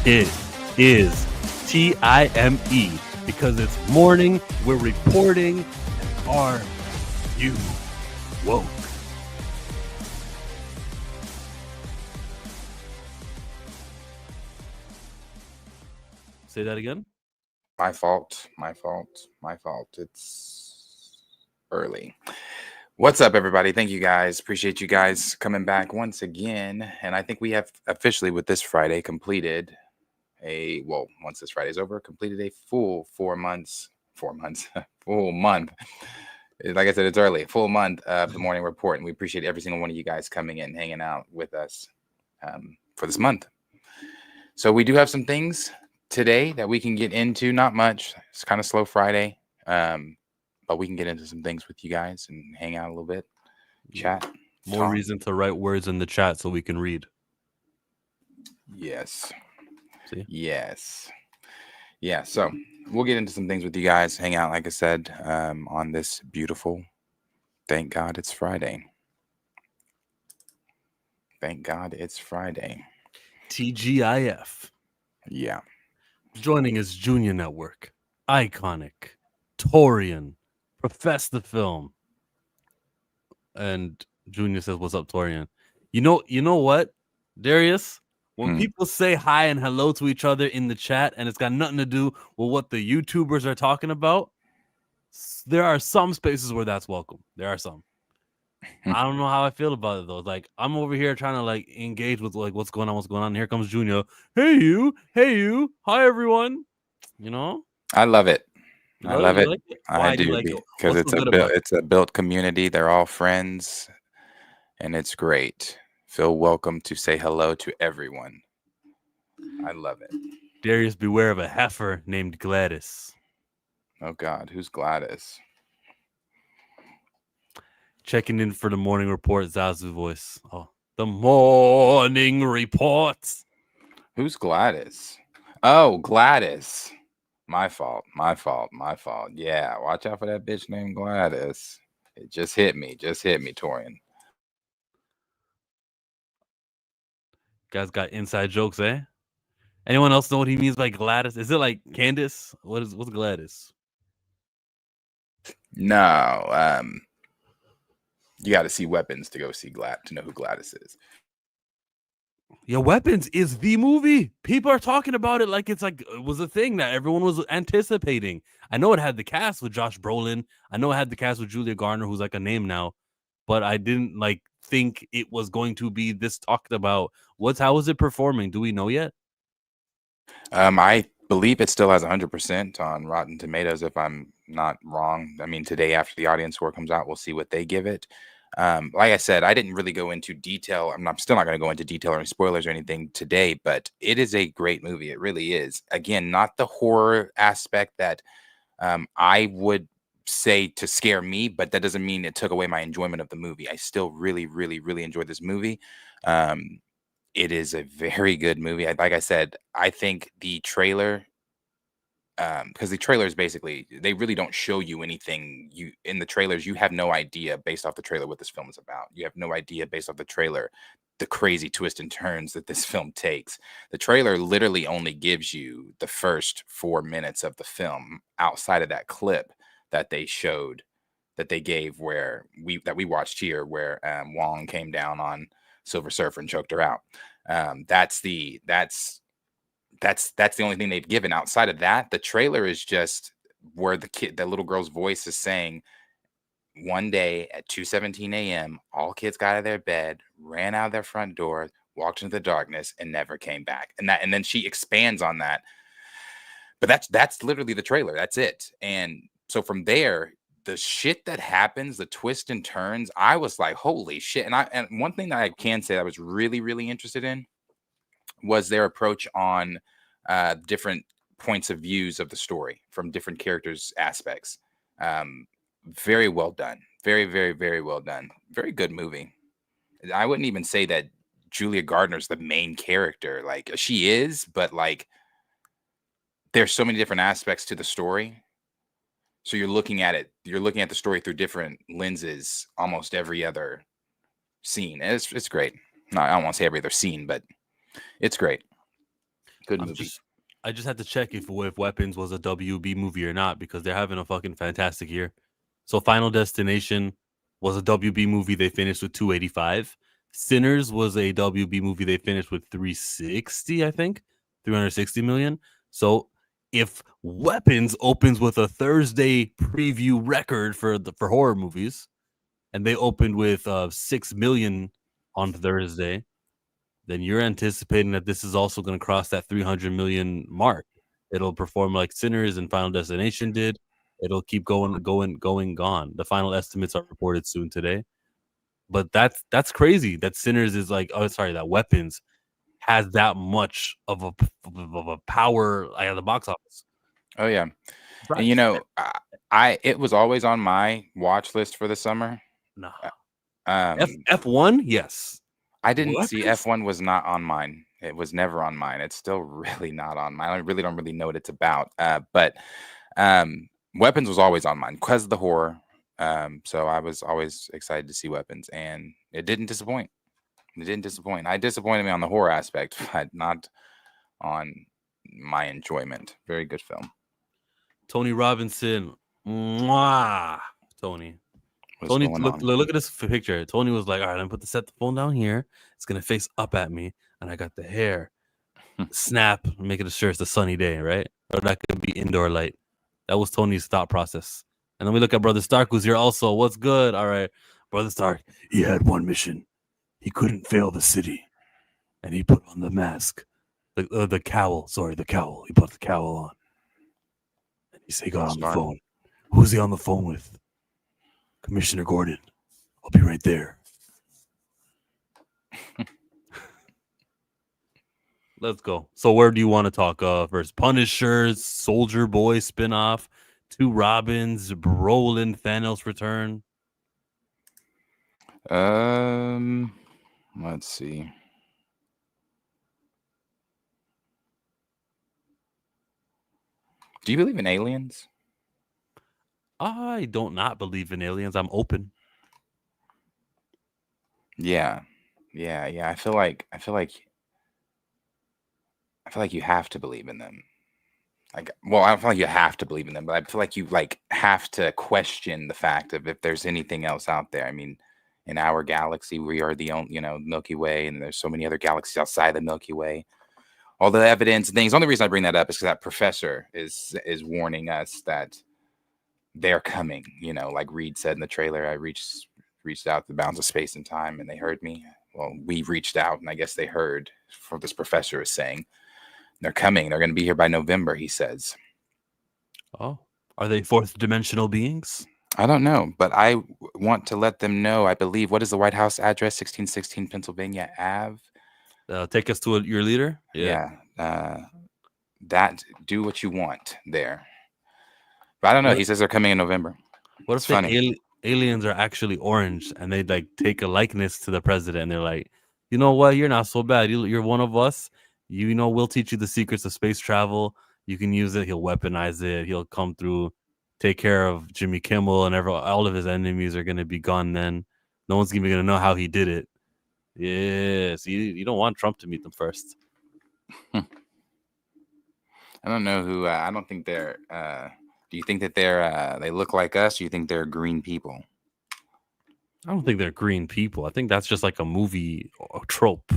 It is TIME because it's morning. We're reporting. Are you woke? Say that again. My fault. It's early. What's up, everybody? Thank you guys. Appreciate you guys coming back once again. And I think we have officially, with this Friday, completed once this Friday's over, completed a full 4 months, full month. Like I said, it's early, full month of the morning report. And we appreciate every single one of you guys coming in, hanging out with us for this month. So we do have some things today that we can get into. Not much. It's kind of slow Friday. But we can get into some things with you guys and hang out a little bit, chat. More reason to write words in the chat so we can read. Yes. See? Yes. Yeah, so we'll get into some things with you guys, hang out, like I said, on this beautiful, thank God it's Friday. Thank God it's Friday. TGIF. Yeah. Joining is Junior Network, Iconic, Torian, Profess the Film. And Junior says, "What's up, Torian?" You know what, Darius? When people say hi and hello to each other in the chat, and it's got nothing to do with what the YouTubers are talking about, there are some spaces where that's welcome. There are some. I don't know how I feel about it though. Like, I'm over here trying to like engage with like what's going on. And here comes Junior. Hey you, hi everyone. You know, I love it. I love it. Like it? I do, because it's a built community. They're all friends, and it's great. Feel welcome to say hello to everyone. I love it. Darius, beware of a heifer named Gladys. Oh God, who's Gladys? Checking in for the morning report, Zazu voice. Oh, the morning report. Who's Gladys? Oh, Gladys. My fault. Yeah, watch out for that bitch named Gladys. It just hit me, Torian. Guys got inside jokes, eh? Anyone else know what he means by Gladys? Is it like Candace? What's Gladys? No, you got to see Weapons to go see to know who Gladys is. Yeah, Weapons is the movie. People are talking about it like it was a thing that everyone was anticipating. I know it had the cast with Josh Brolin. I know it had the cast with Julia Garner, who's like a name now, but I didn't think it was going to be this talked about. How is it performing? Do we know yet? I believe it still has 100% on Rotten Tomatoes, if I'm not wrong. I mean, today after the audience score comes out, we'll see what they give it. Like I said, I didn't really go into detail. I'm still not going to go into detail or any spoilers or anything today, but it is a great movie. It really is. Again, not the horror aspect that I would say to scare me, but that doesn't mean it took away my enjoyment of the movie. I still really, really, really enjoyed this movie. It is a very good movie. Like I said, I think the trailer, because the trailers basically, they really don't show you anything. In the trailers, you have no idea based off the trailer what this film is about. You have no idea based off the trailer the crazy twists and turns that this film takes. The trailer literally only gives you the first 4 minutes of the film outside of that clip that they showed, that they gave that we watched here, where Wong came down on Silver Surfer and choked her out. That's the only thing they've given. Outside of that, the trailer is just where the little girl's voice is saying, one day at 2:17 a.m., all kids got out of their bed, ran out of their front door, walked into the darkness, and never came back. And then she expands on that. But that's literally the trailer. That's it. And so from there, the shit that happens, the twists and turns, I was like, holy shit. And one thing that I can say that I was really, really interested in was their approach on different points of views of the story from different characters' aspects. Very well done. Very, very, very well done. Very good movie. I wouldn't even say that Julia Gardner's the main character. Like, she is, but like, there's so many different aspects to the story. So you're looking at the story through different lenses almost every other scene. And it's great. No, I don't want to say every other scene, but it's great. Good I'm movie. just I just had to check if Weapons was a WB movie or not because they're having a fucking fantastic year. So Final Destination was a WB movie. They finished with 285. Sinners was a WB movie. They finished with 360, I think, 360 million. So if Weapons opens with a Thursday preview record for horror movies, and they opened with 6 million on Thursday, then you're anticipating that this is also going to cross that 300 million mark. It'll perform like Sinners and Final Destination did. It'll keep gone. The final estimates are reported soon today. But that's crazy. That Sinners is like, oh, sorry, that Weapons has that much of a power at the box office. Oh yeah, and Surprised. I it was always on my watch list for the summer. Nah. Um, F1, yes. I didn't see Weapons? F1 was not on mine. It was never on mine. It's still really not on mine. I really don't really know what it's about. But Weapons was always on mine because of the horror. So I was always excited to see Weapons, and it didn't disappoint. It didn't disappoint. I disappointed me on the horror aspect, but not on my enjoyment. Very good film. Tony Robinson. Mwah. Tony. What's Tony, going look, on? look at this picture. Tony was like, all right, I'm gonna set the phone down here. It's gonna face up at me, and I got the hair. Snap, making sure it's a sunny day, right? Or that could be indoor light. That was Tony's thought process. And then we look at Brother Stark, who's here also. What's good? All right, Brother Stark. He had one mission. He couldn't fail the city, and he put on the mask, the cowl. Sorry, the cowl. He put the cowl on, and he got on the phone. Who's he on the phone with? Commissioner Gordon. I'll be right there. Let's go. So where do you want to talk first? Punishers, Soldier Boy spinoff, Two Robins, Brolin, Thanos return. Let's see. Do you believe in aliens? I don't not believe in aliens. I'm open. Yeah. I feel like you have to believe in them. Like, well, I don't feel like you have to believe in them, but I feel like you have to question the fact of if there's anything else out there. I mean, in our galaxy, we are the only, Milky Way, and there's so many other galaxies outside the Milky Way. All the evidence and things. The only reason I bring that up is because that professor is warning us that they're coming. Like Reed said in the trailer, I reached out the bounds of space and time, and they heard me. Well, we reached out, and I guess they heard what this professor is saying. They're coming. They're going to be here by November, he says. Oh, are they fourth dimensional beings? I don't know, but I want to let them know. I believe, what is the White House address? 1616 Pennsylvania Ave. Take us to your leader. Yeah. That do what you want there. But I don't know. He says they're coming in November. What if the aliens are actually orange and they take a likeness to the president and they're like, you know what? You're not so bad. You're one of us. We'll teach you the secrets of space travel. You can use it. He'll weaponize it. He'll come through, take care of Jimmy Kimmel, and all of his enemies are going to be gone then. No one's even going to know how he did it. Yes. You don't want Trump to meet them first. I don't know who. I don't think they're. Do you think that they look like us? Or do you think they're green people? I don't think they're green people. I think that's just like a movie trope.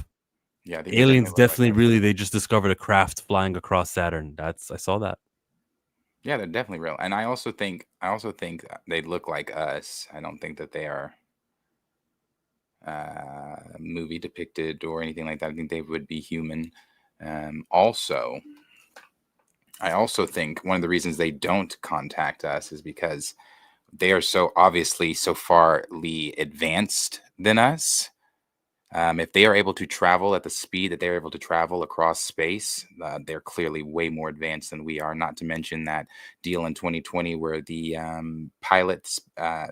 Yeah, aliens definitely really. They just discovered a craft flying across Saturn. I saw that. Yeah, they're definitely real. And I also think they look like us. I don't think that they are movie depicted or anything like that. I think they would be human. Also, I also think one of the reasons they don't contact us is because they are so obviously so farly advanced than us. If they are able to travel at the speed that they're able to travel across space, they're clearly way more advanced than we are. Not to mention that deal in 2020 where the pilots, I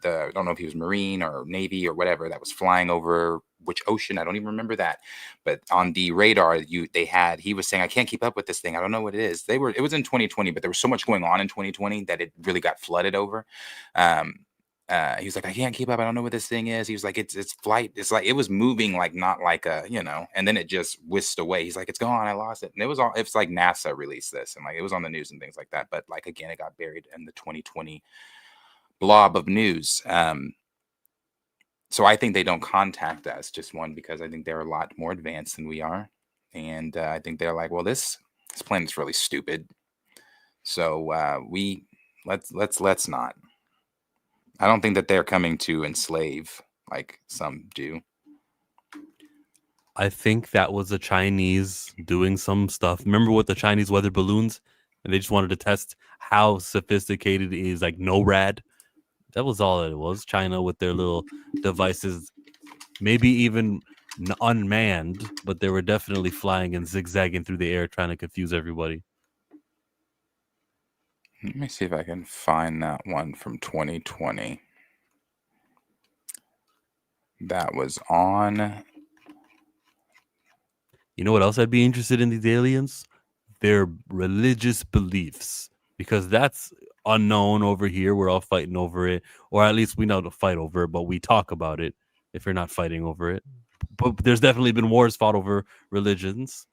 don't know if he was Marine or Navy or whatever, that was flying over which ocean, I don't even remember that. But on the radar, he was saying, I can't keep up with this thing. I don't know what it is. It was in 2020, but there was so much going on in 2020 that it really got flooded over. he was like, I can't keep up. I don't know what this thing is. He was like, it's flight. It's like it was moving, like not like a, and then it just whisked away. He's like, it's gone. I lost it. And it's like NASA released this, and like it was on the news and things like that. But like again, it got buried in the 2020 blob of news. So I think they don't contact us, just one, because I think they're a lot more advanced than we are, and I think they're like, well, this planet's really stupid. So let's not. I don't think that they're coming to enslave like some do. I think that was the Chinese doing some stuff. Remember with the Chinese weather balloons? And they just wanted to test how sophisticated it is, like NORAD. That was all it was. China with their little devices, maybe even unmanned, but they were definitely flying and zigzagging through the air trying to confuse everybody. Let me see if I can find that one from 2020. That was on. You know what else I'd be interested in these aliens? Their religious beliefs, because that's unknown over here. We're all fighting over it, or at least we know to fight over it, but we talk about it if you're not fighting over it. But there's definitely been wars fought over religions.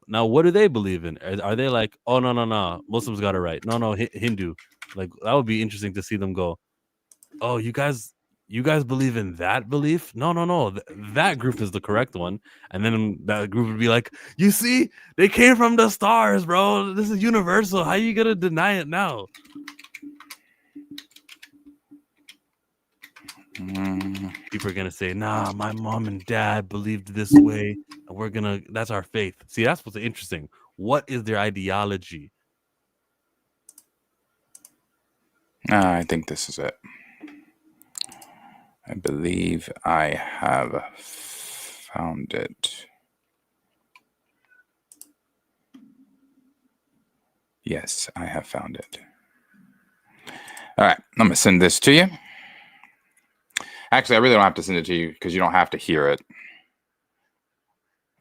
Now, what do they believe in? Are they like, oh, no, Muslims got it right. No, Hindu. Like, that would be interesting to see them go, oh, you guys believe in that belief? No. That group is the correct one. And then that group would be like, you see, they came from the stars, bro. This is universal. How you gonna deny it now? People are gonna say, nah, my mom and dad believed this way, and that's our faith. See, that's what's interesting. What is their ideology? I think this is it. I believe I have found it. Yes, I have found it. All right, I'm gonna send this to you. Actually, I really don't have to send it to you because you don't have to hear it.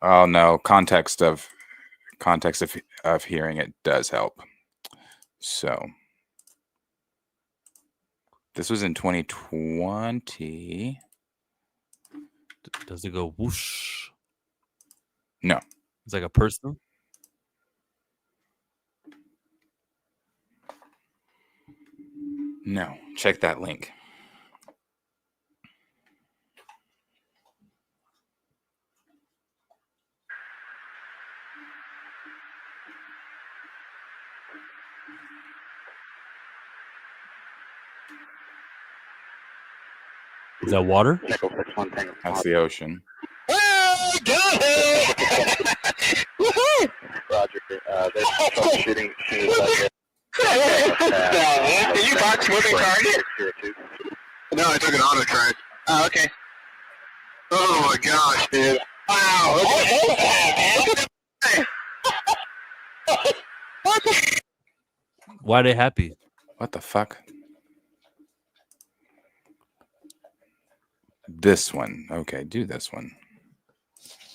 Oh no, context of hearing it does help. So this was in 2020. Does it go whoosh? No. It's like a person? No. Check that link. Is that water? That's the ocean. Oh, got it! Roger. They're shooting. Did you box moving target? No, I took an auto charge. Oh, okay. Oh my gosh, dude. Wow. Why are they happy? What the fuck? This one. Okay, do this one.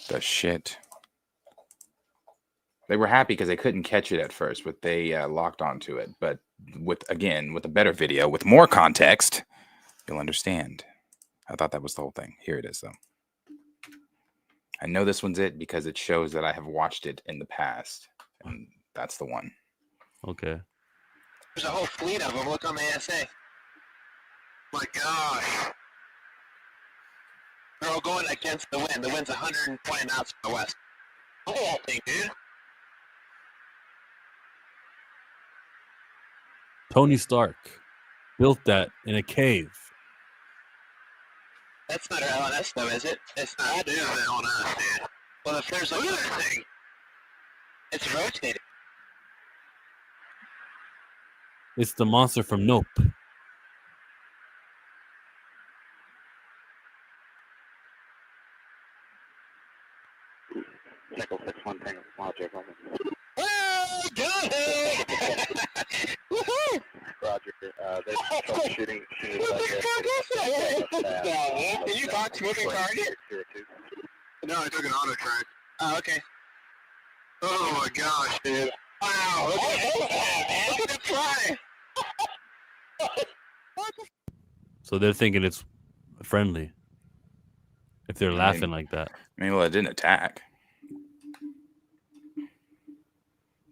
The shit. They were happy because they couldn't catch it at first, but they locked onto it. But with a better video, with more context, you'll understand. I thought that was the whole thing. Here it is, though. I know this one's it because it shows that I have watched it in the past. And that's the one. Okay. There's a whole fleet of them. Look on the ASA. My gosh. They're all going against the wind. The wind's 120 knots from the west. Look at that thing, dude. Tony Stark built that in a cave. That's not our LNS, though, is it? It's not. That is an LNS, dude. Well, if there's another thing, it's rotating. It's the monster from Nope. Nickel 6-1 Tango, Logic, oh, got it! Woohoo! Roger, they're shooting. Did you box moving target? No, I took an auto track. Oh, okay. Oh my gosh, dude. Wow, look at it fly! So they're thinking it's friendly if they're laughing like that. I mean, well, it didn't attack.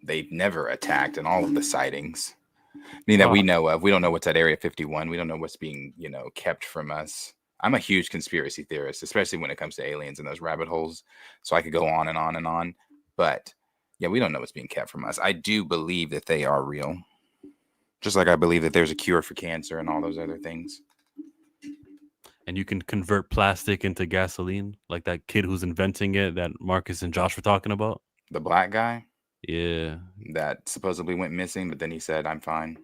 They've never attacked in all of the sightings. I mean, that we know of. We don't know what's at Area 51. We don't know what's being, kept from us. I'm a huge conspiracy theorist, especially when it comes to aliens and those rabbit holes. So I could go on and on and on. But yeah, we don't know what's being kept from us. I do believe that they are real. Just like I believe that there's a cure for cancer and all those other things. And you can convert plastic into gasoline, like that kid who's inventing it that Marcus and Josh were talking about. The black guy? Yeah. That supposedly went missing, but then he said, I'm fine.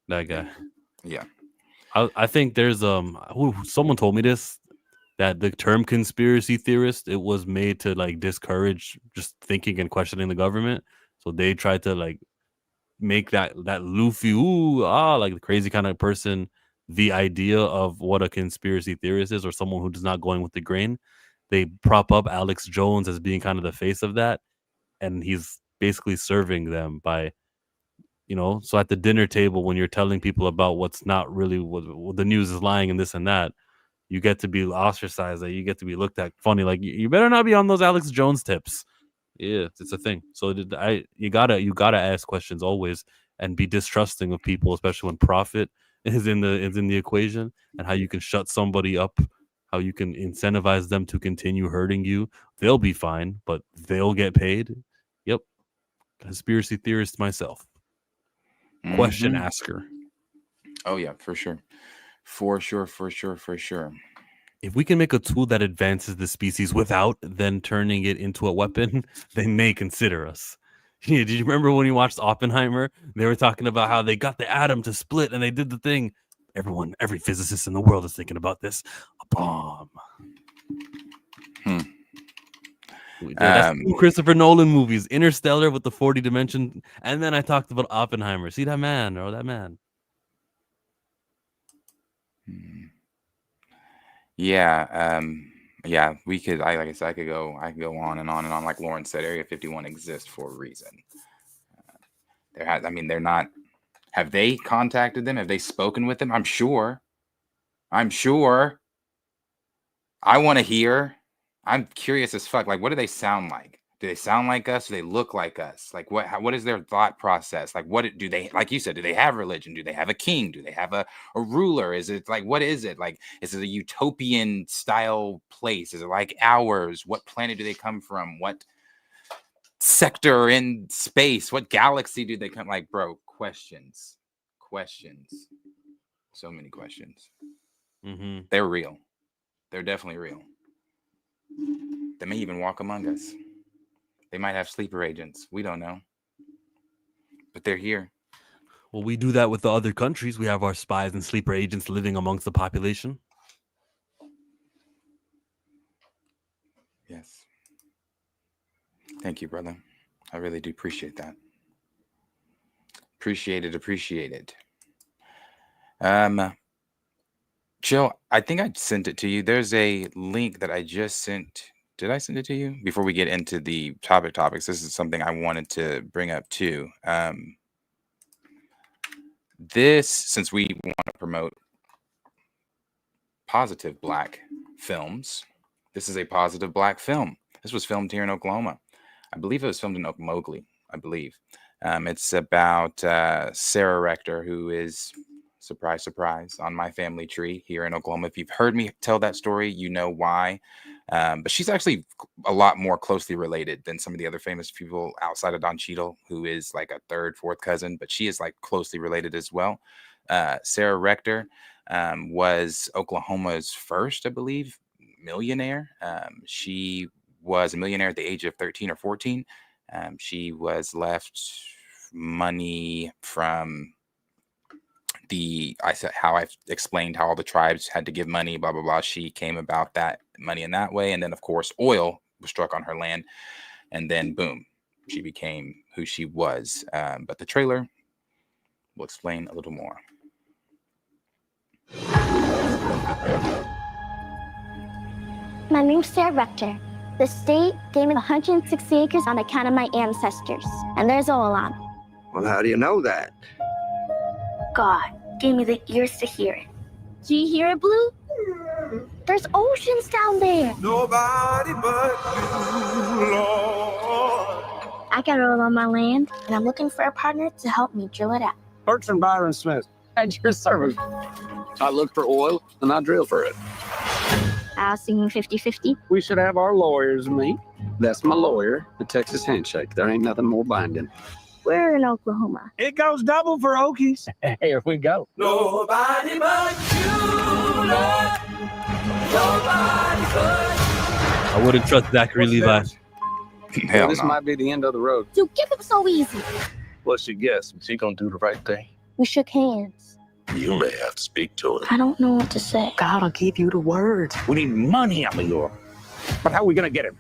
That guy. Yeah. I think there's someone told me this, that the term conspiracy theorist, it was made to like discourage just thinking and questioning the government. So they tried to like make that Luffy like the crazy kind of person the idea of what a conspiracy theorist is, or someone who's not going with the grain. They prop up Alex Jones as being kind of the face of that, and he's basically serving them by, so at the dinner table when you're telling people about what's not really what the news is lying and this and that, you get to be ostracized, that you get to be looked at funny, like you better not be on those Alex Jones tips. Yeah, it's a thing. So you gotta ask questions always and be distrusting of people, especially when profit is in the equation, and how you can shut somebody up, how you can incentivize them to continue hurting you. They'll be fine, but they'll get paid. Yep. Conspiracy theorist myself. Question asker. Oh yeah, for sure. For sure. If we can make a tool that advances the species without then turning it into a weapon, they may consider us. Yeah, did you remember when you watched Oppenheimer? They were talking about how they got the atom to split and they did the thing. Every physicist in the world is thinking about this. A bomb. That's two Christopher Nolan movies. Interstellar with the 40 dimension. And then I talked about Oppenheimer. See that man or that man? Yeah. Yeah, we could. Like I said, I could go on and on and on. Like Lauren said, Area 51 exists for a reason. They're not. Have they contacted them? Have they spoken with them? I'm sure. I want to hear. I'm curious as fuck. Like, what do they sound like? Do they sound like us? Do they look like us? Like, what is their thought process? Like, what do they, like you said, do they have religion? Do they have a king? Do they have a ruler? Is it like, what is it? Like, is it a utopian style place? Is it like ours? What planet do they come from? What sector in space? What galaxy do they come? Like, bro, questions. So many questions. They're real. They're definitely real. They may even walk among us. They might have sleeper agents. We don't know. But they're here. Well, we do that with the other countries. We have our spies and sleeper agents living amongst the population. Yes. Thank you, brother. I really do appreciate that. Appreciate it. Jill, I think I sent it to you. There's a link that I just sent. Did I send it to you? Before we get into the topics, this is something I wanted to bring up too. Since we want to promote positive Black films, this is a positive Black film. This was filmed here in Oklahoma. I believe it was filmed in Okmulgee, I believe. It's about Sarah Rector, who is, surprise, on my family tree here in Oklahoma. If you've heard me tell that story, you know why. But she's actually a lot more closely related than some of the other famous people outside of Don Cheadle, who is like a third, fourth cousin, but she is like closely related as well. Sarah Rector was Oklahoma's first, I believe, millionaire. She was a millionaire at the age of 13 or 14. She was left money from how I've explained how all the tribes had to give money, blah, blah, blah. She came about that money in that way. And then, of course, oil was struck on her land. And then, boom, she became who she was. But the trailer will explain a little more. My name's Sarah Rector. The state gave me 160 acres on account of my ancestors. And there's Olam. Well, how do you know that? God gave me the ears to hear it. Do you hear it, Blue? There's oceans down there. Nobody but you, Lord. I got oil on my land, and I'm looking for a partner to help me drill it out. Bertrand Byron Smith, at your service. I look for oil, and I drill for it. I was thinking 50-50. We should have our lawyers meet. That's my lawyer, the Texas handshake. There ain't nothing more binding. We're in Oklahoma. It goes double for Okies. Here we go. Nobody but you, Lord. Nobody but I wouldn't trust Zachary Levi. Hell This no. might be the end of the road. Dude, give him so easy. What's your guess? Is he gonna do the right thing? We shook hands. you may have to speak to him. I don't know what to say. God'll give you the words. We need money out of you. But how are we gonna get it?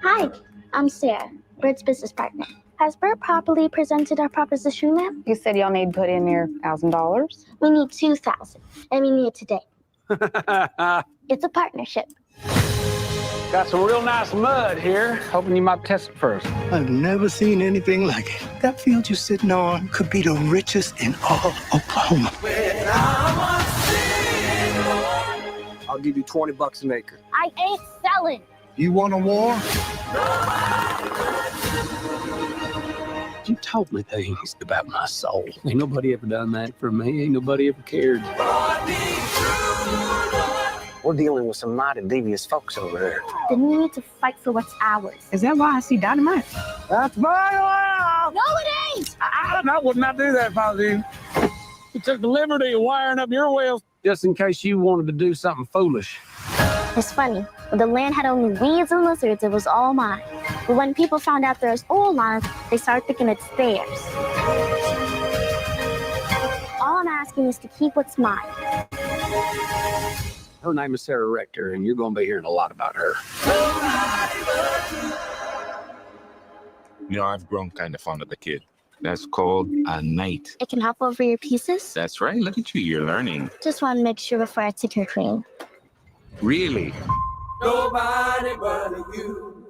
Hi, I'm Sarah, Bert's business partner. Has Bert properly presented our proposition, ma'am? You said y'all need to put in your $1,000. We need $2,000, and we need it today. It's a partnership. Got some real nice mud here. Hoping you might test it first. I've never seen anything like it. That field you're sitting on could be the richest in all of Oklahoma. When I'm unseen, Lord. I'll give you $20 an acre. I ain't selling. You want a war? You told me things about my soul. Ain't nobody ever done that for me. Ain't nobody ever cared. Lord, be true, Lord. We're dealing with some mighty devious folks over there. Then we need to fight for what's ours. Is that why I see dynamite? That's my oil! No, it ain't! I would not do that if I was you. You took the liberty of wiring up your wells just in case you wanted to do something foolish. It's funny. When the land had only weeds and lizards, it was all mine. But when people found out there's oil lines, they started thinking it's theirs. All I'm asking is to keep what's mine. Her name is Sarah Rector, and you're going to be hearing a lot about her. You know, I've grown kind of fond of the kid. That's called a knight. It can hop over your pieces. That's right. Look at you. You're learning. Just want to make sure before I take her clean. Really? Nobody but you.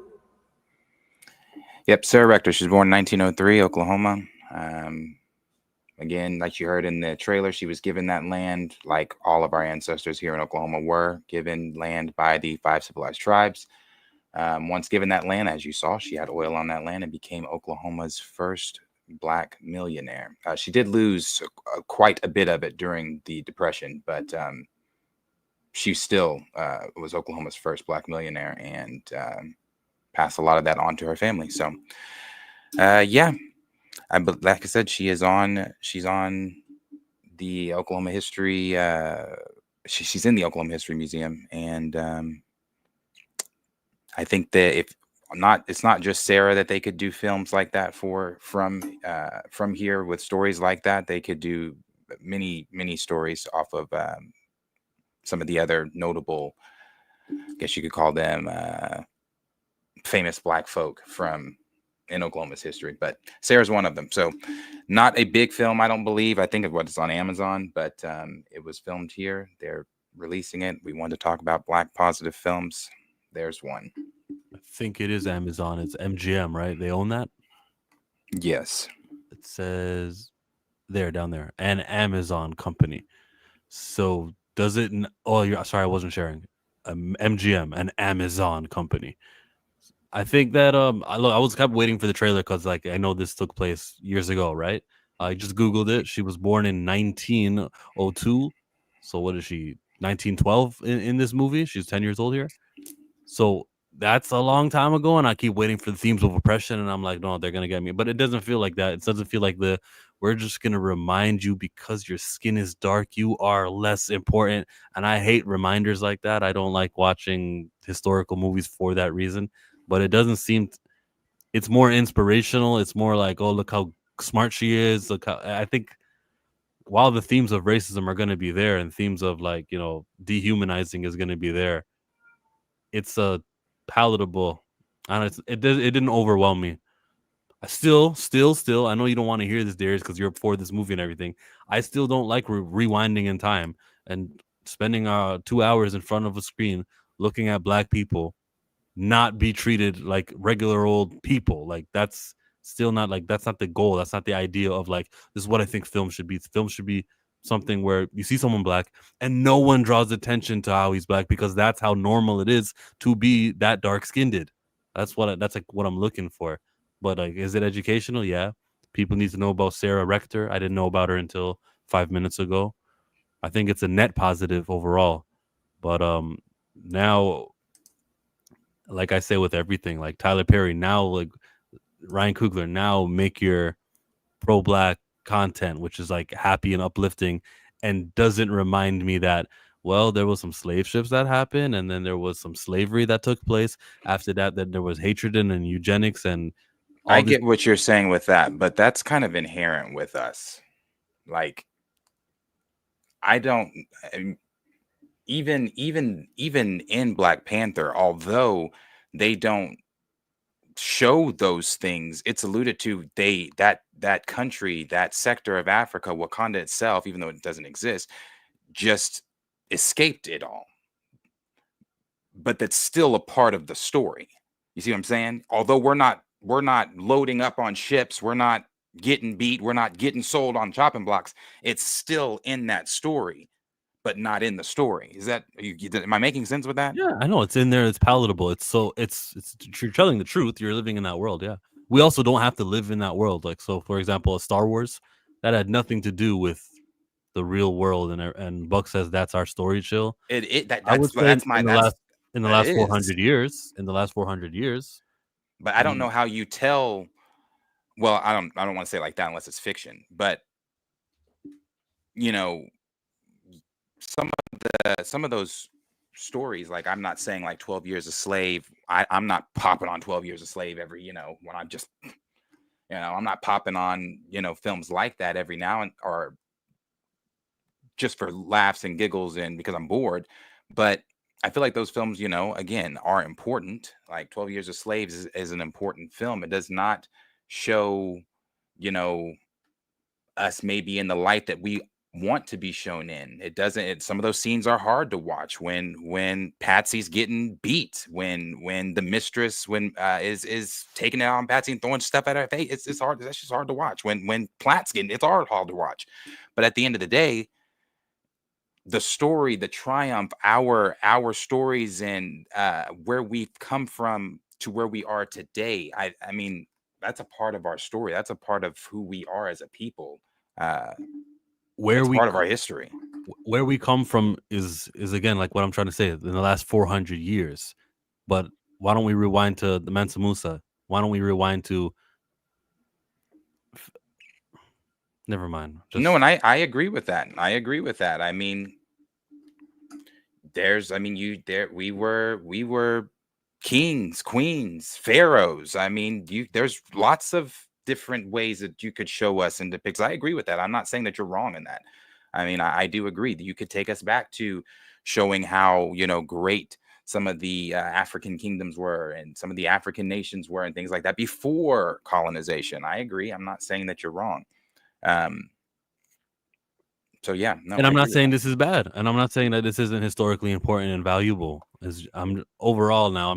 Yep, Sarah Rector. She was born in 1903, Oklahoma. Again, like you heard in the trailer, she was given that land like all of our ancestors here in Oklahoma were given land by the 5 civilized tribes. Once given that land, as you saw, she had oil on that land and became Oklahoma's first Black millionaire. She did lose quite a bit of it during the Depression, but she still was Oklahoma's first Black millionaire and passed a lot of that on to her family. So, yeah. Like I said, she's on the Oklahoma History. She's in the Oklahoma History Museum, and I think that it's not just Sarah that they could do films like that from here with stories like that. They could do many stories off of some of the other notable, I guess you could call them famous Black folk in Oklahoma's history, but Sarah's one of them. So not a big film, I don't believe. I think it's on Amazon, but it was filmed here. They're releasing it. We wanted to talk about Black positive films. There's one. I think it is Amazon. It's MGM, right? They own that? Yes. It says down there, an Amazon company. So does it? Sorry, I wasn't sharing. MGM, an Amazon company. I think that I was kept waiting for the trailer because like I know this took place years ago, right? I just Googled it. She was born in 1902. So what is she? 1912 in this movie? She's 10 years old here. So that's a long time ago, and I keep waiting for the themes of oppression, and I'm like, no, they're gonna get me. But it doesn't feel like that. It doesn't feel like we're just gonna remind you because your skin is dark, you are less important. And I hate reminders like that. I don't like watching historical movies for that reason. But it doesn't seem. It's more inspirational. It's more like, oh, look how smart she is. Look how I think. While the themes of racism are going to be there, and themes of like dehumanizing is going to be there, it's a palatable. And it didn't overwhelm me. I still. I know you don't want to hear this, Darius, because you're for this movie and everything. I still don't like rewinding in time and spending 2 hours in front of a screen looking at Black people not be treated like regular old people. Like that's still not like that's not the goal. That's not the idea of like this is what I think film should be. Film should be something where you see someone black and no one draws attention to how he's black because that's how normal it is to be that dark skinned. That's like what I'm looking for. But like, is it educational? Yeah. People need to know about Sarah Rector. I didn't know about her until 5 minutes ago. I think it's a net positive overall. But now, like I say with everything, like Tyler Perry, now like Ryan Coogler, now make your pro-black content, which is like happy and uplifting, and doesn't remind me that, well, there was some slave ships that happened, and then there was some slavery that took place. After that, then there was hatred and eugenics and all I this. get what you're saying with that, but that's kind of inherent with us. Like, I don't even in Black Panther, although they don't show those things, it's alluded to that country, that sector of Africa, Wakanda itself, even though it doesn't exist, just escaped it all. But that's still a part of the story. You see what I'm saying? Although we're not loading up on ships, we're not getting beat, we're not getting sold on chopping blocks, it's still in that story, but not in the story. Is that am I making sense with that? Yeah, I know it's in there. It's palatable. It's you're telling the truth. You're living in that world. Yeah. We also don't have to live in that world. Like, so for example, a Star Wars that had nothing to do with the real world, and Buck says that's our story chill. I would say in the last 400 years, but I don't know how you tell. Well, I don't want to say like that unless it's fiction, but you know, some of those stories, like, I'm not saying like 12 Years a Slave. I'm not popping on 12 Years a Slave every, when I'm just, I'm not popping on, films like that every now and or just for laughs and giggles and because I'm bored. But I feel like those films, again, are important. Like 12 Years a Slave is an important film. It does not show, us maybe in the light that we want to be shown in. It doesn't. Some of those scenes are hard to watch when Patsy's getting beat, when the mistress is taking it out on Patsy and throwing stuff at her face. It's hard. That's just hard to watch. When Platt's getting, it's hard to watch. But at the end of the day, the story, the triumph, our stories, and where we've come from to where we are today. I mean, that's a part of our story. That's a part of who we are as a people. It's part of our history. Where we come from is again like what I'm trying to say in the last 400 years. But why don't we rewind to the Mansa Musa? Why don't we rewind to? Never mind. No, and I agree with that. I mean, we were kings, queens, pharaohs. I mean, there's lots of different ways that you could show us and depict. I agree with that. I'm not saying that you're wrong in that. I mean, I do agree that you could take us back to showing how, great some of the African kingdoms were and some of the African nations were and things like that before colonization. I agree. I'm not saying that you're wrong. So yeah, no, and I'm not saying this is bad, and I'm not saying that this isn't historically important and valuable. I'm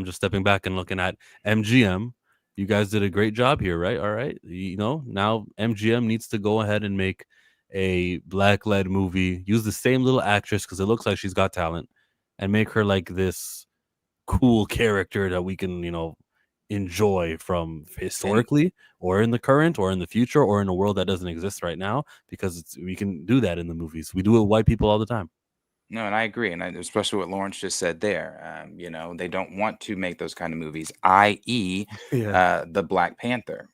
just stepping back and looking at MGM. You guys did a great job here, right? All right, now MGM needs to go ahead and make a black-led movie. Use the same little actress because it looks like she's got talent, and make her like this cool character that we can, enjoy from historically or in the current or in the future or in a world that doesn't exist right now, because we can do that in the movies. We do it with white people all the time. No, and I agree, and especially what Lawrence just said there. They don't want to make those kind of movies, i.e., the Black Panther.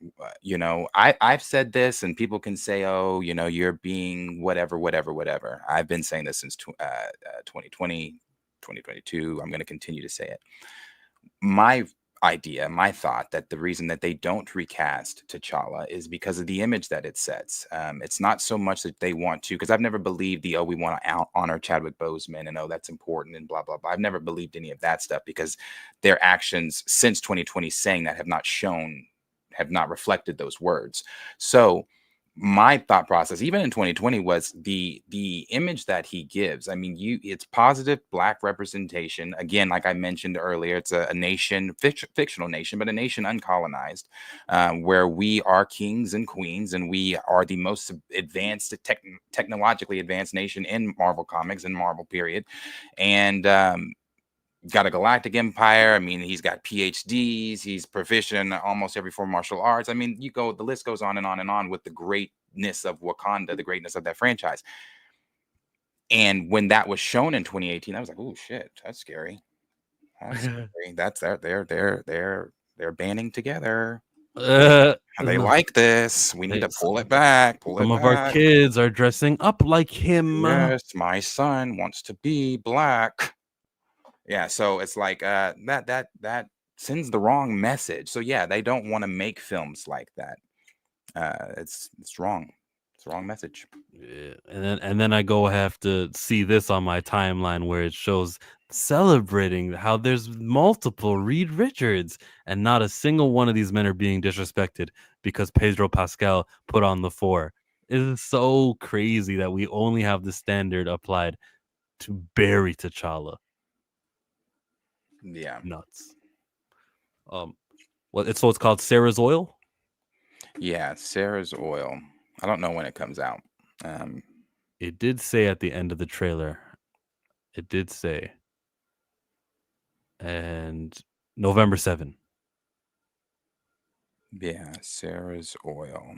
I've said this, and people can say, "Oh, you're being whatever." I've been saying this since 2020, 2022. I'm going to continue to say it. My thought that the reason that they don't recast T'Challa is because of the image that it sets. It's not so much that they want to, because I've never believed we want to honor Chadwick Boseman and that's important and blah, blah, blah. I've never believed any of that stuff because their actions since 2020 saying that have not reflected those words. So my thought process, even in 2020, was the image that he gives. I mean, it's positive Black representation. Again, like I mentioned earlier, it's a nation, fictional nation, but a nation uncolonized, where we are kings and queens, and we are the most advanced, technologically advanced nation in Marvel Comics and Marvel period, and got a galactic empire. I mean, he's got PhDs. He's proficient in almost every form of martial arts. I mean, the list goes on and on and on with the greatness of Wakanda, the greatness of that franchise. And when that was shown in 2018, I was like, "Oh shit, that's scary. That's scary. That's they're banding together. They like this. We need to pull it back. Some of our kids are dressing up like him. Yes, my son wants to be Black." Yeah, so it's like that sends the wrong message. So yeah, they don't want to make films like that. It's wrong. It's the wrong message. Yeah, and then I have to see this on my timeline where it shows celebrating how there's multiple Reed Richards and not a single one of these men are being disrespected because Pedro Pascal put on the 4. It is so crazy that we only have the standard applied to bury T'Challa. Yeah, nuts. So it's called Sarah's Oil. Yeah, Sarah's Oil. I don't know when it comes out. It did say at the end of the trailer. It did say, and November 7. Yeah, Sarah's Oil.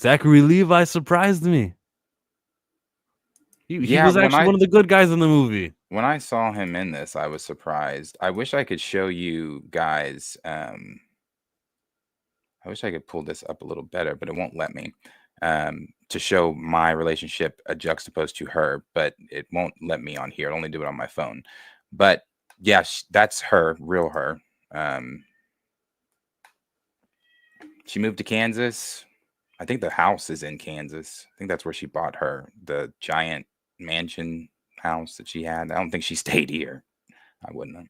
Zachary Levi surprised me. He was actually one of the good guys in the movie. When I saw him in this, I was surprised. I wish I could show you guys. I wish I could pull this up a little better, but it won't let me. To show my relationship juxtaposed to her, but it won't let me on here. It'll only do it on my phone. But yeah, that's her, real her. She moved to Kansas. I think the house is in Kansas. I think that's where she bought the giant mansion house that she had. I don't think she stayed here. I wouldn't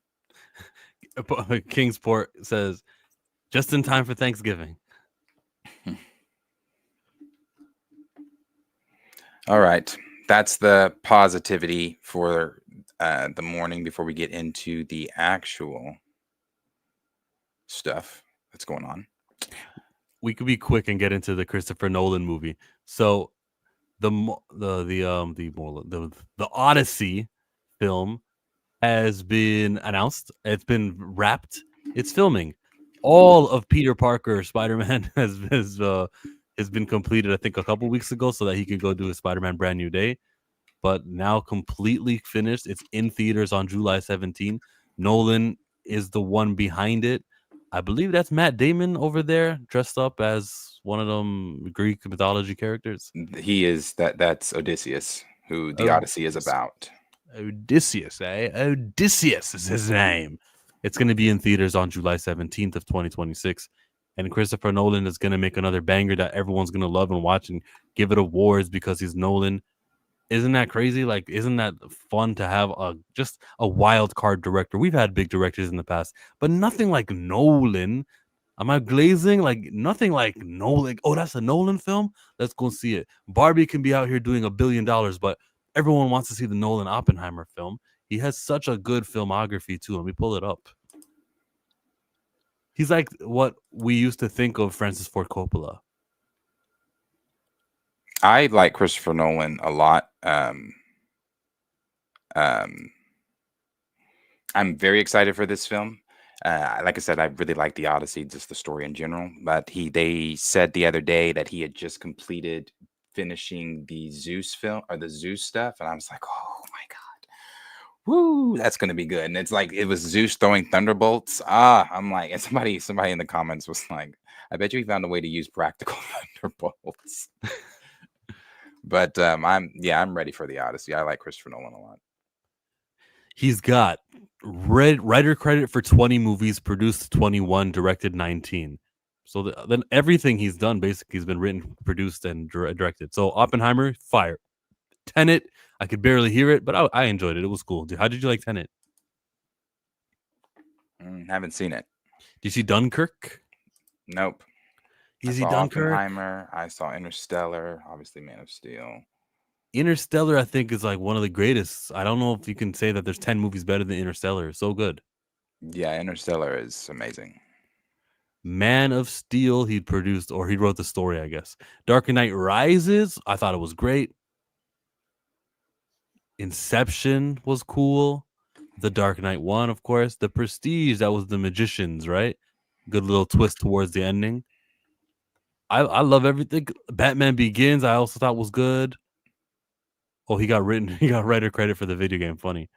have. Kingsport says, just in time for Thanksgiving. All right. That's the positivity for the morning before we get into the actual stuff that's going on. We could be quick and get into the Christopher Nolan movie. So the Odyssey film has been announced. It's been wrapped. It's filming. All of Peter Parker Spider-Man has been completed, I think, a couple weeks ago, so that he could go do his Spider-Man Brand New Day. But now completely finished. It's in theaters on July 17. Nolan is the one behind it. I believe that's Matt Damon over there, dressed up as one of them Greek mythology characters. He is that's Odysseus, who the Odyssey is about. Odysseus, eh? Odysseus is his name. It's going to be in theaters on July 17th of 2026. And Christopher Nolan is going to make another banger that everyone's going to love and watch and give it awards because he's Nolan. Isn't that crazy? Like, isn't that fun to have just a wild card director? We've had big directors in the past, but nothing like Nolan. Am I glazing? Like, nothing like Nolan. Oh, that's a Nolan film? Let's go see it. Barbie can be out here doing $1 billion, but everyone wants to see the Nolan Oppenheimer film. He has such a good filmography, too. Let me pull it up. He's like what we used to think of Francis Ford Coppola. I like Christopher Nolan a lot. I'm very excited for this film. Like I said, I really like the Odyssey, just the story in general. But they said the other day that he had just completed finishing the Zeus film or the Zeus stuff, and I was like, oh my god, woo, that's gonna be good. And it's like it was Zeus throwing thunderbolts. I'm like, and somebody in the comments was like, I bet you he found a way to use practical thunderbolts. But I'm ready for the Odyssey. I like Christopher Nolan a lot. He's got writer credit for 20 movies, produced 21, directed 19. So then everything he's done basically has been written, produced, and directed. So Oppenheimer, fire. Tenet, I could barely hear it, but I enjoyed it. It was cool. How did you like Tenet? Haven't seen it. Did you see Dunkirk? Nope. Is I he saw Dunkirk? Oppenheimer. I saw Interstellar. Obviously, Man of Steel. Interstellar, I think, is like one of the greatest. I don't know if you can say that there's 10 movies better than Interstellar. So good. Yeah, Interstellar is amazing. Man of Steel, he produced, or he wrote the story, I guess. Dark Knight Rises, I thought it was great. Inception was cool. The Dark Knight 1, of course. The Prestige, that was the Magicians, right? Good little twist towards the ending. I love everything. Batman Begins, I also thought was good. Oh, he got writer credit for the video game. Funny.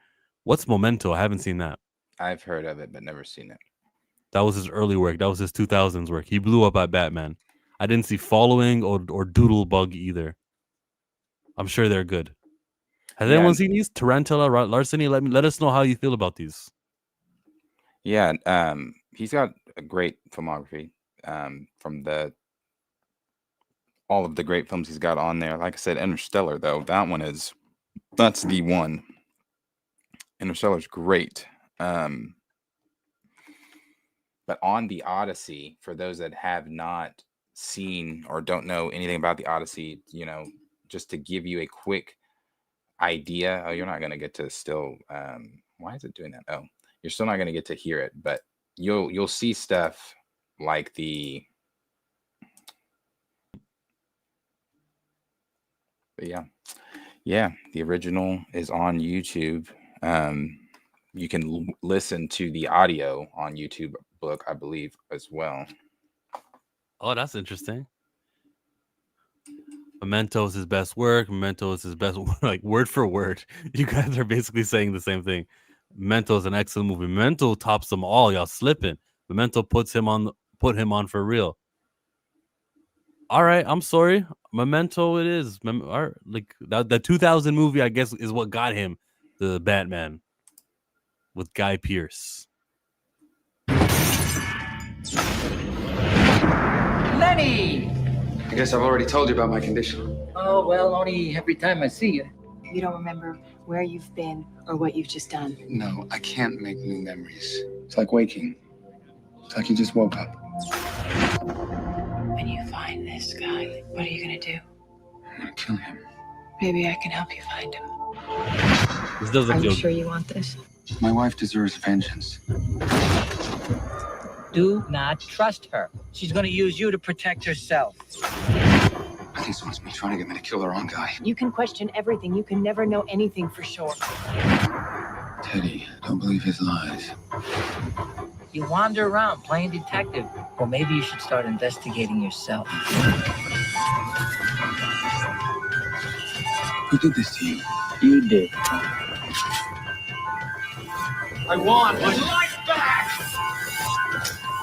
What's Memento? I haven't seen that. I've heard of it, but never seen it. That was his early work. That was his 2000s work. He blew up at Batman. I didn't see Following or Doodlebug either. I'm sure they're good. Has anyone seen these? Tarantula, Larceny? Let us know how you feel about these. Yeah, he's got a great filmography from all of the great films he's got on there. Like I said, Interstellar, though, that's the one. Interstellar's great. But on the Odyssey, for those that have not seen or don't know anything about the Odyssey, just to give you a quick idea. Oh, you're not going to get to still. Why is it doing that? Oh, you're still not going to get to hear it, but you'll see stuff like the. But yeah, the original is on YouTube. You can listen to the audio on YouTube book, I believe, as well. Oh, that's interesting. Memento is his best work. Memento is his best, like word for word. You guys are basically saying the same thing. Memento is an excellent movie. Memento tops them all. Y'all slipping. Memento put him on for real. All right, I'm sorry. Memento, it is. Like the 2000 movie, I guess, is what got him the Batman with Guy Pearce. Lenny! I guess I've already told you about my condition. Oh, well, only every time I see you. You don't remember where you've been or what you've just done. No, I can't make new memories. It's like waking. It's like you just woke up. When you find this guy, what are you gonna do? I'm gonna kill him. Maybe I can help you find him. Are you sure you want this? My wife deserves vengeance. Do not trust her. She's going to use you to protect herself. I think someone's been trying to get me to kill the wrong guy. You can question everything. You can never know anything for sure. Teddy, don't believe his lies. You wander around playing detective. Well, maybe you should start investigating yourself. Who did this to you? You did. I want my life back!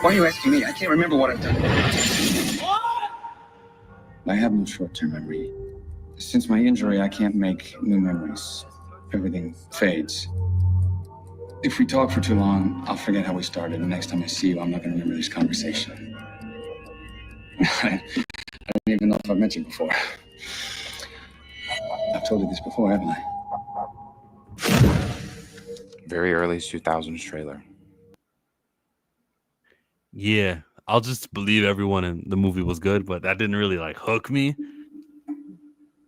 Why are you asking me? I can't remember what I've done. I have no short-term memory. Since my injury, I can't make new memories. Everything fades. If we talk for too long, I'll forget how we started. The next time I see you, I'm not going to remember this conversation. I don't even know if I've mentioned before. I've told you this before, haven't I? Very early 2000s trailer. Yeah, I'll just believe everyone in the movie was good, but that didn't really like hook me.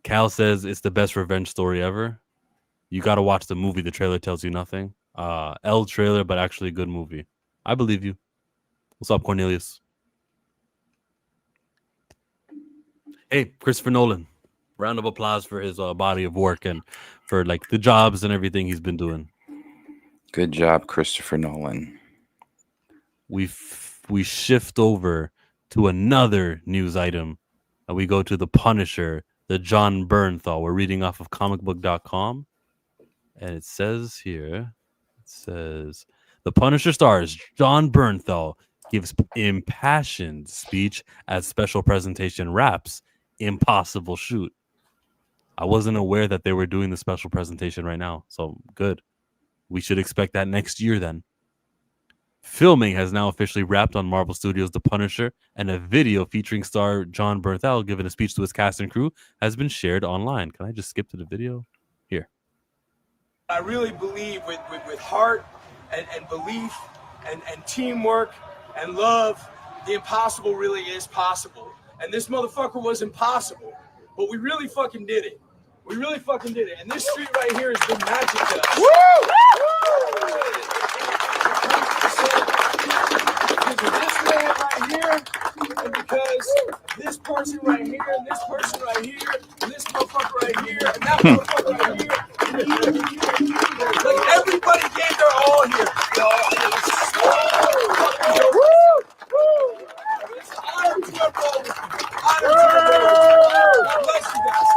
Cal says it's the best revenge story ever. You got to watch the movie. The trailer tells you nothing. L trailer, but actually a good movie. I believe you. What's up, Cornelius? Hey, Christopher Nolan. Round of applause for his body of work and for like the jobs and everything he's been doing. Good job, Christopher Nolan. We shift over to another news item. And we go to The Punisher, the John Bernthal. We're reading off of comicbook.com. And it says here, The Punisher stars John Bernthal gives impassioned speech as special presentation wraps impossible shoot. I wasn't aware that they were doing the special presentation right now. So good. We should expect that next year then. Filming has now officially wrapped on Marvel Studios' The Punisher, and a video featuring star John Bernthal giving a speech to his cast and crew has been shared online. Can I just skip to the video? Here. I really believe with heart and belief and teamwork and love the impossible really is possible. And this motherfucker was impossible. But we really fucking did it. We really fucking did it. And this street right here has been magic to us. Because of this man right here, and because this person right here, and this person right here, and this motherfucker right here, and that motherfucker right here, like everybody gave their all here. It's honor to our brothers. Honor to our brothers. God bless you guys.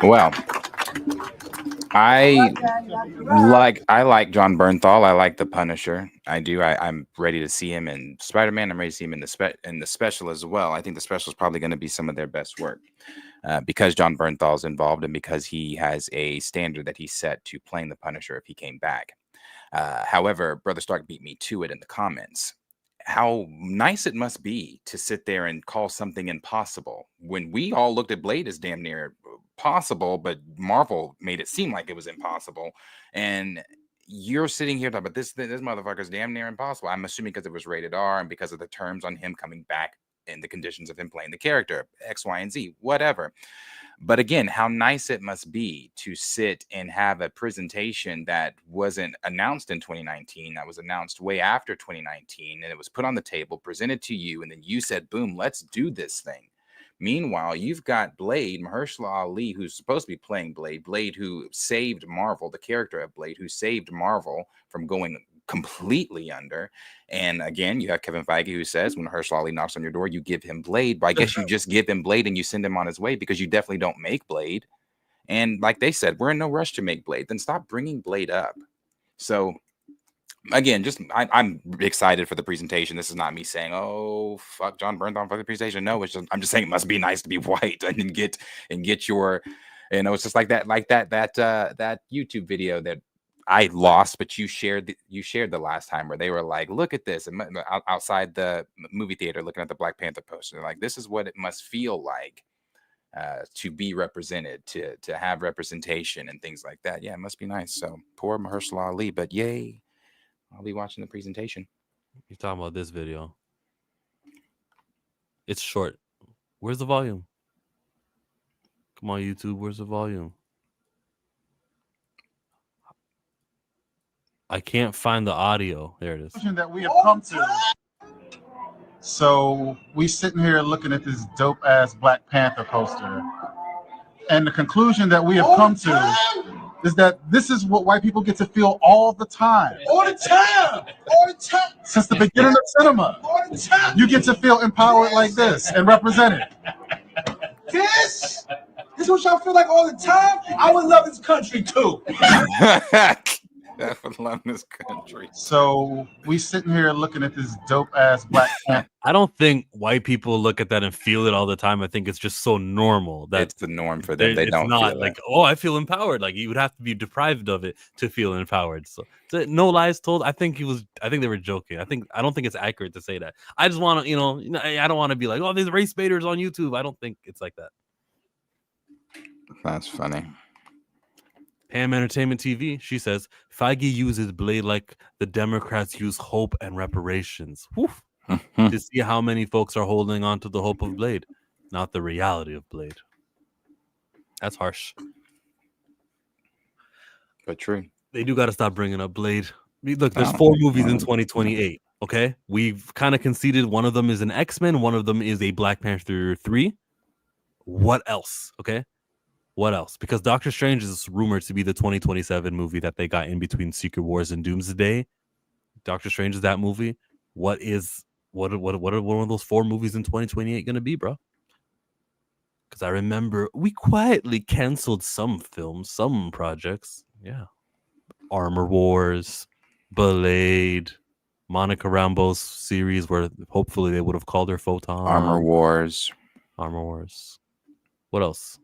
Well, I like John Bernthal. I like the Punisher. I do. I'm ready to see him in Spider-Man. I'm ready to see him in the special as well. I think the special is probably going to be some of their best work because John Bernthal is involved and because he has a standard that he set to playing the Punisher if he came back. However, Brother Stark beat me to it in the comments. How nice it must be to sit there and call something impossible when we all looked at Blade as damn near possible, but Marvel made it seem like it was impossible. And you're sitting here talking about this motherfucker's damn near impossible. I'm assuming because it was rated R and because of the terms on him coming back and the conditions of him playing the character, X, Y, and Z, whatever. But again, how nice it must be to sit and have a presentation that wasn't announced in 2019, that was announced way after 2019, and it was put on the table, presented to you, and then you said, boom, let's do this thing. Meanwhile, you've got Blade, Mahershala Ali, who's supposed to be playing Blade who saved Marvel, the character of Blade, who saved Marvel from going completely under. And again, you have Kevin Feige who says when Mahershala Ali knocks on your door, you give him Blade. But I guess you just give him Blade and you send him on his way because you definitely don't make Blade. And like they said, we're in no rush to make Blade. Then stop bringing Blade up. So again, I'm excited for the presentation. This is not me saying, oh, fuck John Bernthal for the presentation. No, it's just I'm just saying it must be nice to be white and get your, it's just like that YouTube video that I lost, but you shared the last time where they were like, look at this, and outside the movie theater looking at the Black Panther poster. They're like, this is what it must feel like to be represented, to have representation and things like that. Yeah, it must be nice. So poor Mahershala Ali, but yay, I'll be watching the presentation. You're talking about this video. It's short. Where's the volume? Come on, YouTube. Where's the volume? I can't find the audio. There it is. That we have come to. So we sitting here looking at this dope ass Black Panther poster, and the conclusion that we have come to is that this is what white people get to feel all the time. All the time. All the time. Since the beginning of cinema, All the time. you get to feel empowered like this and represented. This is what y'all feel like all the time. I would love this country too. I would love this country. So we sitting here looking at this dope ass Black Panther. I don't think white people look at that and feel it all the time. I think it's just so normal that it's the norm for them. They don't not feel like, it. oh, I feel empowered. Like you would have to be deprived of it to feel empowered. So no lies told. I think they were joking. I don't think it's accurate to say that. I just want to, I don't want to be like, oh, there's race baiters on YouTube. I don't think it's like that. That's funny. Pam Entertainment TV, she says, Feige uses Blade like the Democrats use hope and reparations. To see how many folks are holding on to the hope of Blade, not the reality of Blade. That's harsh. But true. They do got to stop bringing up Blade. Look, there's 4 movies in 2028, okay? We've kind of conceded one of them is an X-Men, one of them is a Black Panther 3. What else, okay? What else? Because Doctor Strange is rumored to be the 2027 movie that they got in between Secret Wars and Doomsday. Doctor Strange is that movie. What are one of those 4 movies in 2028 going to be, bro? Because I remember we quietly canceled some films, some projects. Yeah. Armor Wars, Blade, Monica Rambeau's series where hopefully they would have called her Photon. Armor Wars. What else?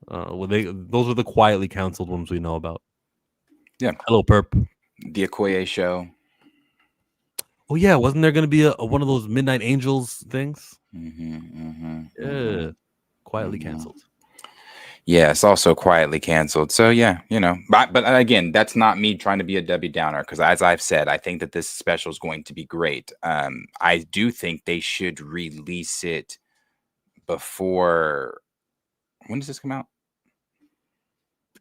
Those are the quietly canceled ones we know about. Yeah. Hello, Perp. The Okoye show. Oh yeah, wasn't there going to be a one of those Midnight Angels things? Mm-hmm, mm-hmm, yeah, quietly canceled. Yeah, it's also quietly canceled. So yeah, but again, that's not me trying to be a Debbie Downer, because as I've said, I think that this special is going to be great. I do think they should release it before. When does this come out?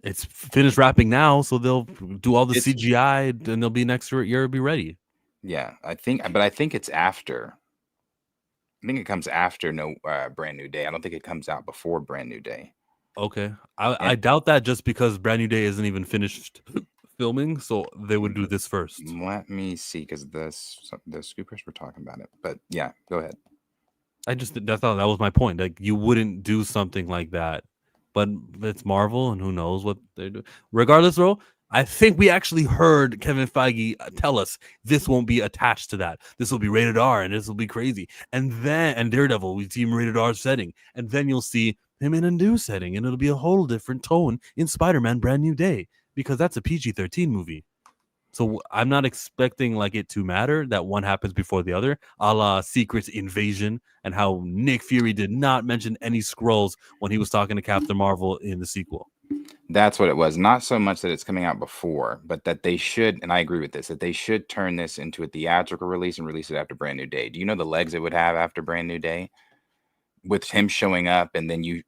It's finished wrapping now, so they'll do all the CGI and they'll be next year. It'll be ready. Yeah, I think it's after. I think it comes after Brand New Day. I don't think it comes out before Brand New Day. Okay, I doubt that, just because Brand New Day isn't even finished filming, so they would do this first. Let me see, because the Scoopers were talking about it, but yeah, go ahead. I thought that was my point. Like, you wouldn't do something like that, but it's Marvel, and who knows what they do. Regardless, though, I think we actually heard Kevin Feige tell us this won't be attached to that. This will be rated R, and this will be crazy. And Daredevil, we see him rated R setting, and then you'll see him in a new setting, and it'll be a whole different tone in Spider-Man Brand New Day, because that's a PG-13 movie. So I'm not expecting it to matter that one happens before the other, a la Secret Invasion, and how Nick Fury did not mention any Skrulls when he was talking to Captain Marvel in the sequel. That's what it was. Not so much that it's coming out before, but that they should, and I agree with this, that they should turn this into a theatrical release and release it after Brand New Day. Do you know the legs it would have after Brand New Day? With him showing up, and then you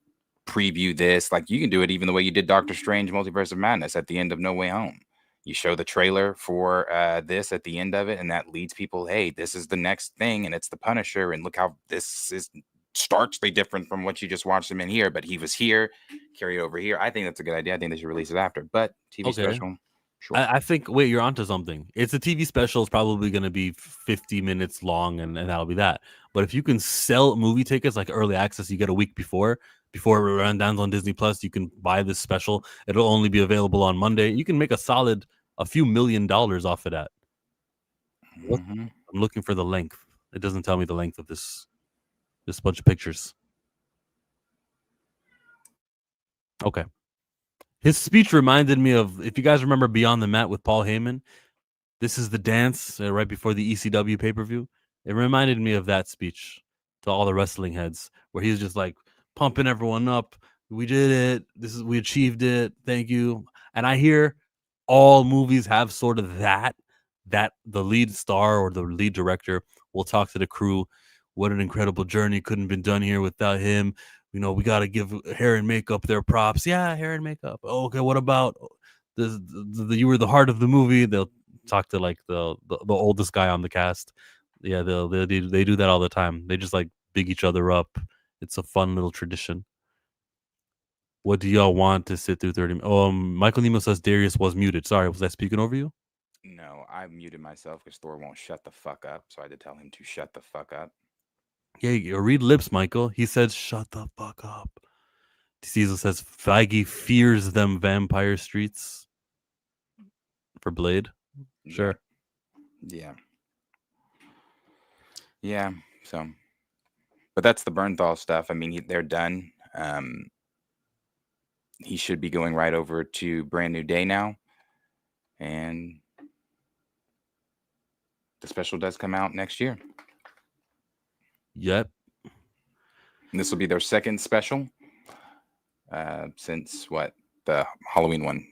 preview this. You can do it even the way you did Doctor Strange Multiverse of Madness at the end of No Way Home. You show the trailer for this at the end of it, and that leads people, hey, this is the next thing, and it's the Punisher, and look how this is starkly different from what you just watched him in here, but he was here, carry it over here. I think that's a good idea. I think they should release it after, but TV special. Sure. I think, wait, you're onto something. It's a TV special. It's probably going to be 50 minutes long, and that'll be that. But if you can sell movie tickets like early access, you get a week before it runs down on Disney Plus, you can buy this special. It'll only be available on Monday. You can make a few $1 million off of that. I'm looking for the length. It doesn't tell me the length of this bunch of pictures. Okay. His speech reminded me of, if you guys remember Beyond the Mat with Paul Heyman, this is the dance right before the ECW pay-per-view. It reminded me of that speech to all the wrestling heads, where he's just pumping everyone up. We did it. We achieved it. Thank you. And I hear all movies have sort of that the lead star or the lead director will talk to the crew. What an incredible journey. Couldn't have been done here without him. We got to give hair and makeup their props. Yeah, hair and makeup. Oh, okay, what about you were the heart of the movie? They'll talk to the oldest guy on the cast. Yeah, they do that all the time. They just big each other up. It's a fun little tradition. What do y'all want to sit through 30 minutes? Michael Nemo says Darius was muted. Sorry, was I speaking over you? No, I muted myself because Thor won't shut the fuck up. So I had to tell him to shut the fuck up. Yeah, read lips, Michael. He said, shut the fuck up. Cecil says, Feige fears them vampire streets. For Blade? Sure. Yeah. Yeah, so. But that's the Bernthal stuff. I mean, they're done. He should be going right over to Brand New Day now. And the special does come out next year. Yep. And this will be their second special since the Halloween one.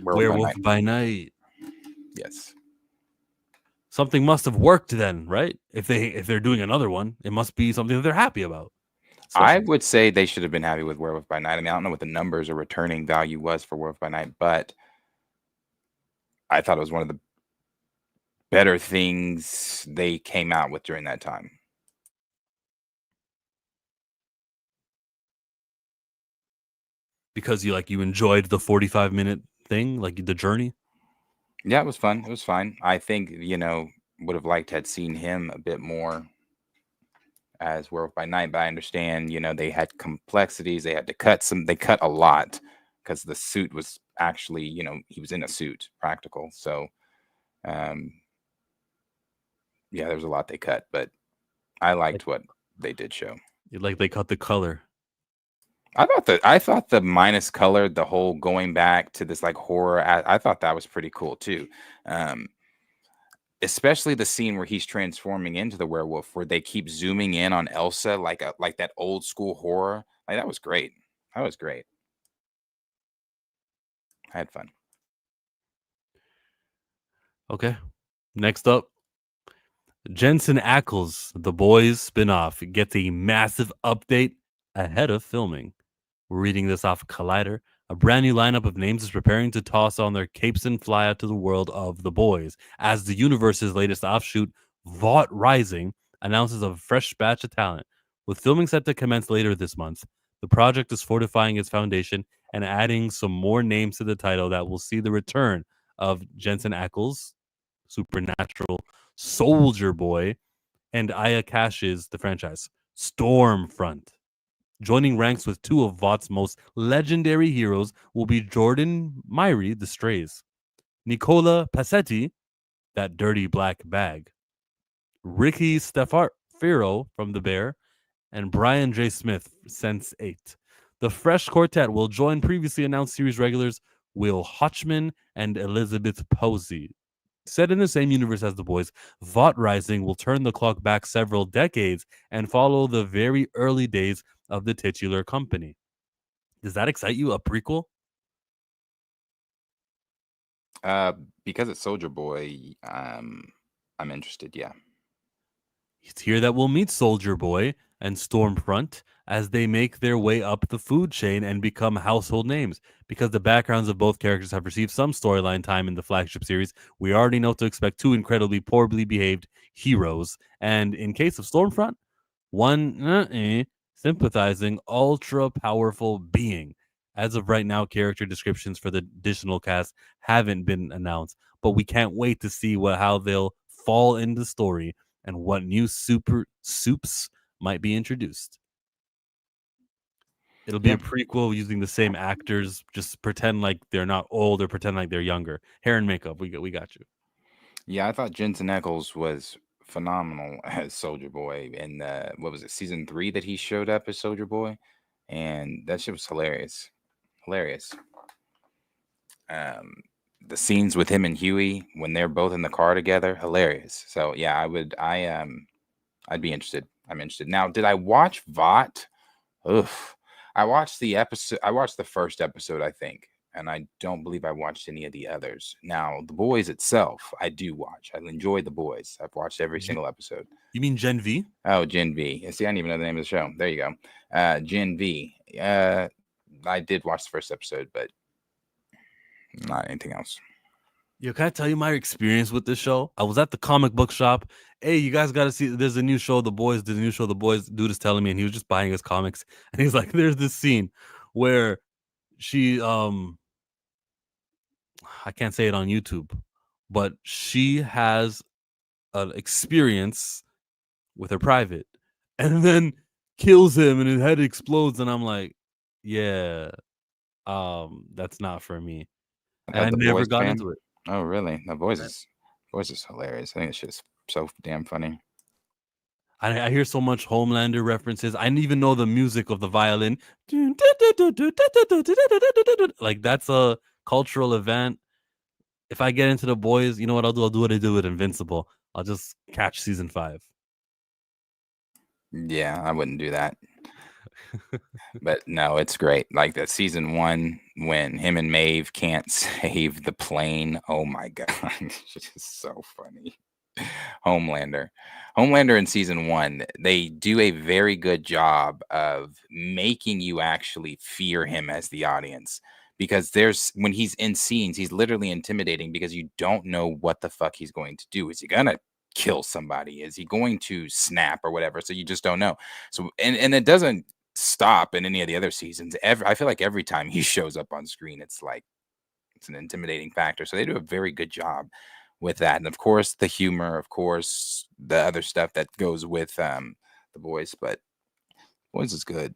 Werewolf by Night. Yes. Something must have worked then, right? If they're doing another one, it must be something that they're happy about. I would say they should have been happy with Werewolf by Night. I mean, I don't know what the numbers or returning value was for Werewolf by Night, but I thought it was one of the better things they came out with during that time. Because you enjoyed the 45-minute thing, the journey? Yeah, it was fun. It was fine. I think, would have liked to have seen him a bit more as Werewolf by Night, but I understand, they had complexities. They had to they cut a lot because the suit was actually, he was in a suit, practical. So, yeah, there was a lot they cut, but I liked what they did show. They cut the color. I thought the minus color, the whole going back to this horror, I thought that was pretty cool too. Especially the scene where he's transforming into the werewolf, where they keep zooming in on Elsa, like that old school horror. That was great. That was great. I had fun. Okay. Next up, Jensen Ackles, The Boys spinoff, gets a massive update ahead of filming. We're reading this off Collider. A brand new lineup of names is preparing to toss on their capes and fly out to the world of The Boys, as the universe's latest offshoot, Vought Rising, announces a fresh batch of talent. With filming set to commence later this month, the project is fortifying its foundation and adding some more names to the title that will see the return of Jensen Ackles, Supernatural, Soldier Boy, and Aya Cash's the franchise, Stormfront. Joining ranks with two of Vought's most legendary heroes will be Jordan Myrie, the Strays, Nicola Passetti, that dirty black bag, Ricky Stefaro from The Bear, and Brian J. Smith, Sense 8. The fresh quartet will join previously announced series regulars Will Hotchman and Elizabeth Posey. Set in the same universe as The Boys, Vought Rising will turn the clock back several decades and follow the very early days of the titular company. Does that excite you? A prequel? Because it's Soldier Boy, I'm interested. Yeah. It's here that we'll meet Soldier Boy and Stormfront as they make their way up the food chain and become household names. Because the backgrounds of both characters have received some storyline time in the flagship series, we already know to expect two incredibly poorly behaved heroes. And in case of Stormfront, one sympathizing, ultra-powerful being. As of right now, character descriptions for the additional cast haven't been announced, but we can't wait to see how they'll fall into the story and what new super soups might be introduced. It'll be a prequel using the same actors, just pretend like they're not old or pretend like they're younger. Hair and makeup, we got you. Yeah, I thought Jensen Ackles was phenomenal as Soldier Boy in what was it, season 3 that he showed up as Soldier Boy, and that shit was hilarious. The scenes with him and Huey when they're both in the car together, hilarious. So yeah, I'd be interested. I'm interested. Now, did I watch Vought? Oof. I watched the episode. I watched the first episode, I think, and I don't believe I watched any of the others. Now, The Boys itself, I do watch. I enjoy The Boys. I've watched every single episode. You mean Gen V? Oh, Gen V. See, I didn't even know the name of the show. There you go. Gen V. I did watch the first episode, but not anything else. Yo, can I tell you my experience with this show? I was at the comic book shop. Hey, you guys got to see, there's a new show, The Boys. There's a new show, The Boys. Dude is telling me, and he was just buying his comics. And he's like, there's this scene where she, I can't say it on YouTube, but she has an experience with her private and then kills him and his head explodes. And I'm like, yeah, that's not for me. And I never got into it. Oh, really? The Boys is hilarious. I think it's just so damn funny. I hear so much Homelander references. I didn't even know the music of the violin. Like, that's a cultural event. If I get into The Boys, you know what I'll do? I'll do what I do with Invincible. I'll just catch season 5. Yeah, I wouldn't do that. But no, it's great. Like that season 1 when him and Maeve can't save the plane. Oh my god, it's just so funny. Homelander in season 1, they do a very good job of making you actually fear him as the audience, because when he's in scenes, he's literally intimidating because you don't know what the fuck he's going to do. Is he gonna kill somebody? Is he going to snap or whatever? So you just don't know. So and it doesn't stop in any of the other seasons. I feel like every time he shows up on screen, it's an intimidating factor. So they do a very good job with that. And of course the humor, of course the other stuff that goes with The Boys, but Boys is good.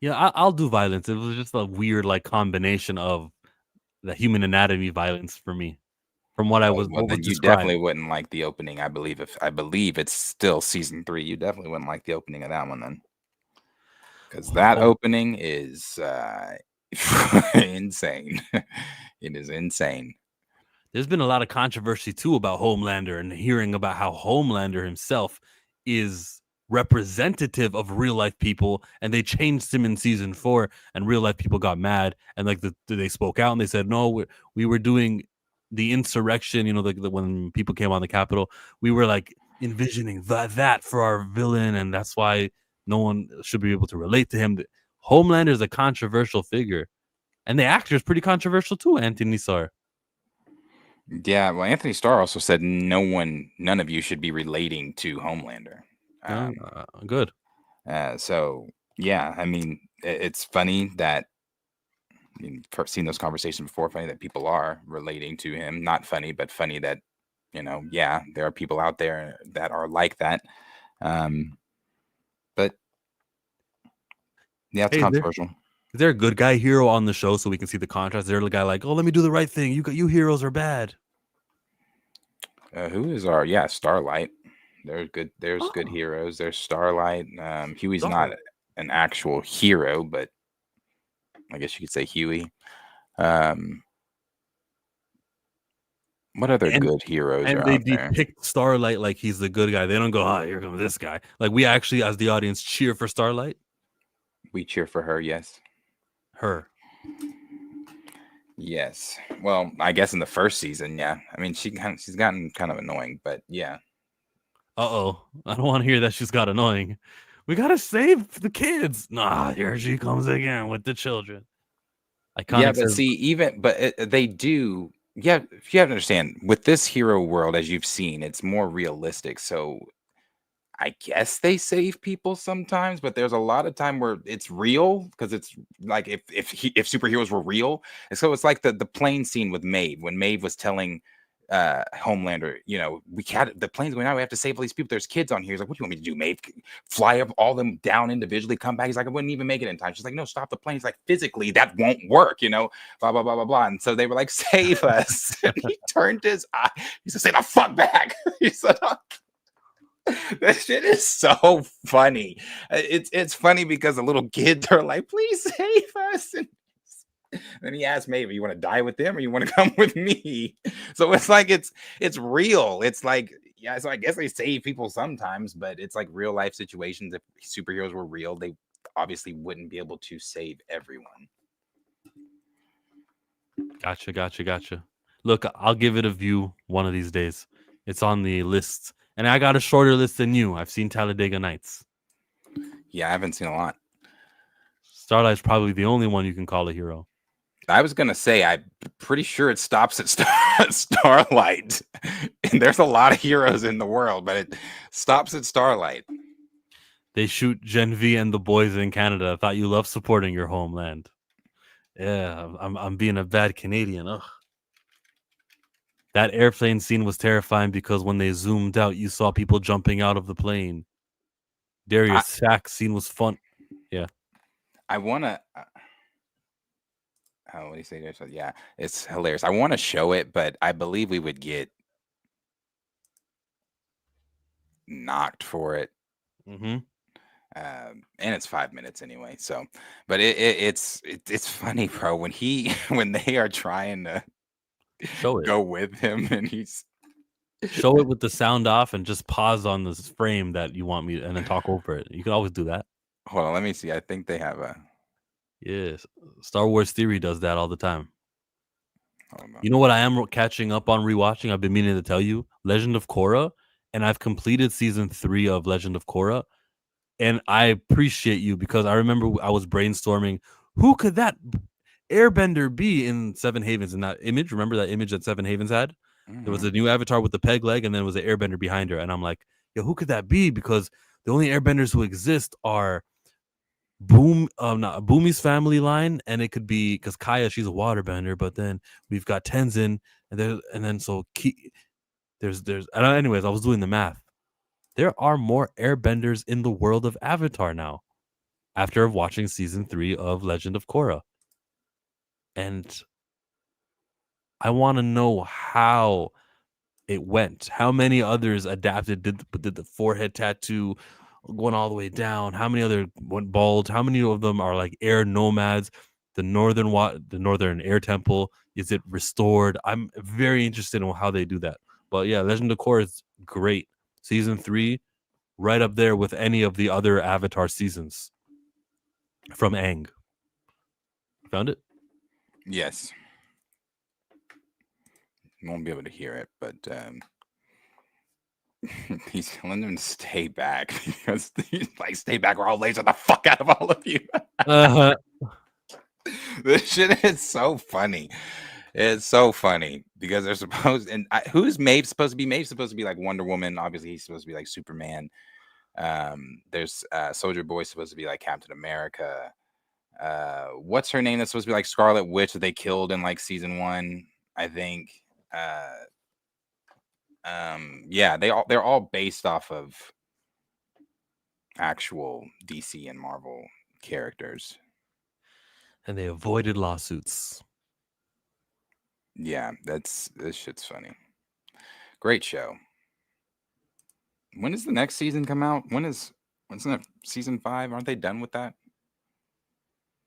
Yeah, I'll do violence. It was just a weird combination of the Human Anatomy violence for me. From what I was, well, then you definitely wouldn't like the opening. I believe it's still season 3, you definitely wouldn't like the opening of that one then, because that opening is insane. It is insane. There's been a lot of controversy too about Homelander, and hearing about how Homelander himself is representative of real life people, and they changed him in season 4, and real life people got mad, and like they spoke out and they said, no, we were doing the insurrection, you know, when people came on the Capitol, we were like envisioning that for our villain, and that's why no one should be able to relate to him. Homelander is a controversial figure, and the actor is pretty controversial too, Anthony Starr. Yeah, well, Anthony Starr also said none of you should be relating to Homelander. Good. So yeah, I mean, it's funny that I've seen those conversations before. Funny that people are relating to him. Not funny, but funny that yeah, there are people out there that are like that. But yeah, it's controversial. Is there a good guy hero on the show so we can see the contrast? Is there a guy like, oh, let me do the right thing. You heroes are bad. Who is Starlight? There's good heroes. There's Starlight. Huey's not an actual hero, but I guess you could say Huey. What other good heroes are out there? And they depict Starlight like he's the good guy. They don't go, oh, here comes this guy. Like, we actually, as the audience, cheer for Starlight. We cheer for her, yes. Her. Yes. Well, I guess in the first season, yeah. I mean, she's gotten kind of annoying, but yeah. Uh-oh. I don't want to hear that she's got annoying. We got to save the kids. Nah, here she comes again with the children. Yeah, but see, they do. Yeah, you have to understand, with this hero world, as you've seen, it's more realistic. So I guess they save people sometimes, but there's a lot of time where it's real, because it's like if superheroes were real. And so it's like the plane scene with Maeve, when Maeve was telling Homelander, the plane's going out, we have to save all these people, there's kids on here. He's like, what do you want me to do, Maeve? Fly up all them down individually, come back? He's like, I wouldn't even make it in time. She's like, no, stop the plane. He's like, physically that won't work, blah blah blah blah blah. And so they were like, save us. And he turned his eye, he said, say the fuck back. He said, that shit is so funny. It's funny because the little kids are like, please save us. And then he asked Maeve, you want to die with them or you want to come with me? So it's like it's real. It's like, yeah, so I guess they save people sometimes, but it's like real life situations. If superheroes were real, they obviously wouldn't be able to save everyone. Gotcha. Look, I'll give it a view one of these days. It's on the list. And I got a shorter list than you. I've seen Talladega Nights. Yeah, I haven't seen a lot. Starlight's probably the only one you can call a hero. I was going to say, I'm pretty sure it stops at Starlight. And there's a lot of heroes in the world, but it stops at Starlight. They shoot Gen V and the boys in Canada. I thought you loved supporting your homeland. Yeah, I'm being a bad Canadian. Ugh. That airplane scene was terrifying because when they zoomed out, you saw people jumping out of the plane. Darius Sack's scene was fun. Yeah. I want to... what do you say? Yeah, it's hilarious. I want to show it, but I believe we would get knocked for it. Mm-hmm. And it's 5 minutes anyway. So, but it's funny, bro. When they are trying to go with him, and he's show it with the sound off and just pause on this frame that you want me, and then talk over it. You can always do that. Hold on, let me see. I think they have a. Yes, Star Wars Theory does that all the time. You know what I am catching up on rewatching? I've been meaning to tell you, Legend of Korra, and I've completed season 3 of Legend of Korra, and I appreciate you because I remember I was brainstorming who could that airbender be in Seven Havens in that image. Remember that image that Seven Havens had? Mm-hmm. There was a new avatar with the peg leg, and then there was an airbender behind her, and I'm like, yo, who could that be? Because the only airbenders who exist are Boomy's family line, and it could be because Kaya, she's a waterbender, but then we've got Tenzin, and then there's anyways, I was doing the math. There are more airbenders in the world of Avatar now after watching season 3 of Legend of Korra, and I want to know how it went. How many others adapted, did the forehead tattoo going all the way down? How many other went bald? How many of them are like air nomads? The northern air temple, is it restored? I'm very interested in how they do that. But yeah, Legend of Korra is great. Season 3, right up there with any of the other Avatar seasons from Aang. Found it? Yes. You won't be able to hear it, but he's telling them to stay back because he's like, stay back or I'll laser the fuck out of all of you. Uh-huh. This shit is so funny. It's so funny because they're supposed, and who's Maeve supposed to be? Maeve's supposed to be like Wonder Woman. Obviously, he's supposed to be like Superman. There's Soldier Boy supposed to be like Captain America. What's her name? That's supposed to be like Scarlet Witch that they killed in like season 1, I think. Yeah, they're all based off of actual DC and Marvel characters. And they avoided lawsuits. Yeah, this shit's funny. Great show. When does the next season come out? When's that season 5? Aren't they done with that?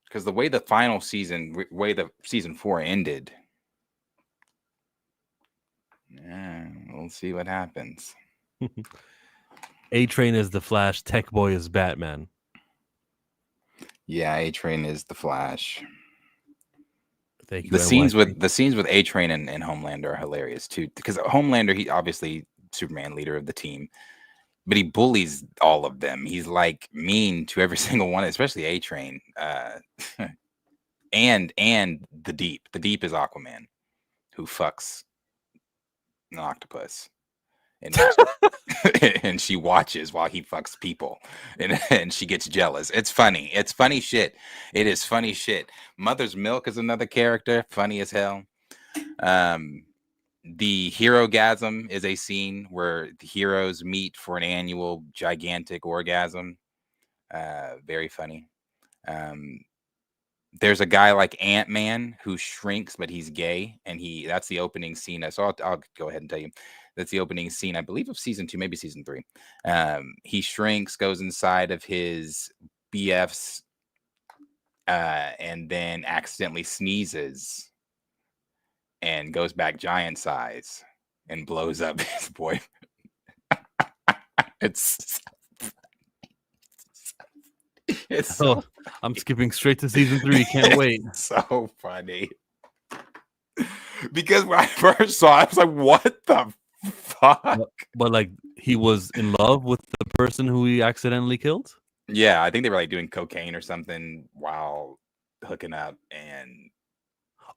Because the way the final season, way the season 4 ended. Yeah, we'll see what happens. A-Train is the Flash. Tech Boy is Batman. Yeah, A-Train is the Flash. Thank you. The scenes with A-Train and Homelander are hilarious too. Because Homelander, he obviously Superman, leader of the team, but he bullies all of them. He's like mean to every single one, especially A-Train. And the Deep. The Deep is Aquaman, who fucks an octopus. And she watches while he fucks people, and she gets jealous. It's funny. It's funny shit. It is funny shit. Mother's Milk is another character, funny as hell. The Hero-gasm is a scene where the heroes meet for an annual gigantic orgasm. Very funny. There's a guy like Ant-Man who shrinks, but he's gay, and that's the opening scene. So I'll go ahead and tell you. That's the opening scene, I believe, of season 2, maybe season 3. He shrinks, goes inside of his BF's, and then accidentally sneezes and goes back giant size and blows up his boy. It's so I'm skipping straight to season 3. Can't wait. So funny. Because when I first saw it, I was like, what the fuck? But like, he was in love with the person who he accidentally killed? Yeah, I think they were like doing cocaine or something while hooking up. And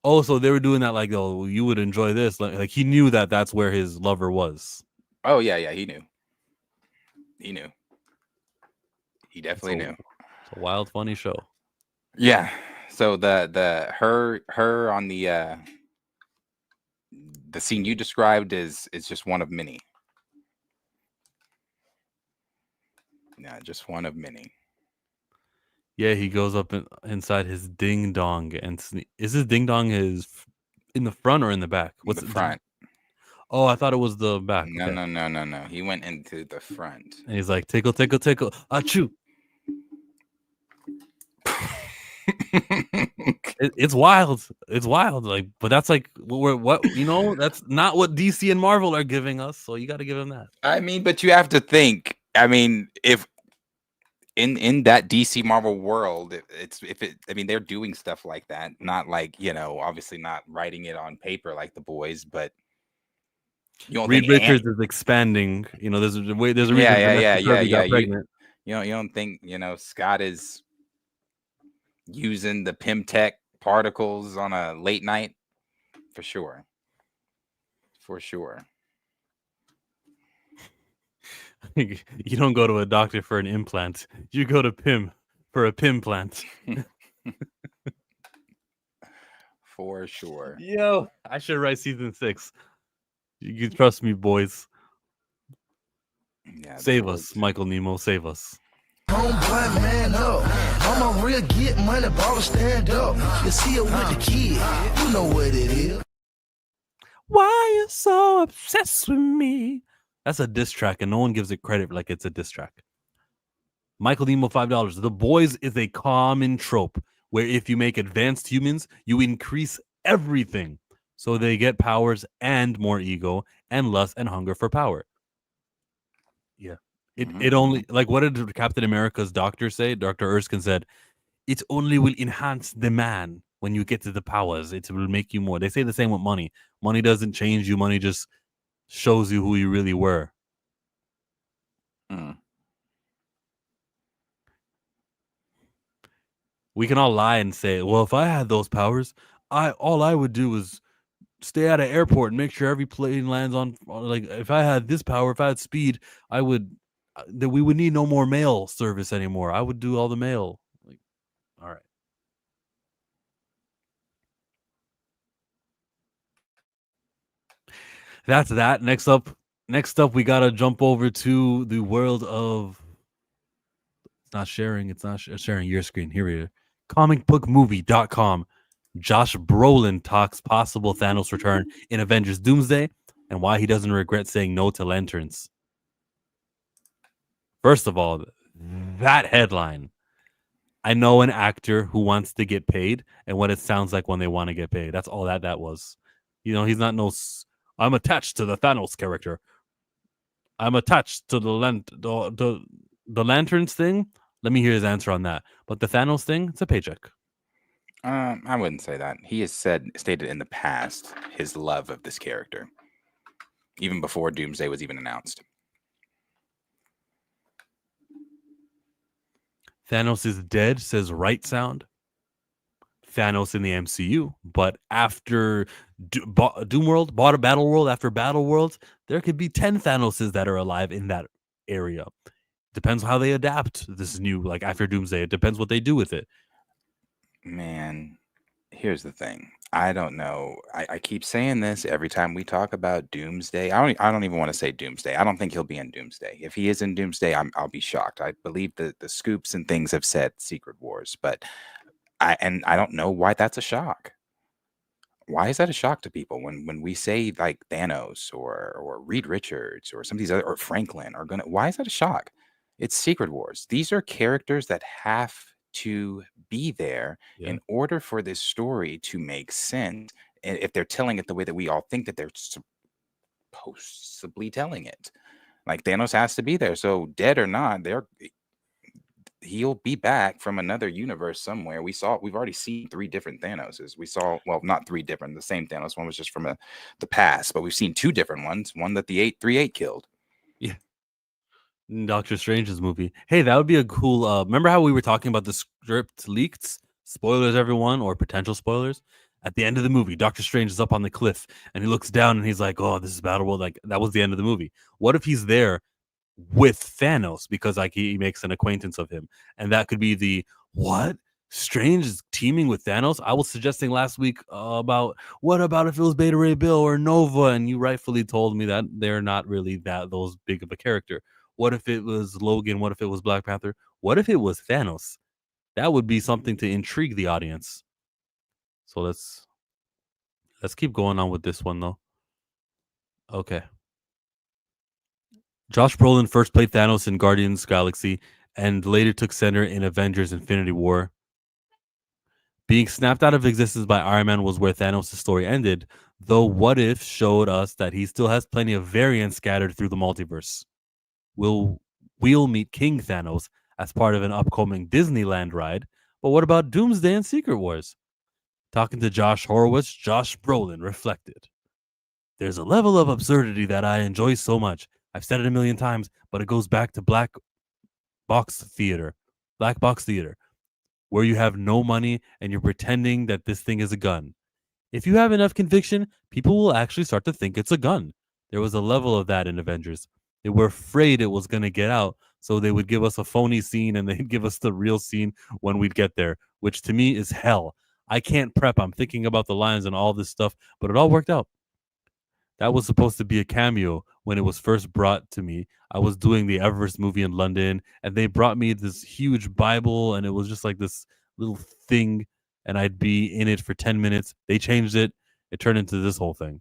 oh, so they were doing that like, oh, you would enjoy this. Like he knew that that's where his lover was. Oh yeah, he knew. He definitely knew. It's a wild, funny show. Yeah. So her on the scene you described is just one of many. Yeah, just one of many. Yeah, he goes up inside his ding dong and is his ding dong in the front or in the back? What's the front? Oh, I thought it was the back. No, okay. No. He went into the front. And he's like, tickle, tickle, tickle. Achoo. It's wild. It's wild. Like, but that's like that's not what DC and Marvel are giving us. So you got to give them that. I mean, but you have to think. I mean, if in that DC Marvel world, they're doing stuff like that. Not like, obviously not writing it on paper like the boys, but you don't Reed Richards is expanding. There's a reason. Yeah. You don't think Scott is using the Pimtech particles on a late night? For sure. You don't go to a doctor for an implant. You go to Pim for a Pim plant. For sure. Yo, I should write season 6. You trust me, boys. Yeah, save us, Michael Nemo. Save us. Homeboy, man up. I'm a real get money, baller, stand up. You see it with the kid. You know what it is. Why you so obsessed with me? That's a diss track, and no one gives it credit like it's a diss track. Michael Nemo, $5. The Boys is a common trope where if you make advanced humans, you increase everything. So they get powers and more ego and lust and hunger for power. Yeah. It only, like, what did Captain America's doctor say? Dr. Erskine said, it only will enhance the man when you get to the powers. It will make you more. They say the same with money. Money doesn't change you. Money just shows you who you really were. We can all lie and say, well, if I had those powers, all I would do is stay at an airport and make sure every plane lands on, like, if I had this power, if I had speed, I would, that we would need no more mail service anymore. I would do all the mail. Like, all right. That's that. Next up, we gotta jump over to the world of. It's not sharing. It's not sharing your screen. Here we are. Comicbookmovie.com. Josh Brolin talks possible Thanos return in Avengers Doomsday and why he doesn't regret saying no to lanterns. First of all, that headline. I know an actor who wants to get paid and what it sounds like when they want to get paid. That's all that was. You know, he's not no. I'm attached to the Thanos character. I'm attached to the lanterns thing. Let me hear his answer on that. But the Thanos thing, it's a paycheck. I wouldn't say that. He has stated in the past his love of this character, even before Doomsday was even announced. Thanos is dead, says Right Sound. Thanos in the MCU, but after Doomworld, Battle World, after Battle World, there could be 10 Thanoses that are alive in that area. Depends how they adapt this new, like, after Doomsday. It depends what they do with it. Man, here's the thing. I don't know. I keep saying this every time we talk about Doomsday. I don't even want to say Doomsday. I don't think he'll be in Doomsday. If he is in Doomsday, I'll be shocked. I believe the scoops and things have said Secret Wars, but I don't know why that's a shock. Why is that a shock to people when we say like Thanos or Reed Richards or some of these other, or Franklin are gonna? Why is that a shock? It's Secret Wars. These are characters that have to be there in order for this story to make sense. And if they're telling it the way that we all think that they're supposedly telling it, like Thanos has to be there. So dead or not, he'll be back from another universe somewhere. We've already seen 3 different Thanoses. We saw, well, not 3 different, the same Thanos. One was just from the past, but we've seen 2 different ones. One that the 838 killed. Yeah. Doctor Strange's movie. Hey, that would be a cool. Remember how we were talking about the script leaked? Spoilers, everyone, or potential spoilers. At the end of the movie, Doctor Strange is up on the cliff and he looks down and he's like, "Oh, this is Battle World." Like, that was the end of the movie. What if he's there with Thanos because, like, he makes an acquaintance of him, and that could be the what? Strange is teaming with Thanos. I was suggesting last week about what about if it was Beta Ray Bill or Nova, and you rightfully told me that they're not really those big of a character. What if it was Logan? What if it was Black Panther? What if it was Thanos? That would be something to intrigue the audience. So let's keep going on with this one though. Okay. Josh Brolin first played Thanos in Guardians Galaxy and later took center in Avengers Infinity War. Being snapped out of existence by Iron Man was where Thanos' story ended, though What If showed us that he still has plenty of variants scattered through the multiverse. We'll meet King Thanos as part of an upcoming Disneyland ride, but what about Doomsday and Secret Wars? Talking to Josh Horowitz, Josh Brolin reflected. There's a level of absurdity that I enjoy so much. I've said it a million times, but it goes back to Black Box Theater, where you have no money and you're pretending that this thing is a gun. If you have enough conviction, people will actually start to think it's a gun. There was a level of that in Avengers. They were afraid it was going to get out, so they would give us a phony scene and they'd give us the real scene when we'd get there, which to me is hell. I can't prep. I'm thinking about the lines and all this stuff, but it all worked out. That was supposed to be a cameo when it was first brought to me. I was doing the Everest movie in London, and they brought me this huge Bible, and it was just like this little thing, and I'd be in it for 10 minutes. They changed it. It turned into this whole thing.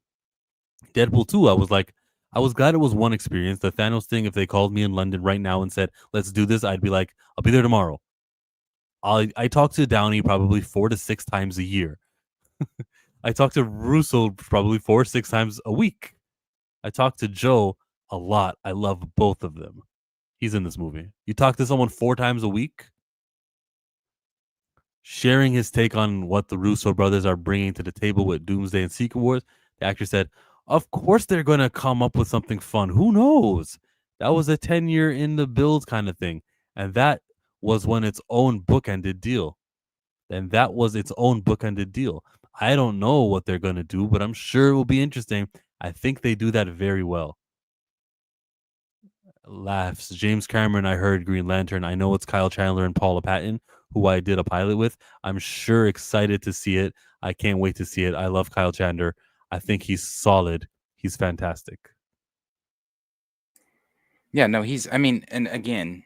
Deadpool 2, I was glad it was one experience. The Thanos thing, if they called me in London right now and said, let's do this, I'd be like, I'll be there tomorrow. I talk to Downey probably 4 to 6 times a year. I talk to Russo probably 4 or 6 times a week. I talk to Joe a lot. I love both of them. He's in this movie. You talk to someone 4 times a week, sharing his take on what the Russo brothers are bringing to the table with Doomsday and Secret Wars. The actor said, "Of course they're going to come up with something fun. Who knows? That was a 10-year in the build kind of thing. And that was when its own bookended deal. I don't know what they're going to do, but I'm sure it will be interesting. I think they do that very well." Laughs. James Cameron, I heard Green Lantern. I know it's Kyle Chandler and Paula Patton, who I did a pilot with. I'm sure excited to see it. I can't wait to see it. I love Kyle Chandler. I think he's solid. He's fantastic. Yeah, no, and again,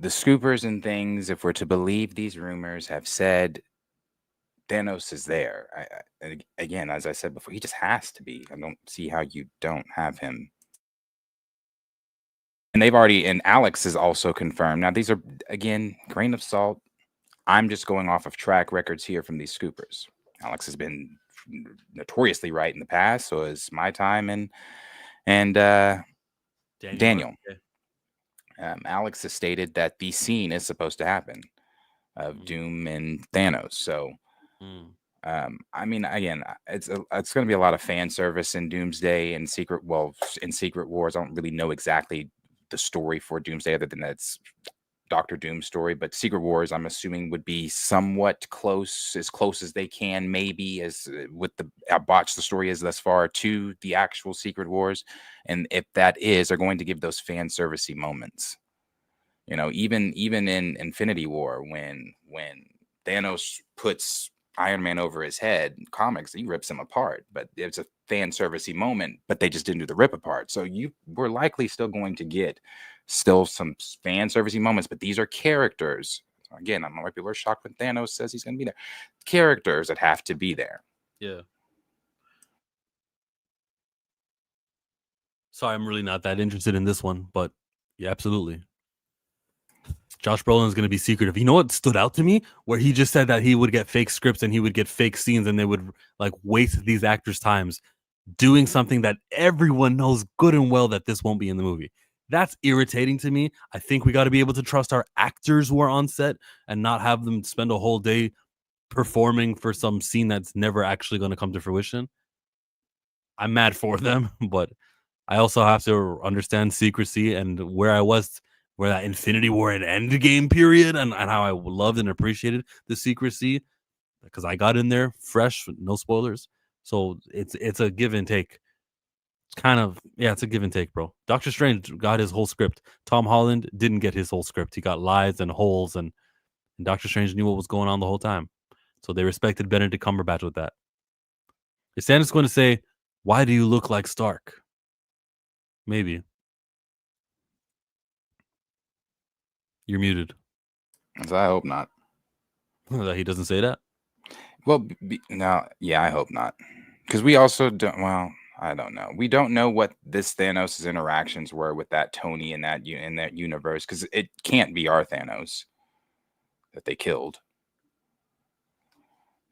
the scoopers and things, if we're to believe these rumors, have said Thanos is there. Again, as I said before, he just has to be. I don't see how you don't have him. And and Alex is also confirmed. Now, these are, again, grain of salt. I'm just going off of track records here from these scoopers. Alex has been notoriously right in the past, so is my time and Daniel. Alex has stated that the scene is supposed to happen of Doom and Thanos. So, again, it's going to be a lot of fan service in Doomsday and Secret Wars. I don't really know exactly the story for Doomsday other than that's Doctor Doom's story, but Secret Wars, I'm assuming, would be somewhat close as they can, maybe, as with how botched the story is thus far, to the actual Secret Wars. And if that is, they're going to give those fan servicey moments. Even in Infinity War, when Thanos puts Iron Man over his head in comics, he rips him apart, but it's a fan servicey moment, but they just didn't do the rip apart. So we're likely still going to get some fan servicey moments, but these are characters. Again, I'm like, people are shocked when Thanos says he's going to be there. Characters that have to be there. Yeah. Sorry, I'm really not that interested in this one, but yeah, absolutely. Josh Brolin is going to be secretive. You know what stood out to me? Where he just said that he would get fake scripts and he would get fake scenes, and they would waste these actors' times doing something that everyone knows good and well that this won't be in the movie. That's irritating to me. I think we got to be able to trust our actors who are on set and not have them spend a whole day performing for some scene that's never actually going to come to fruition. I'm mad for them, but I also have to understand secrecy and where that Infinity War and Endgame period and how I loved and appreciated the secrecy, because I got in there fresh, no spoilers. So it's a give and take. It's a give and take, bro. Doctor Strange got his whole script. Tom Holland didn't get his whole script. He got lies and holes, and Doctor Strange knew what was going on the whole time. So they respected Benedict Cumberbatch with that. Is Thanos going to say, "Why do you look like Stark"? Maybe. You're muted. So I hope not. That he doesn't say that? Well, no, yeah, I hope not. Because we also don't, well, I don't know. We don't know what this Thanos' interactions were with that Tony in that universe, because it can't be our Thanos that they killed.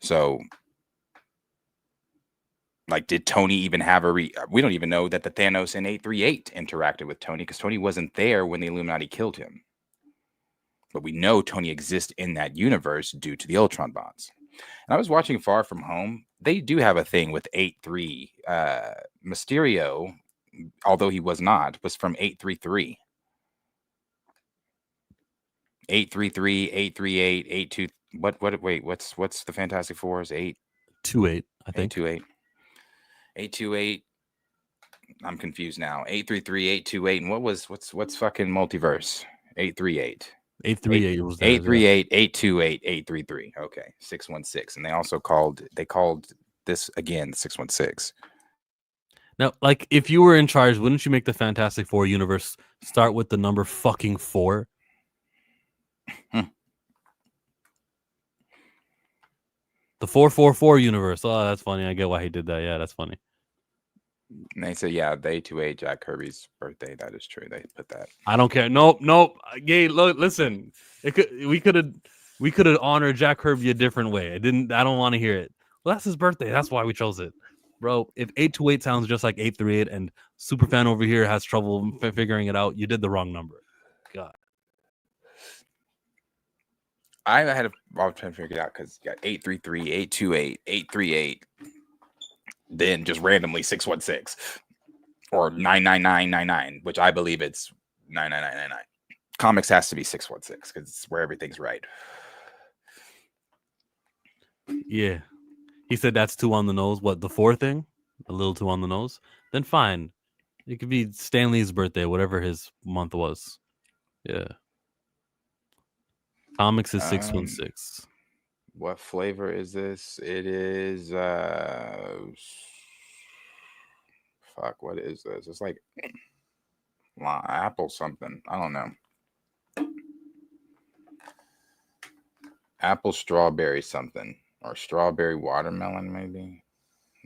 So, did Tony even have we don't even know that the Thanos in 838 interacted with Tony, because Tony wasn't there when the Illuminati killed him. But we know Tony exists in that universe due to the Ultron bonds. And I was watching Far From Home. They do have a thing with 8-3. Mysterio, although he was from 833. 833, 838, 82. What's the Fantastic Four's? 828, I think. 828. 828. I'm confused now. 833, 828. And what's fucking multiverse? 838. 838 was there. 838, 828, 833. Okay, 616. And they also called this again 616. Now, if you were in charge, wouldn't you make the Fantastic Four universe start with the number fucking 4? The 444 universe. Oh, that's funny. I get why he did that. Yeah, that's funny. And they said, yeah, the 828 Jack Kirby's birthday. That is true. They put that. I don't care. Nope. Gay, look, listen. We could have honored Jack Kirby a different way. I don't want to hear it. Well, that's his birthday. That's why we chose it. Bro, if 828 sounds just like 838 and Superfan over here has trouble figuring it out, you did the wrong number. God. I was trying to figure it out because you got 833, 828, 838, then just randomly 616 or 99999, which I believe it's 99999. Comics has to be 616 because it's where everything's right. Yeah. He said that's too on the nose. What, the 4 thing? A little too on the nose? Then fine. It could be Stanley's birthday, whatever his month was. Yeah. Comics is 616. What flavor is this? It is fuck, what is this? It's like apple something. I don't know. Apple strawberry something. Or strawberry watermelon, maybe.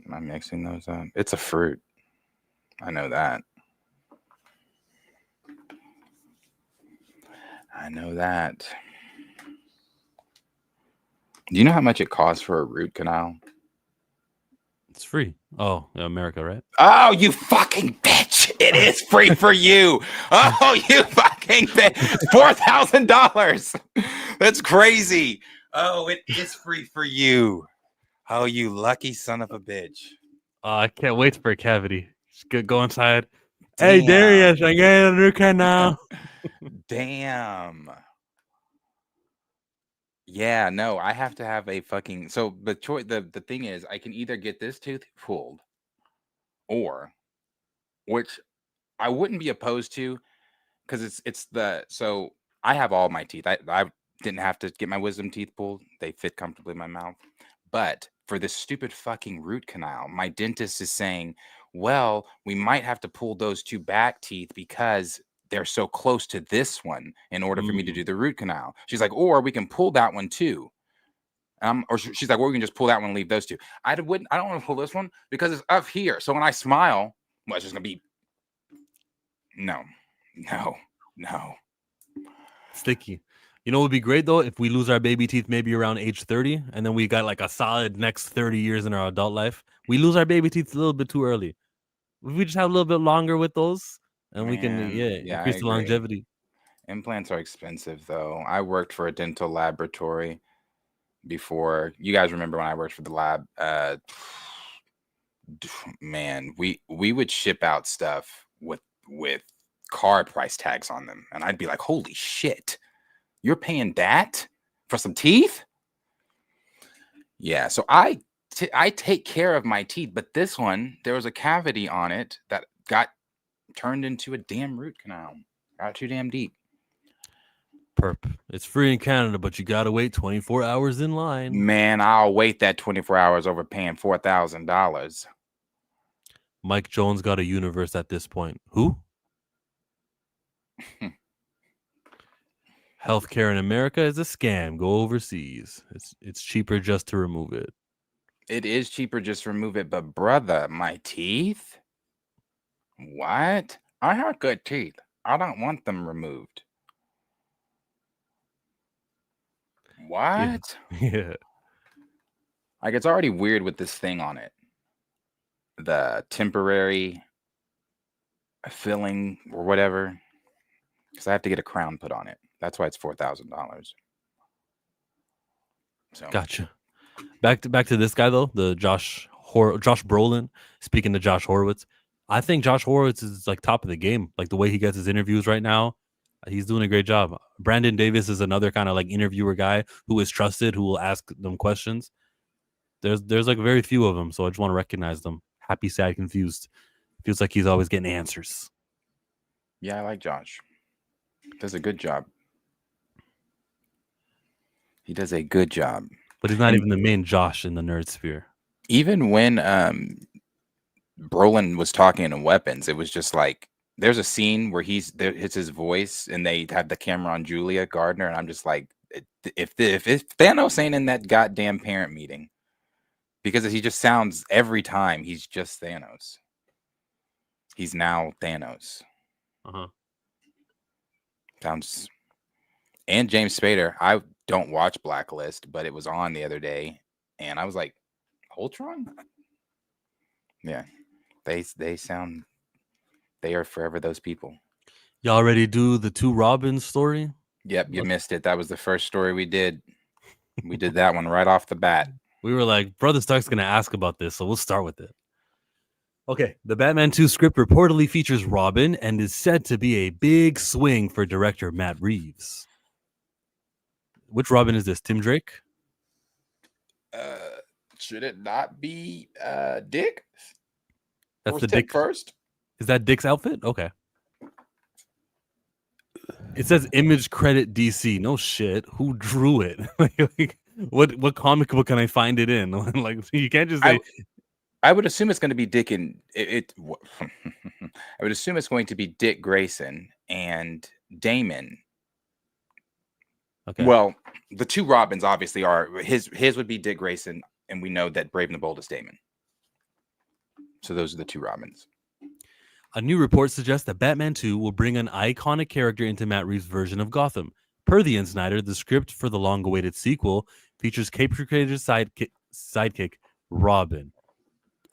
Am I mixing those up? It's a fruit. I know that. Do you know how much it costs for a root canal? It's free. Oh, America, right? Oh, you fucking bitch. It is free for you. Oh, you fucking bitch. $4,000. That's crazy. Oh, it is free for you. Oh, you lucky son of a bitch. I can't wait for a cavity. Just go inside. Damn. Hey, Darius, I got a root canal. Damn. Yeah, no, I have to have a fucking the thing is I can either get this tooth pulled or, which I wouldn't be opposed to, because so I have all my teeth. I didn't have to get my wisdom teeth pulled. They fit comfortably in my mouth. But for this stupid fucking root canal, my dentist is saying, well, we might have to pull those 2 back teeth because they're so close to this one in order for me to do the root canal. She's like, or we can pull that one too. Or she's like, well, we can just pull that one and leave those 2. I don't want to pull this one because it's up here. So when I smile, well, it's just going to be no. Sticky. You know what would be great though if we lose our baby teeth maybe around age 30 and then we got like a solid next 30 years in our adult life. We lose our baby teeth a little bit too early. If we just have a little bit longer with those and we can increase the longevity. Implants are expensive though. I worked for a dental laboratory before. You guys remember when I worked for the lab? Man, we would ship out stuff with car price tags on them, and I'd be like, holy shit, you're paying that for some teeth? Yeah, so I take care of my teeth, but this one, there was a cavity on it that got turned into a damn root canal. Got too damn deep. Perp. It's free in Canada, but you gotta wait 24 hours in line. Man, I'll wait that 24 hours over paying $4,000. Mike Jones got a universe at this point. Who? Healthcare in America is a scam. Go overseas. It's cheaper just to remove it. It is cheaper just to remove it, but brother, my teeth? What? I have good teeth. I don't want them removed. What? Yeah. Like, it's already weird with this thing on it. The temporary filling or whatever. Because I have to get a crown put on it. That's why it's $4,000. So Gotcha. Back to this guy though, the Josh Brolin. Speaking to Josh Horowitz, I think Josh Horowitz is like top of the game. Like the way he gets his interviews right now, he's doing a great job. Brandon Davis is another kind of like interviewer guy who is trusted, who will ask them questions. There's like very few of them, so I just want to recognize them. Happy, sad, confused. Feels like he's always getting answers. Yeah, I like Josh. Does a good job. He does a good job. But he's not even the main Josh in the nerd sphere. Even when Brolin was talking in Weapons, it was just like there's a scene where it's his voice and they have the camera on Julia Gardner, and I'm just like, if Thanos ain't in that goddamn parent meeting, because he just sounds every time he's just Thanos. He's now Thanos. Sounds. And James Spader. I don't watch Blacklist, but it was on the other day, and I was like, Ultron? Yeah. They sound, they are forever those people. Y'all already do the 2 Robins story? Yep, you missed it. That was the first story we did. We did that one right off the bat. We were like, Brother Stark's going to ask about this, so we'll start with it. Okay, the Batman 2 script reportedly features Robin and is said to be a big swing for director Matt Reeves. Which Robin is this? Tim Drake? Should it not be Dick? That's the Tim Dick first. Is that Dick's outfit? Okay. It says image credit DC. No shit. Who drew it? Like, what comic book can I find it in? Like, you can't just say. I would assume it's going to be Dick and I would assume it's going to be Dick Grayson and Damon. Okay. Well, the 2 Robins obviously are his would be Dick Grayson, and we know that Brave and the Bold is Damon. So those are the 2 Robins. A new report suggests that Batman 2 will bring an iconic character into Matt Reeves' version of Gotham. Per the Insider, the script for the long-awaited sequel features Cape Crusader's sidekick, Robin.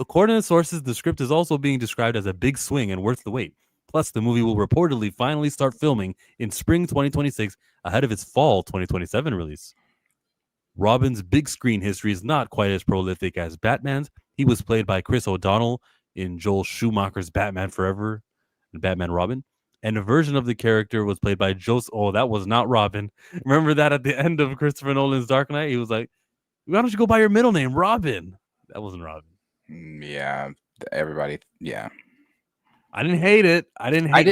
According to sources, the script is also being described as a big swing and worth the wait. Plus, the movie will reportedly finally start filming in spring 2026 ahead of its fall 2027 release. Robin's big screen history is not quite as prolific as Batman's. He was played by Chris O'Donnell in Joel Schumacher's Batman Forever and Batman Robin. And a version of the character was played by Joseph. Oh, that was not Robin. Remember that at the end of Christopher Nolan's Dark Knight? He was like, why don't you go by your middle name, Robin? That wasn't Robin. Yeah, everybody. Yeah. I didn't hate it. I didn't hate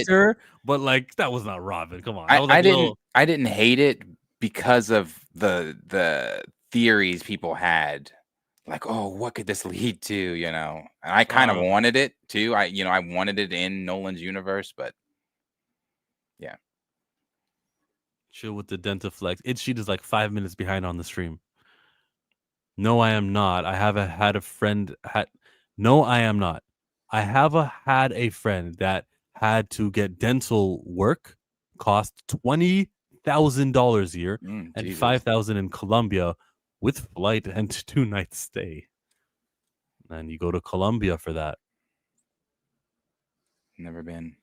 it, but like that was not Robin. Come on. I didn't hate it because of the theories people had. Like, oh, what could this lead to? You know, and I kind of wanted it too. I wanted it in Nolan's universe, but yeah. Chill with the Dentaflex. Sheet is like 5 minutes behind on the stream. No, I am not. I have had a friend. No, I am not. I have had a friend that had to get dental work, cost $20,000 a year, and $5,000 in Colombia with flight and 2-night stay. And you go to Colombia for that. Never been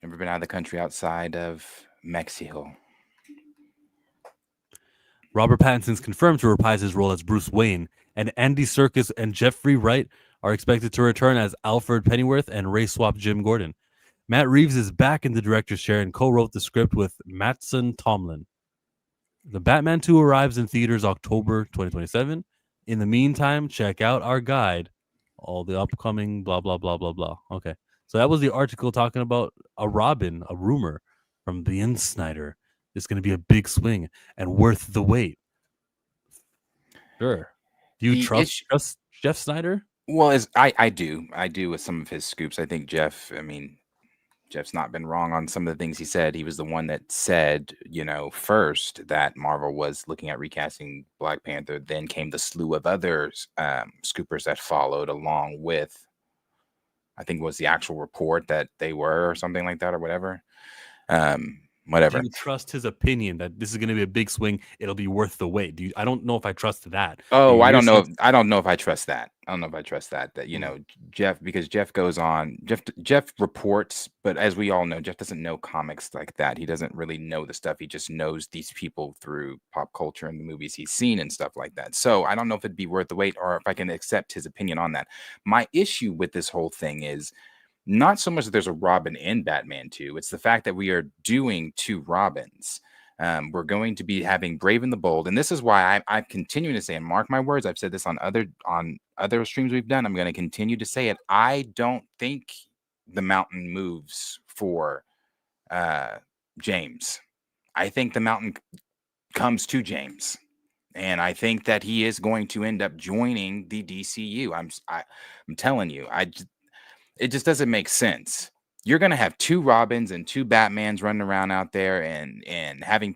out of the country outside of Mexico. Robert Pattinson's confirmed to reprise his role as Bruce Wayne, and Andy Serkis and Jeffrey Wright are expected to return as Alfred Pennyworth and race swap Jim Gordon. Matt Reeves is back in the director's chair and co-wrote the script with Mattson Tomlin. The Batman 2 arrives in theaters October 2027. In the meantime, check out our guide, all the upcoming blah, blah, blah, blah, blah. Okay. So that was the article talking about a Robin, a rumor from the Insider. It's going to be a big swing and worth the wait. Sure. Do you trust Jeff Snyder? Well, I do with some of his scoops. I think Jeff's not been wrong on some of the things he said. He was the one that said, first that Marvel was looking at recasting Black Panther. Then came the slew of other scoopers that followed along with, I think was the actual report that they were or something like that or whatever. Whatever. Do you trust his opinion that this is going to be a big swing? It'll be worth the wait. I don't know if I trust that. Oh, I don't know. I don't know if I trust that. I don't know if I trust that. That Jeff, because Jeff goes on. Jeff reports, but as we all know, Jeff doesn't know comics like that. He doesn't really know the stuff. He just knows these people through pop culture and the movies he's seen and stuff like that. So I don't know if it'd be worth the wait or if I can accept his opinion on that. My issue with this whole thing is not so much that there's a Robin in Batman 2. It's the fact that we are doing 2 Robins. We're going to be having Brave and the Bold. And this is why I'm continuing to say, and mark my words, I've said this on other streams we've done. I'm going to continue to say it. I don't think the mountain moves for James. I think the mountain comes to James. And I think that he is going to end up joining the DCU. I'm telling you, it just doesn't make sense. You're going to have 2 Robins and 2 Batmans running around out there and having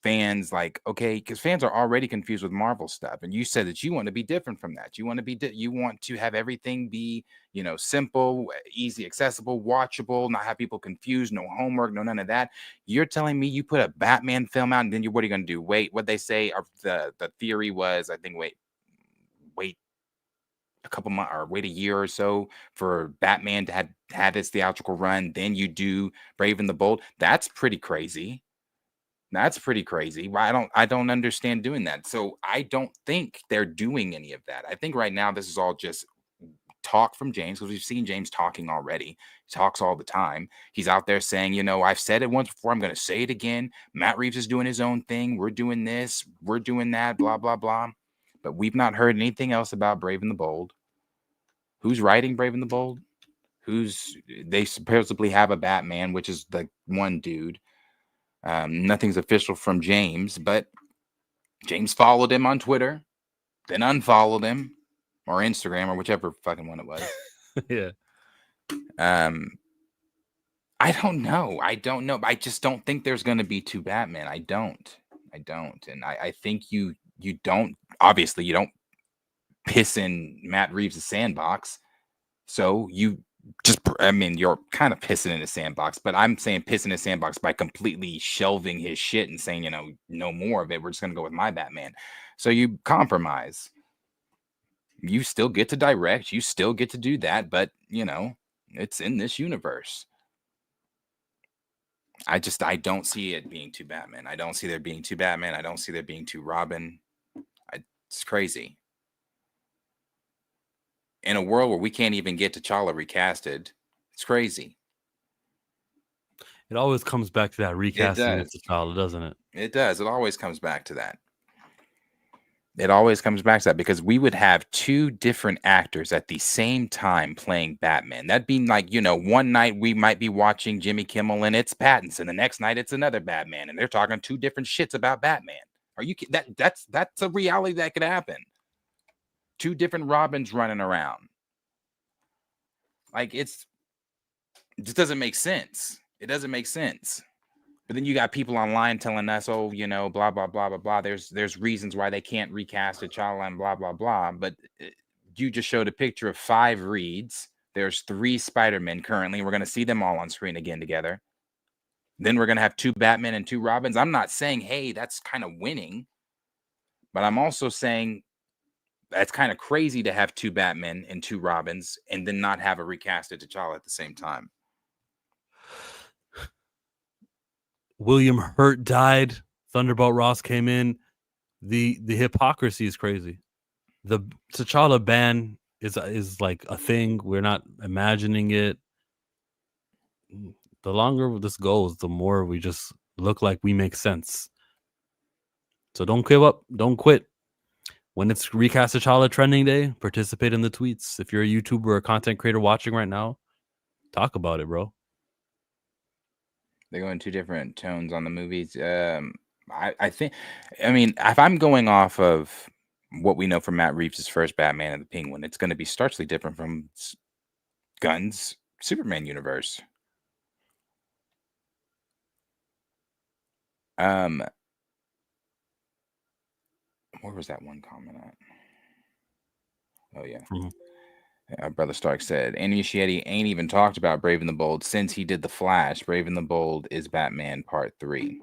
fans like, okay, because fans are already confused with Marvel stuff. And you said that you want to be different from that. You want to have everything be, simple, easy, accessible, watchable, not have people confused, no homework, no none of that. You're telling me you put a Batman film out and then what are you going to do? Wait, what they say, the theory was, I think, wait a couple months or wait a year or so for Batman to had its theatrical run, then you do Brave and the Bold. That's pretty crazy. That's pretty crazy. Why I don't understand doing that. So I don't think they're doing any of that. I think right now this is all just talk from James, because we've seen James talking already. He talks all the time. He's out there saying, I've said it once before, I'm going to say it again. Matt Reeves is doing his own thing. We're doing this. We're doing that, blah, blah, blah. But we've not heard anything else about Brave and the Bold. Who's writing Brave and the Bold? They supposedly have a Batman, which is the one dude. Nothing's official from James, but James followed him on Twitter, then unfollowed him, or Instagram, or whichever fucking one it was. Yeah. I don't know. I just don't think there's going to be two Batman. I don't. And I think you don't, obviously you don't piss in Matt Reeves' sandbox. So you're kind of pissing in a sandbox, but I'm saying piss in a sandbox by completely shelving his shit and saying, no more of it. We're just going to go with my Batman. So you compromise. You still get to direct. You still get to do that, but, it's in this universe. I don't see it being two Batman. I don't see there being two Batman. I don't see there being two Robin. It's crazy. In a world where we can't even get T'Challa recasted, it's crazy. It always comes back to that recasting of T'Challa, doesn't it? It does. It always comes back to that. It always comes back to that, because we would have two different actors at the same time playing Batman. That'd be like, one night we might be watching Jimmy Kimmel and it's Pattinson. The next night it's another Batman, and they're talking two different shits about Batman. Are you that's a reality that could happen. Two different Robins running around. Like, it just doesn't make sense. It doesn't make sense. But then you got people online telling us, blah, blah, blah, blah, blah. There's reasons why they can't recast T'Challa and blah, blah, blah. But you just showed a picture of 5 Reeds. There's 3 Spider-Men currently. We're going to see them all on screen again together. Then we're going to have 2 Batmen and 2 Robins. I'm not saying, hey, that's kind of winning. But I'm also saying that's kind of crazy to have 2 Batmen and 2 Robins and then not have a recasted T'Challa at the same time. William Hurt died. Thunderbolt Ross came in. The hypocrisy is crazy. The T'Challa ban is like a thing. We're not imagining it. The longer this goes, the more we just look like we make sense. So don't give up. Don't quit. When it's recast T'Challa trending day, participate in the tweets. If you're a YouTuber or a content creator watching right now, talk about it, bro. They go in 2 different tones on the movies. I think, if I'm going off of what we know from Matt Reeves' first Batman and the Penguin, it's going to be starkly different from Gunn's Superman universe. Where was that one comment at? Oh, yeah. Mm-hmm. Brother Stark said, Andy Muschietti ain't even talked about Brave and the Bold since he did The Flash. Brave and the Bold is Batman Part 3.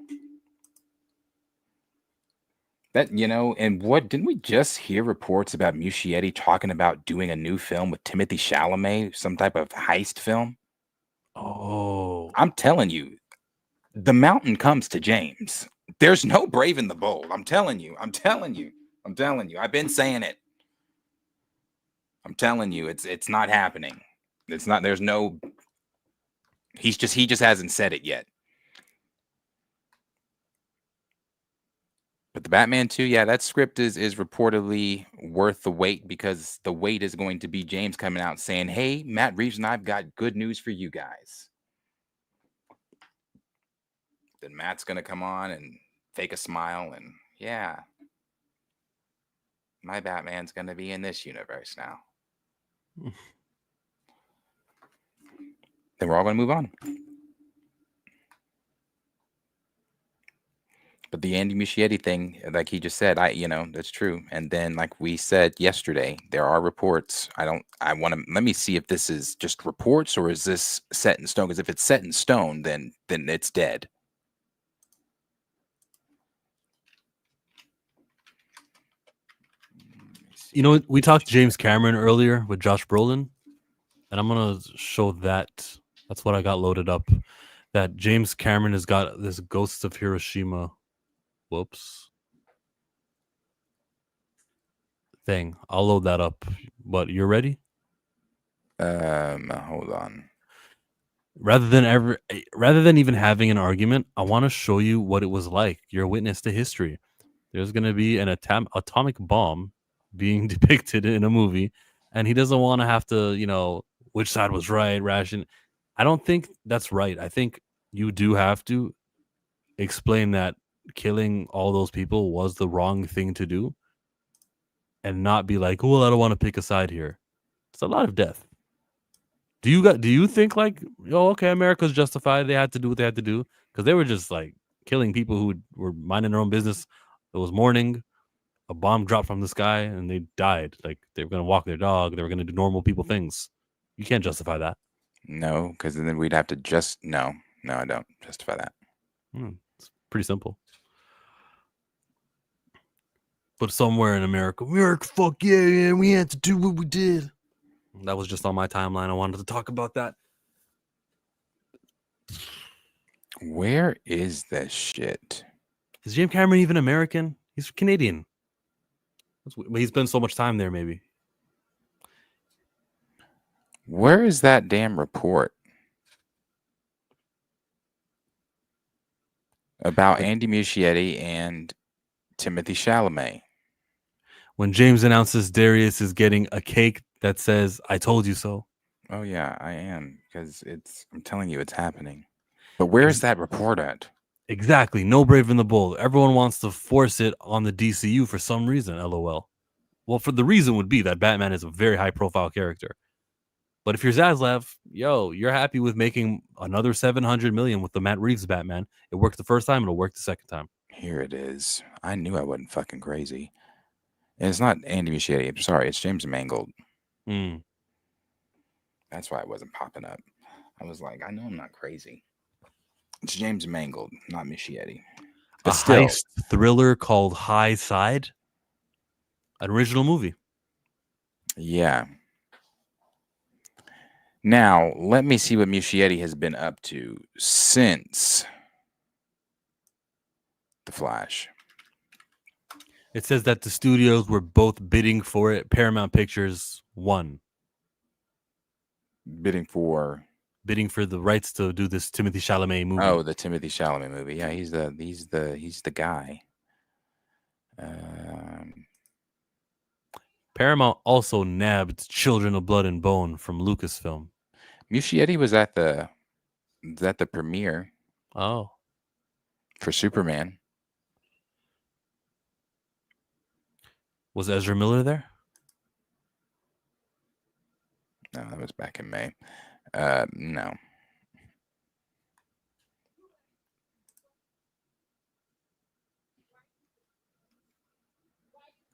That, and what, didn't we just hear reports about Muschietti talking about doing a new film with Timothée Chalamet, some type of heist film? Oh. I'm telling you, the mountain comes to James. There's no Brave and the Bold. I'm telling you. I've been saying it. I'm telling you, it's not happening. It's not. There's no. He just hasn't said it yet. But the Batman 2, yeah, that script is reportedly worth the wait, because the wait is going to be James coming out saying, "Hey, Matt Reeves and I've got good news for you guys." Then Matt's gonna come on and fake a smile and, yeah, my Batman's gonna be in this universe now. Then we're all going to move on. But the Andy Muschietti thing, like he just said, that's true. And then, like we said yesterday, there are reports. Let me see if this is just reports or is this set in stone? Because if it's set in stone, then it's dead. Let me see. You know, we talked James Cameron earlier with Josh Brolin, and I'm gonna show that. That's what I got loaded up. That James Cameron has got this Ghosts of Hiroshima. Whoops. Thing. I'll load that up. But you're ready? Hold on. Rather than even having an argument, I want to show you what it was like. You're a witness to history. There's going to be an atomic bomb being depicted in a movie, and he doesn't want to have to, which side was right, ration. I don't think that's right. I think you do have to explain that killing all those people was the wrong thing to do, and not be like, well, I don't want to pick a side here. It's a lot of death. Do you think like, okay, America's justified, they had to do what they had to do? Because they were just like killing people who were minding their own business. It was morning, a bomb dropped from the sky, and they died. Like they were gonna walk their dog, they were gonna do normal people things. You can't justify that. No, because then we'd have to no, I don't justify that. It's pretty simple. But somewhere in America, fuck yeah, we had to do what we did. That was just on my timeline. I wanted to talk about that. Where is this shit? Is James Cameron even American? He's Canadian. He spent so much time there, maybe. Where is that damn report about Andy Muschietti and Timothy Chalamet? When James announces Darius is getting a cake that says, I told you so. Oh, yeah, I am. Because I'm telling you, it's happening. But where's that report at? Exactly. No Brave and the Bold. Everyone wants to force it on the DCU for some reason, LOL. Well, for the reason would be that Batman is a very high profile character. But if you're Zaslav, you're happy with making another $700 million with the Matt Reeves Batman. It worked the first time, it'll work the second time. Here it is. I knew I wasn't fucking crazy. And it's not Andy Muschietti. I'm sorry, it's James Mangold. That's why it wasn't popping up. I was like, I know I'm not crazy. It's James Mangold, not Muschietti. But still, heist thriller called High Side. An original movie. Yeah. Now, let me see what Muschietti has been up to since The Flash. It says that the studios were both bidding for it. Paramount Pictures won. Bidding for the rights to do this Timothy Chalamet movie. Oh, the Timothy Chalamet movie. Yeah, he's the guy. Paramount also nabbed Children of Blood and Bone from Lucasfilm. Muschietti was at the premiere. Oh. For Superman. Was Ezra Miller there? No, that was back in May. No.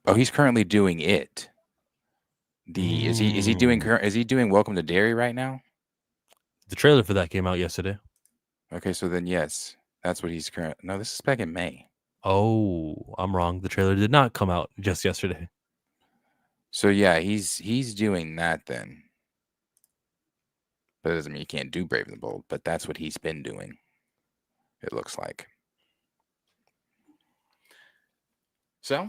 Oh, he's currently doing it. Is he doing Welcome to Derry right now? The trailer for that came out yesterday. Okay, so then yes, that's what he's current. No, this is back in May. Oh, I'm wrong. The trailer did not come out just yesterday. So yeah, he's doing that then. But it doesn't mean you can't do Brave and the Bold, but that's what he's been doing. It looks like. So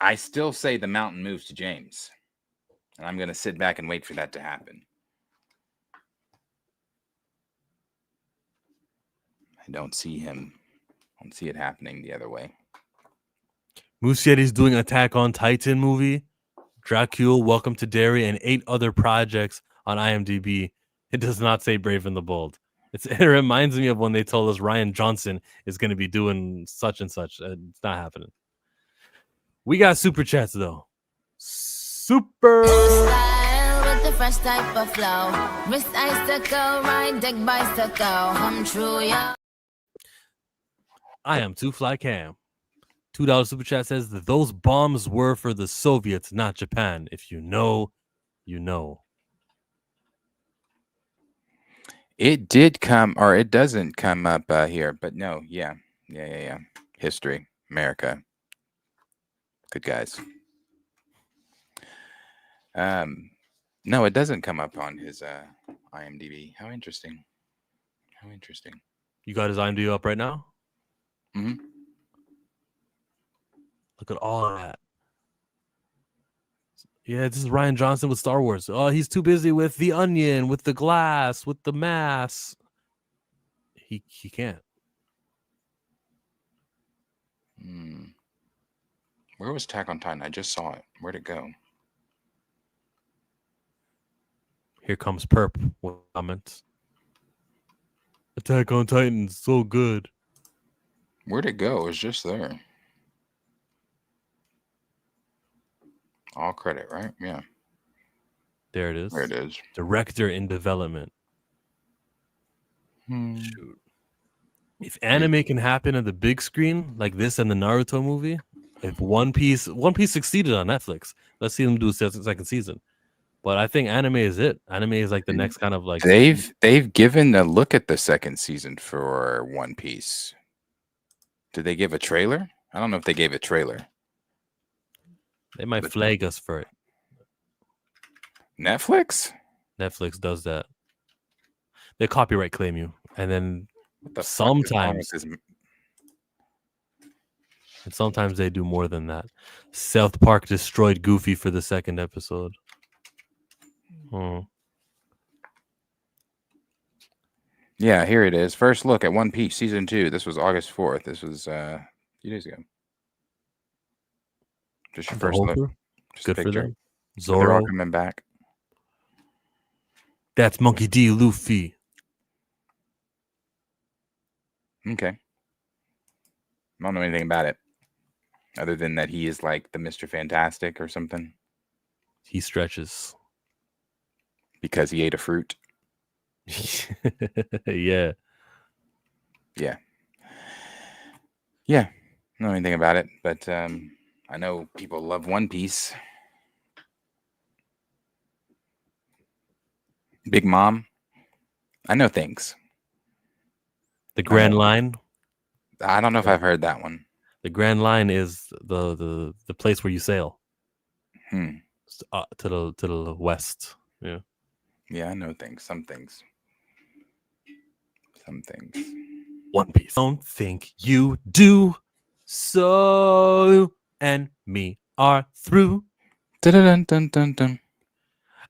I still say the mountain moves to James. And I'm going to sit back and wait for that to happen. I don't see it happening the other way. Muschietti's doing Attack on Titan movie, Dracula, Welcome to Derry, and 8 other projects on IMDb. It does not say Brave and the Bold. It reminds me of when they told us Ryan Johnson is going to be doing such and such. It's not happening. We got super chats though. Super. With the fresh type of flow. Wrist icicle, ride deck bicycle. Come true, yeah. I am Too Fly Cam. $2 super chat says that those bombs were for the Soviets, not Japan. If you know, you know. It did come, or it doesn't come up here, but no, yeah. History, America. Good guys. No, it doesn't come up on his IMDb. How interesting. How interesting. You got his IMDb up right now? Mm-hmm. Look at all of that. Yeah, this is Rian Johnson with Star Wars. Oh, he's too busy with The Onion, with The Glass, with The Mass. He can't. Where was Attack on Titan? I just saw it. Where'd it go? Here comes Perp with comments. Attack on Titan, so good. Where'd it go? It was just there. All credit, right? Yeah. There it is. There it is. Director in development. Shoot. If anime can happen on the big screen like this and the Naruto movie, if One Piece succeeded on Netflix, let's see them do a second season. But I think anime is it. Anime is like the next kind of like they've given a look at the second season for One Piece. Did they give a trailer? I don't know if they gave a trailer. They might flag us for it. Netflix does that. They copyright claim you, and then sometimes they do more than that. South Park destroyed Goofy for the second episode. Yeah, here it is. First look at One Piece season 2. This was August 4th. This was a few days ago. Just your first look. Just good for them. Zoro. They're all coming back. That's Monkey D. Luffy. Okay. I don't know anything about it. Other than that he is like the Mr. Fantastic or something. He stretches. Because he ate a fruit. Yeah. Yeah. Yeah. I don't know anything about it, but I know people love One Piece. Big Mom. I know things. The Grand Line. I don't know if I've heard that one. The Grand Line is the place where you sail. To the west. Yeah. Yeah, I know things. Some things. One Piece. Don't think you do. So and me are through. Dun, dun, dun, dun.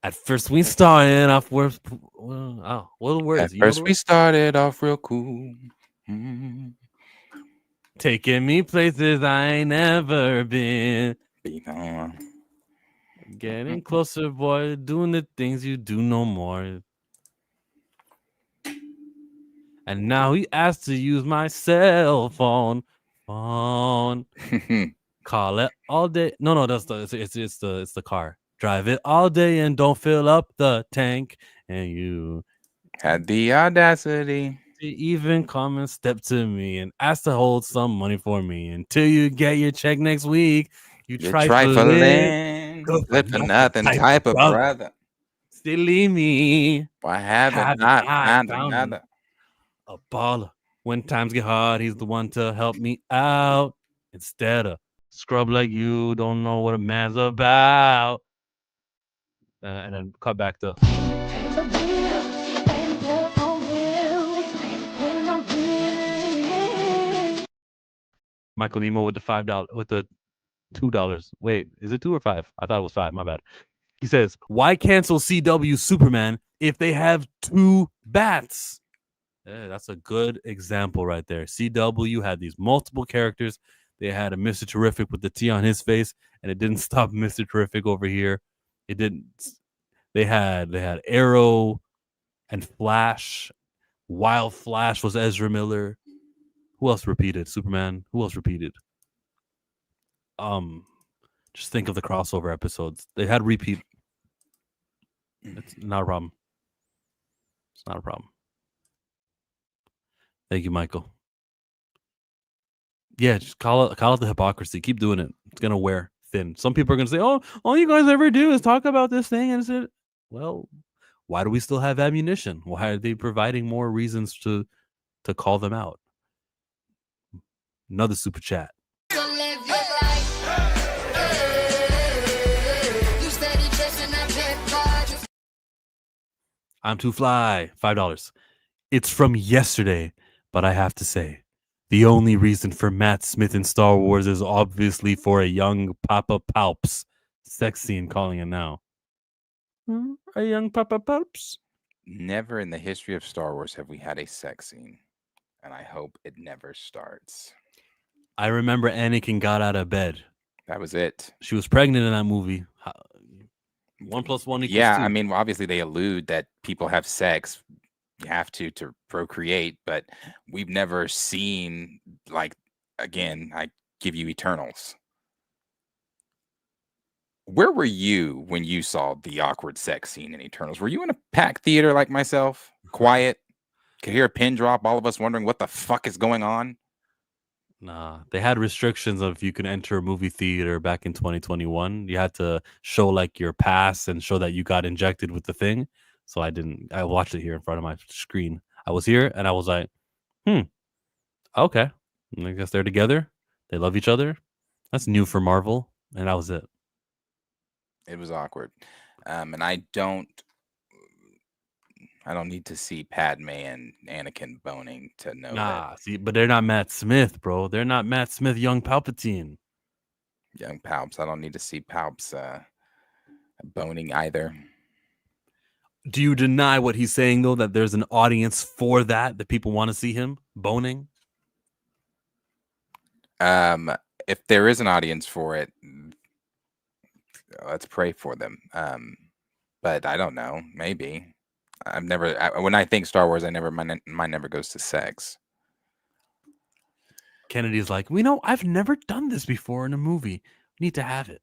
At first we started off with what are the words? At first we started off real cool. Taking me places I ain't never been. Getting closer, boy, doing the things you do no more. And now he asked to use my cell phone. Call it all day. No, that's it's the car. Drive it all day and don't fill up the tank. And you had the audacity to even come and step to me and ask to hold some money for me until you get your check next week. You're trifling, flip for nothing type of brother. Silly me. Why haven't not found another? A baller. When times get hard, he's the one to help me out. Instead of scrub like you, don't know what a man's about. And then cut back to. Michael Nemo with the $5 with the $2. Wait, is it 2 or 5? I thought it was 5. My bad. He says, "Why cancel CW Superman if they have 2 bats?" Yeah, that's a good example right there. CW had these multiple characters. They had a Mr. Terrific with the T on his face, and it didn't stop Mr. Terrific over here. It didn't. They had Arrow and Flash. Wild Flash was Ezra Miller. Who else repeated? Superman. Who else repeated? Just think of the crossover episodes. They had repeat. It's not a problem. It's not a problem. Thank you, Michael. Yeah, just call it the hypocrisy. Keep doing it. It's gonna wear thin. Some people are gonna say, "Oh, all you guys ever do is talk about this thing," and it's well, why do we still have ammunition? Why are they providing more reasons to call them out? Another super chat. I'm too fly. $5. It's from yesterday, but I have to say, the only reason for Matt Smith in Star Wars is obviously for a young Papa Palps sex scene, calling it now. A young Papa Palps. Never in the history of Star Wars have we had a sex scene, and I hope it never starts. I remember Anakin got out of bed. That was it. She was pregnant in that movie. 1 + 1 = 2. Yeah, I mean, obviously they allude that people have sex. You have to procreate, but we've never seen, like, again, I give you Eternals. Where were you when you saw the awkward sex scene in Eternals? Were you in a packed theater like myself? Quiet? Could hear a pin drop, all of us wondering what the fuck is going on? Nah, they had restrictions of you could enter a movie theater back in 2021. You had to show like your pass and show that you got injected with the thing. So I didn't. I watched it here in front of my screen. I was here and I was like, okay. I guess they're together. They love each other. That's new for Marvel. And that was it. It was awkward. And I don't need to see Padme and Anakin boning to know that. Nah, see, but they're not Matt Smith, bro. They're not Matt Smith, young Palpatine. Young Palps. I don't need to see Palps boning either. Do you deny what he's saying, though, that there's an audience for that people want to see him boning? If there is an audience for it, let's pray for them. But I don't know. Maybe. I've never. When I think Star Wars, mine never goes to sex. Kennedy's like, I've never done this before in a movie. We need to have it.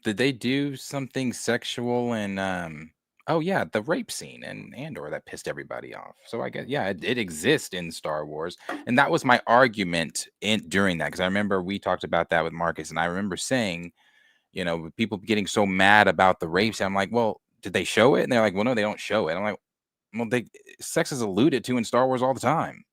Did they do something sexual in oh yeah, the rape scene in Andor that pissed everybody off? So I guess it exists in Star Wars, and that was my argument during that, because I remember we talked about that with Marcus, and I remember saying, people getting so mad about the rape scene. I'm like, well, did they show it? And they're like, well, no, they don't show it. I'm like, well, sex is alluded to in Star Wars all the time.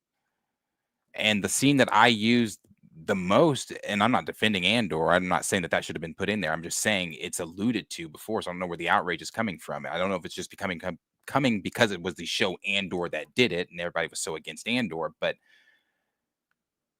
And the scene that I used the most, and I'm not defending Andor, I'm not saying that should have been put in there. I'm just saying it's alluded to before, so I don't know where the outrage is coming from. I don't know if it's just coming because it was the show Andor that did it, and everybody was so against Andor. But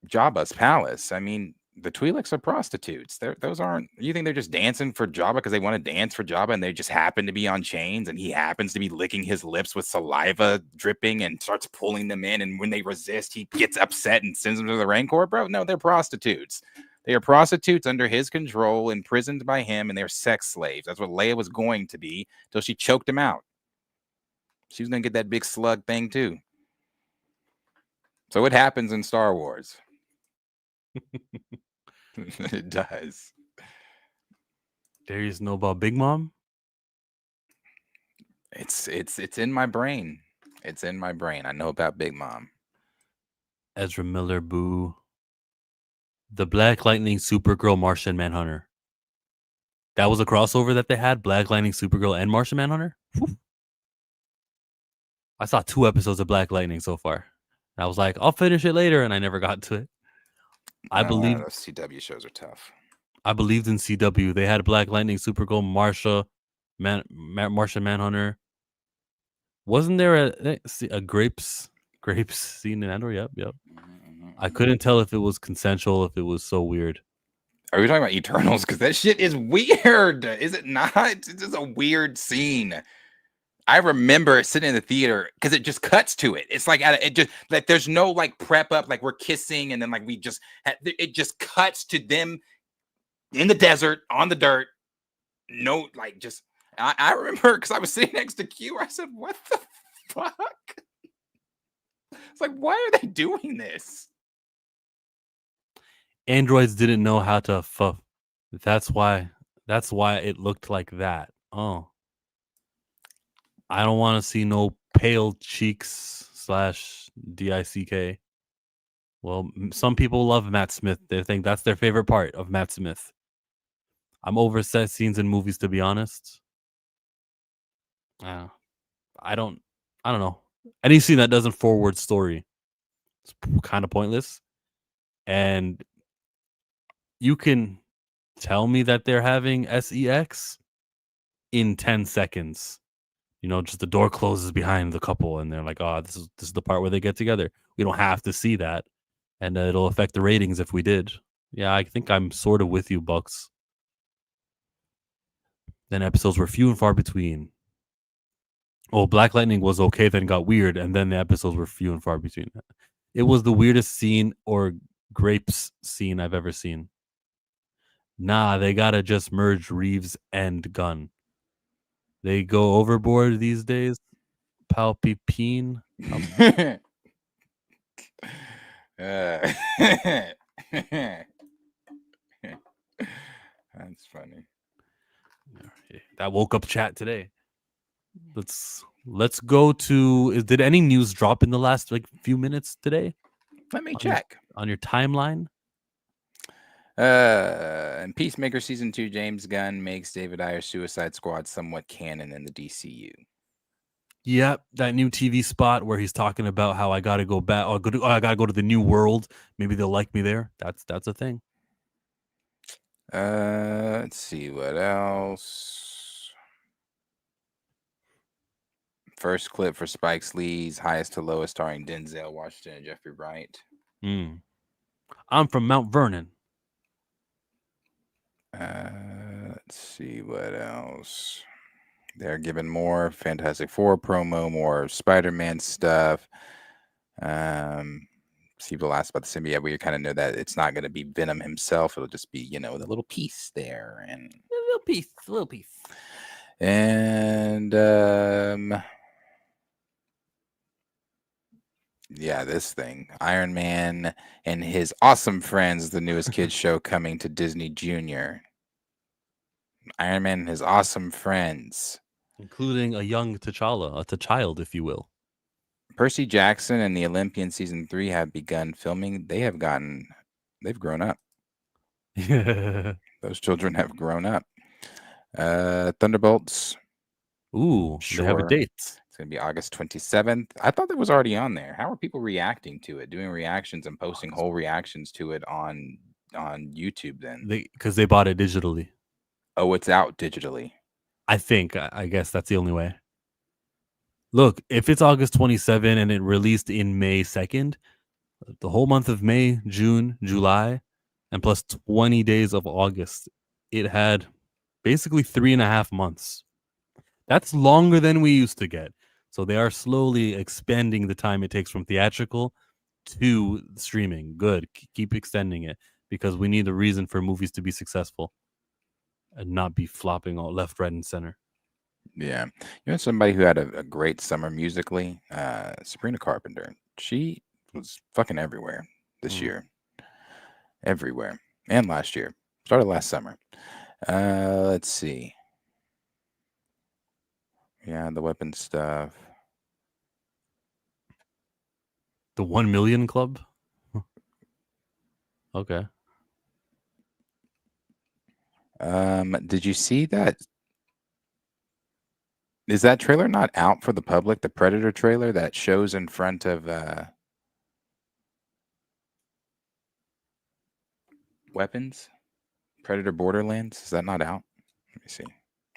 Jabba's palace, I mean, the Twi'leks are prostitutes. Those aren't. You think they're just dancing for Jabba because they want to dance for Jabba, and they just happen to be on chains, and he happens to be licking his lips with saliva dripping and starts pulling them in, and when they resist, he gets upset and sends them to the Rancor? Bro, no, they're prostitutes. They are prostitutes under his control, imprisoned by him, and they're sex slaves. That's what Leia was going to be till she choked him out. She was going to get that big slug thing too. So it happens in Star Wars. It does. Darius know about Big Mom? It's in my brain. It's in my brain. I know about Big Mom. Ezra Miller, boo. The Black Lightning, Supergirl, Martian Manhunter. That was a crossover that they had? Black Lightning, Supergirl, and Martian Manhunter? Whew. I saw 2 episodes of Black Lightning so far. I was like, I'll finish it later, and I never got to it. I believe those CW shows are tough. I believed in CW. They had Black Lightning, Supergirl, Martian Manhunter. Wasn't there a grapes scene in Andor? Yep. I couldn't tell if it was consensual, if it was so weird. Are we talking about Eternals? Because that shit is weird. Is it not? It's just a weird scene. I remember sitting in the theater because it just cuts to it. It's like it just like there's no like prep up, like we're kissing, and then like it just cuts to them in the desert on the dirt. No, like just I remember because I was sitting next to Q. I said, "What the fuck?" It's like, why are they doing this? Androids didn't know how to fuck. That's why it looked like that. Oh. I don't want to see no pale cheeks / DICK. Well, some people love Matt Smith. They think that's their favorite part of Matt Smith. I'm over sex scenes in movies, to be honest. I don't know. Any scene that doesn't forward story, it's kind of pointless. And you can tell me that they're having sex in 10 seconds. You know, just the door closes behind the couple and they're like, oh, this is the part where they get together. We don't have to see that. And it'll affect the ratings if we did. Yeah, I think I'm sort of with you, Bucks. Then episodes were few and far between. Oh, Black Lightning was okay, then got weird, and then the episodes were few and far between. It was the weirdest scene or grapes scene I've ever seen. Nah, they gotta just merge Reeves and Gunn. They go overboard these days. Palpipine. That's funny. That woke up chat today. Let's go to. Did any news drop in the last few minutes today? Let me check on your timeline. In Peacemaker season 2, James Gunn makes David Ayer's Suicide Squad somewhat canon in the DCU. Yep, that new TV spot where he's talking about how I gotta go back. I gotta go to the new world. Maybe they'll like me there. That's a thing. Let's see what else. First clip for Spike Lee's Highest to Lowest, starring Denzel Washington and Jeffrey Wright. I'm from Mount Vernon. Let's see what else. They're giving more Fantastic Four promo, more Spider-Man stuff. People asked about the symbiote. We kind of know that it's not going to be Venom himself. It'll just be, the little piece there, and a little piece. And yeah, this thing, Iron Man and his awesome friends, the newest kids show coming to Disney Junior. Iron Man and his awesome friends, including a young T'Challa, a child, if you will. Percy Jackson and the Olympian season 3 have begun filming. They've grown up. Those children have grown up. Thunderbolts. Ooh, sure. They have a date. It's going to be August 27th. I thought that was already on there. How are people reacting to it? Doing reactions and posting whole reactions to it on YouTube then? Because they bought it digitally. Oh, it's out digitally. I guess that's the only way. Look, if it's August 27 and it released in May 2nd, the whole month of May, June, July, and plus 20 days of August, it had basically 3.5 months. That's longer than we used to get. So they are slowly expanding the time it takes from theatrical to streaming. Good. Keep extending it because we need a reason for movies to be successful and not be flopping all left, right, and center. Yeah. Somebody who had a great summer musically, Sabrina Carpenter. She was fucking everywhere this year. Everywhere. And last year. Started last summer. Let's see. Yeah, the weapon stuff. The 1 Million Club? Okay. Did you see that? Is that trailer not out for the public? The Predator trailer that shows in front of weapons? Predator Borderlands? Is that not out? Let me see.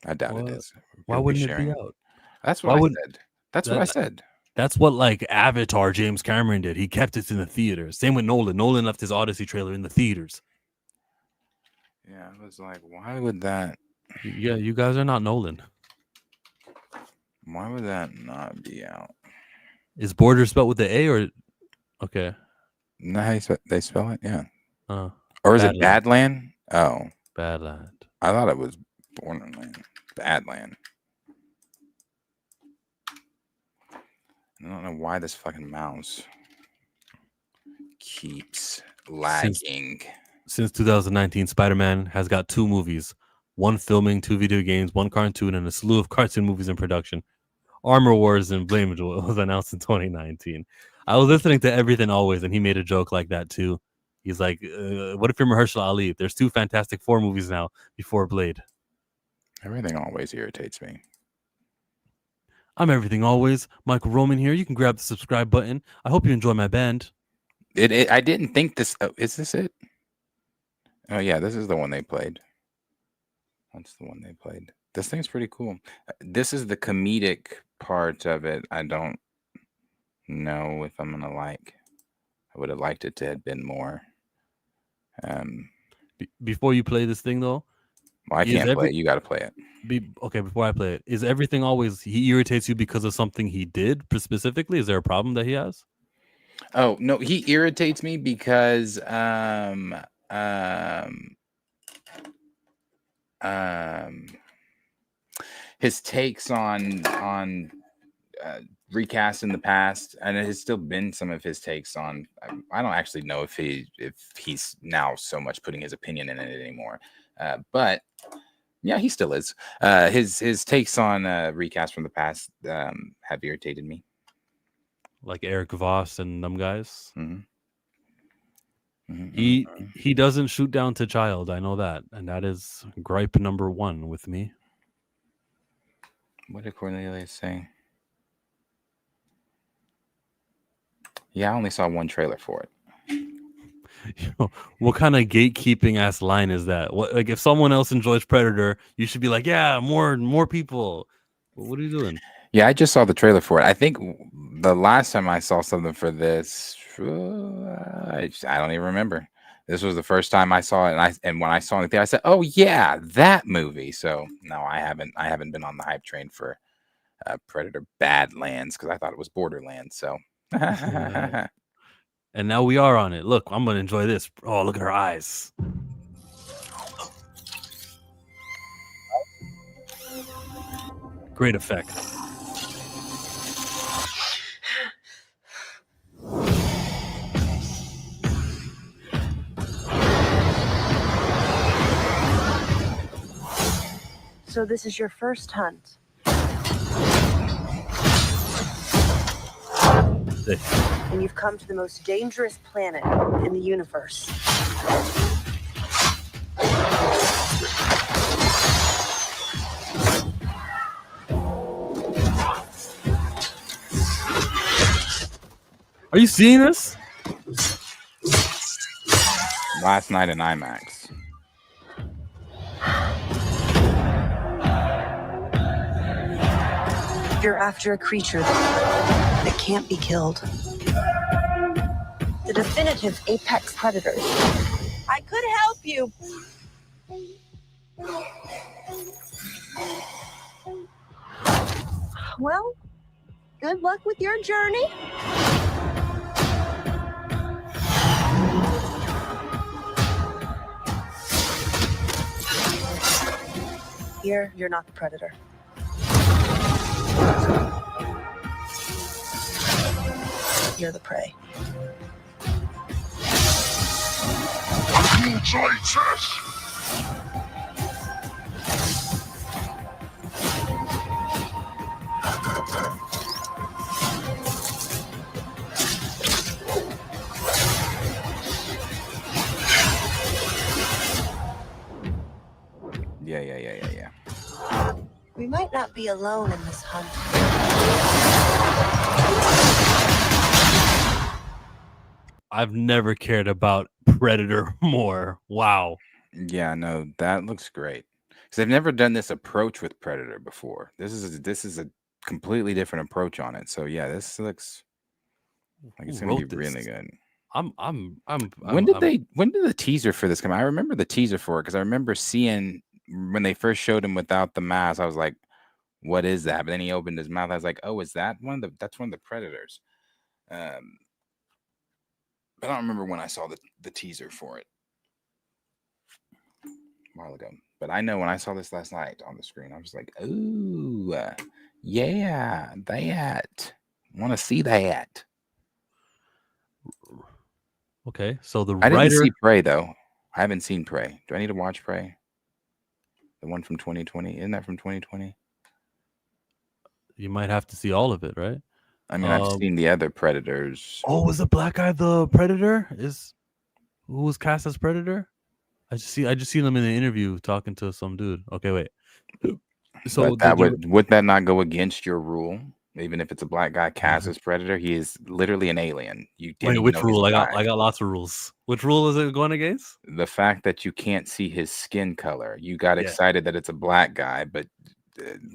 I doubt it is. Why wouldn't it be out? That's what I said. That's what I said. That's what Avatar James Cameron did. He kept it in the theaters. Same with Nolan. Nolan left his Odyssey trailer in the theaters. Yeah, I was like, why would that? Yeah, you guys are not Nolan. Why would that not be out? Is border spelled with the A or? Okay. No, how they spell it? Yeah. Or is it Badland? Oh. Badland. I thought it was Borderland. Badland. I don't know why this fucking mouse keeps lagging. Since 2019, Spider-Man has got 2 movies. 1 filming, 2 video games, 1 cartoon, and a slew of cartoon movies in production. Armor Wars and Blame was announced in 2019. I was listening to Everything Always, and he made a joke like that too. He's like, what if you're Mahershala Ali? There's 2 Fantastic Four movies now before Blade. Everything Always irritates me. I'm Everything Always. Michael Roman here. You can grab the subscribe button. I hope you enjoy my band. I didn't think this... Oh, is this it? Oh, yeah, this is the one they played. What's the one they played? This thing's pretty cool. This is the comedic part of it. I don't know if I'm gonna like. I would have liked it to have been more. Before you play this thing, though, well, I can't play it. You got to play it. Okay, before I play it, is everything always he irritates you because of something he did specifically? Is there a problem that he has? Oh no, he irritates me because his takes on recast in the past, and it has still been some of his takes on. I don't actually know if he's now so much putting his opinion in it anymore, but yeah, he still is. His takes on recast from the past have irritated me, like Eric Voss and them guys. Mm-hmm. He doesn't shoot down to child. I know that, and that is gripe number 1 with me. What did Cornelia say? Yeah, I only saw one trailer for it. What kind of gatekeeping ass line is that? What, like, if someone else enjoys Predator, you should be like, yeah, more people. What are you doing? Yeah, I just saw the trailer for it. I think the last time I saw something for this, I don't even remember. This was the first time I saw it, and when I saw it, I said, "Oh yeah, that movie." So no, I haven't been on the hype train for Predator Badlands because I thought it was Borderlands. So. And now we are on it. Look, I'm gonna enjoy this. Oh, look at her eyes. Great effect. So this is your first hunt. And you've come to the most dangerous planet in the universe. Are you seeing this? Last night in IMAX. You're after a creature that can't be killed. The definitive apex predators. I could help you. Well, good luck with your journey. Here, you're not the predator. You're the prey. Yeah. We might not be alone in this hunt. I've never cared about Predator more. Wow. Yeah, no, that looks great. Because they've never done this approach with Predator before. This is a completely different approach on it. So yeah, this looks like it's gonna be really good. When did the teaser for this come out? I remember the teaser for it because I remember seeing when they first showed him without the mask. I was like, "What is that?" But then he opened his mouth. I was like, "Oh, is that that's one of the Predators?" But I don't remember when I saw the teaser for it a while ago. But I know when I saw this last night on the screen, I was like, "Ooh, yeah, that. Want to see that?" Okay, so I didn't see Prey though. I haven't seen Prey. Do I need to watch Prey? The one from 2020? Isn't that from 2020? You might have to see all of it, right? I mean, I've seen the other Predators. Oh, was the black guy the Predator? Who was cast as Predator? I just seen them in the interview talking to some dude. Okay, wait. So that would that not go against your rule? Even if it's a black guy cast as Predator, he is literally an alien. You didn't Wait, even which know he's rule? I black. got lots of rules. Which rule is it going against? The fact that you can't see his skin color. You got Yeah. excited that it's a black guy, but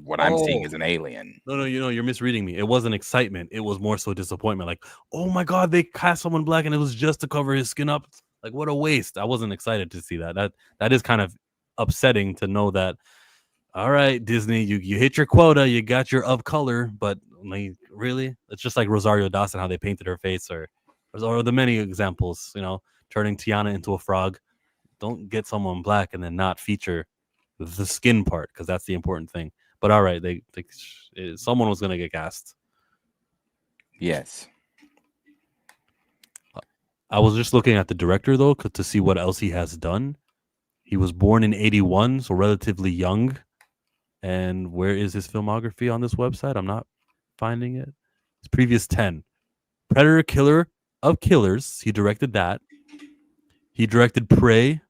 what I'm seeing is an alien. No, you're misreading me. It wasn't excitement. It was more so disappointment. Like, oh my god, they cast someone black and it was just to cover his skin up. Like, what a waste. I wasn't excited to see that. That is kind of upsetting to know that. All right, Disney, you hit your quota, you got your of color, but like, really, it's just like Rosario Dawson, how they painted her face, or the many examples, turning Tiana into a frog. Don't get someone black and then not feature the skin part, because that's the important thing. But all right, someone was gonna get cast. Yes. I was just looking at the director though, to see what else he has done. He was born in 1981, so relatively young. And where is his filmography on this website? I'm not finding it. His previous 10. Predator, Killer of Killers. He directed that. He directed Prey.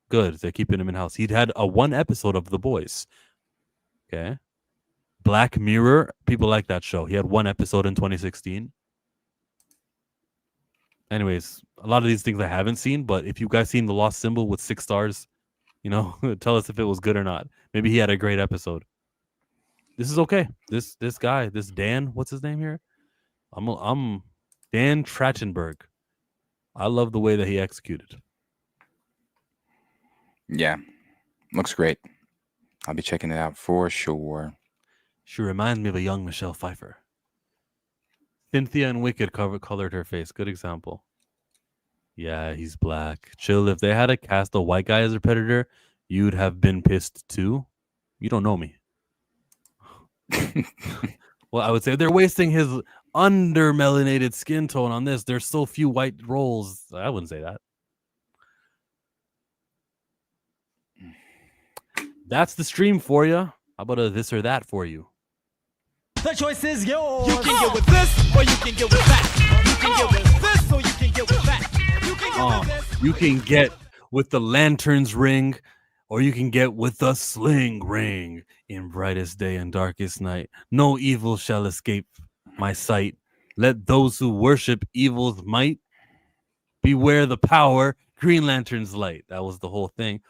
Good. They're keeping him in-house. He'd had a 1 episode of The Boys. Okay. Black Mirror. People like that show. He had 1 episode in 2016. Anyways, a lot of these things I haven't seen, but if you guys seen The Lost Symbol with 6 stars, tell us if it was good or not. Maybe he had a great episode. This is okay. This guy, this Dan, what's his name here? I'm Dan Trachtenberg. I love the way that he executed. Yeah, looks great. I'll be checking it out for sure. She reminds me of a young Michelle Pfeiffer. Cynthia and Wicked colored her face. Good example. Yeah, he's black. Chill. If they had to cast a white guy as a Predator, you'd have been pissed too. You don't know me. Well, I would say they're wasting his under-melanated skin tone on this. There's so few white roles. I wouldn't say that. That's the stream for you. How about a this or that for you? The choice is yours. You can get with this or you can get with that. You can get with this or you can get with that. You can get with this. You can get with the lantern's ring, or you can get with the sling ring. In brightest day and darkest night, no evil shall escape my sight. Let those who worship evil's might beware the power Green Lantern's light. That was the whole thing.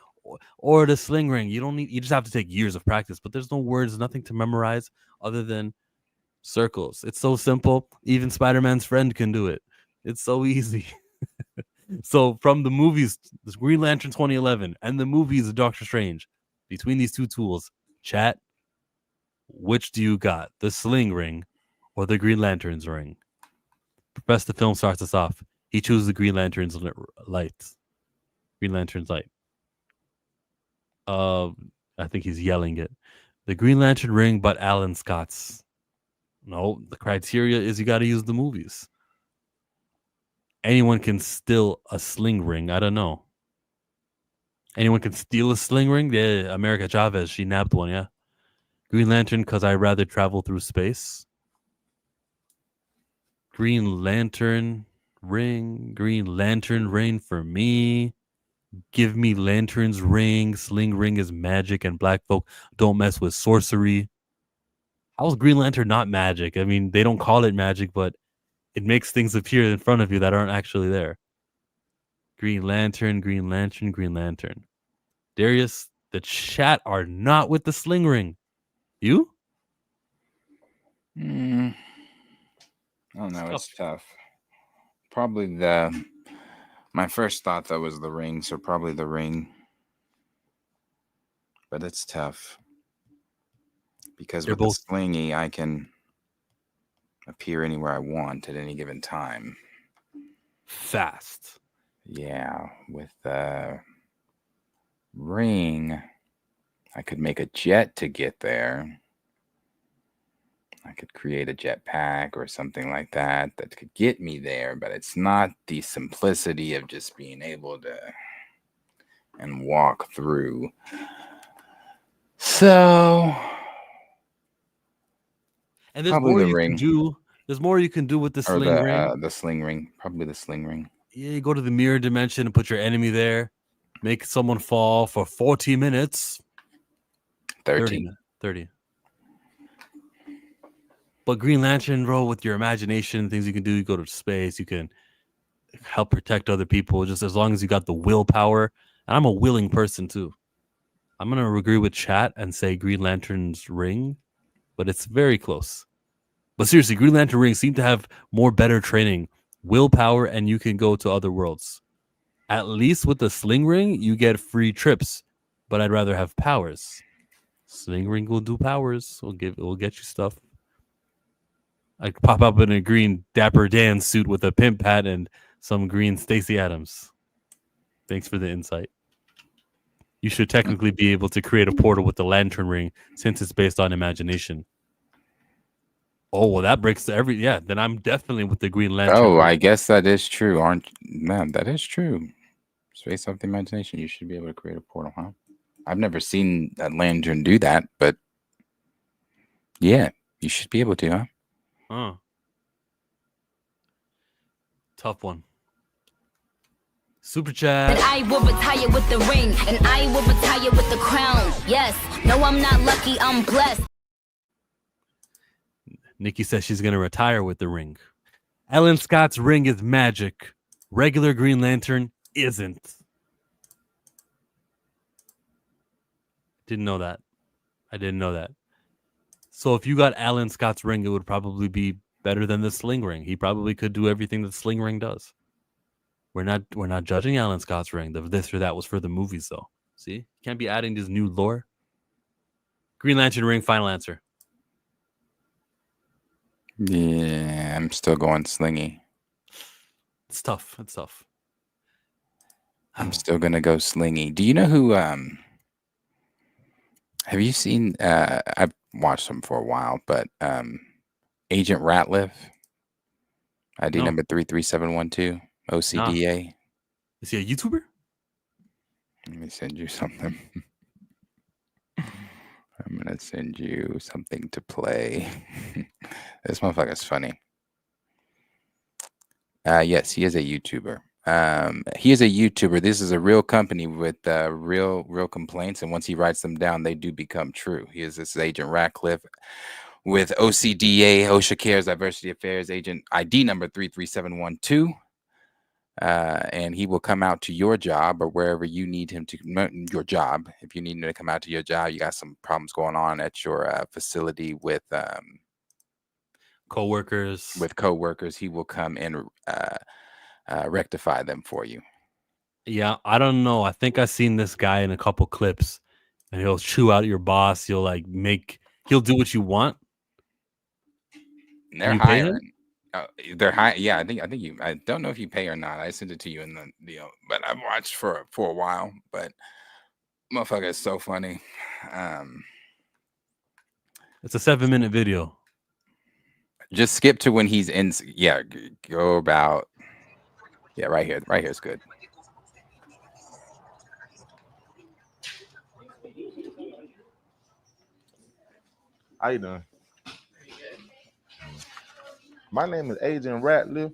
Or the sling ring. You just have to take years of practice, but there's no words, nothing to memorize other than circles. It's so simple. Even Spider-Man's friend can do it. It's so easy. So from the movies, this Green Lantern 2011 and the movies of Doctor Strange, between these two tools, chat, which do you got? The sling ring or the Green Lantern's ring? Professor Film starts us off. He chooses the Green Lantern's light. Green Lantern's light. I think he's yelling it. The Green Lantern ring, but Alan Scott's. No, the criteria is you got to use the movies. Anyone can steal a sling ring. I don't know. Anyone can steal a sling ring? Yeah, America Chavez, she nabbed one, yeah. Green Lantern, because I'd rather travel through space. Green Lantern ring for me. Give me Lantern's ring. Sling ring is magic, and black folk don't mess with sorcery. How is Green Lantern not magic? I mean, they don't call it magic, but it makes things appear in front of you that aren't actually there. Green Lantern. Darius, the chat are not with the sling ring. You? I don't know. It's tough. Probably my first thought though was the ring, so probably the ring. But it's tough because with the slingy, I can appear anywhere I want at any given time. Fast. Yeah, with the ring, I could make a jet to get there. I could create a jetpack or something like that could get me there, but it's not the simplicity of just being able to and walk through. So, and there's more you can do. There's more you can do with the sling ring. The sling ring, probably the sling ring. Yeah, you go to the mirror dimension and put your enemy there. Make someone fall for 40 minutes. 30. But Green Lantern, bro, with your imagination, things you can do, you go to space, you can help protect other people, just as long as you got the willpower. And I'm a willing person too. I'm gonna agree with chat and say Green Lantern's ring, but it's very close. But seriously, Green Lantern rings seem to have better training, willpower, and you can go to other worlds. At least with the sling ring, you get free trips. But I'd rather have powers. Sling ring will do powers. We'll get you stuff. I pop up in a green Dapper Dan suit with a pimp hat and some green Stacey Adams. Thanks for the insight. You should technically be able to create a portal with the lantern ring since it's based on imagination. Oh, well, that breaks then I'm definitely with the Green Lantern. Oh, I guess that is true. Man, that is true. It's based off the imagination. You should be able to create a portal, huh? I've never seen that lantern do that, but yeah, you should be able to, huh? Tough one. Super chat. And I will retire with the ring, and I will retire with the crown. Yes, no, I'm not lucky, I'm blessed. Nikki says she's going to retire with the ring. Ellen Scott's ring is magic. Regular Green Lantern isn't. Didn't know that. I didn't know that. So if you got Alan Scott's ring, it would probably be better than the sling ring. He probably could do everything that the sling ring does. We're not judging Alan Scott's ring. This or that was for the movies, though. See? You can't be adding this new lore. Green Lantern ring, final answer. Yeah, I'm still going slingy. It's tough. It's tough. I'm still gonna go slingy. Do you know who have you seen I've watched him for a while, but Agent Ratliff, ID number 33712, OCDA. Is he a YouTuber? Let me send you something. I'm gonna send you something to play. This motherfucker's funny. Yes, he is a YouTuber. He is a YouTuber. This is a real company with real complaints, and once he writes them down, they do become true. This is Agent Ratcliffe with OCDA, OSHA Cares Diversity Affairs Agent ID number 33712. And he will come out to your job or wherever you need him to your job. If you need him to come out to your job, you got some problems going on at your facility with co-workers. He will come and rectify them for you. Yeah, I don't know. I think I've seen this guy in a couple clips, and he'll chew out your boss. He'll do what you want. And they're hiring. They're high. Yeah, I think you. I don't know if you pay or not. I sent it to you in the deal, but I've watched for a while. But motherfucker is so funny. It's a 7-minute video. Just skip to when he's in. Yeah, go about. Yeah, right here. Right here is good. How you doing? My name is Agent Ratliff.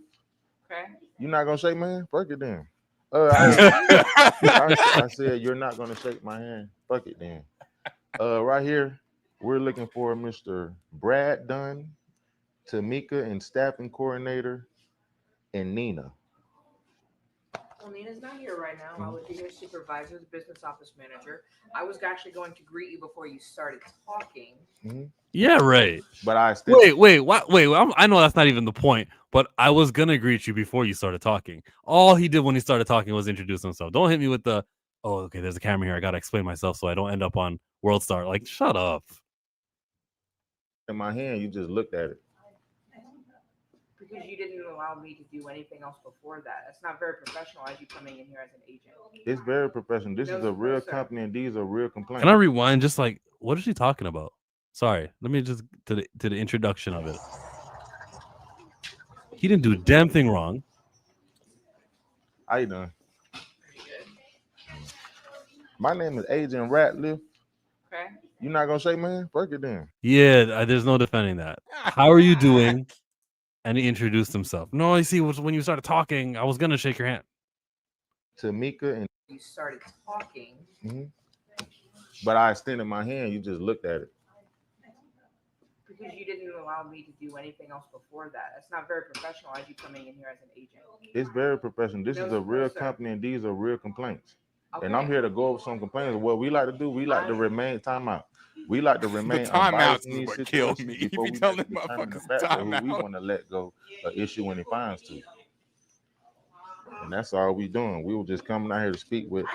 Okay. You're not gonna shake my hand? Fuck it then. I said you're not gonna shake my hand. Fuck it then. Right here, we're looking for Mr. Brad Dunn, Tamika and staffing coordinator, and Nina. Well, Nina's not here right now. I would be your supervisor, the business office manager. I was actually going to greet you before you started talking. Mm-hmm. Yeah, right. But I still wait. I know that's not even the point. But I was gonna greet you before you started talking. All he did when he started talking was introduce himself. Don't hit me with the, oh, okay, there's a camera here. I gotta explain myself so I don't end up on World Star. Like, shut up. In my hand, you just looked at it. Because you didn't allow me to do anything else before that. That's not very professional as you coming in here as an agent. It's very professional. This is a real company, and these are real complaints. Can I rewind? Just like, what is she talking about? Sorry, let me just to the introduction of it. He didn't do a damn thing wrong. How you doing? My name is Agent Ratliff. Okay. You're not gonna shake my hand? Fuck it then. Yeah, there's no defending that. How are you doing? And he introduced himself. No, I see. When you started talking, I was gonna shake your hand. Tamika and you started talking. Mm-hmm. But I extended my hand. You just looked at it. Because you didn't allow me to do anything else before that. That's not very professional as you coming in here as an agent. It's very professional. This No, is a real sir. company, and these are real complaints. And I'm Okay. here to go over some complaints. What we like to do, we like to remain timeout. We like to remain timeouts unbiased is in these what killed situations me. before If we you tell make them a determined motherfuckers fact of who we timeout. want to let go or issue any fines to. And that's all we doing. We were just coming out here to speak with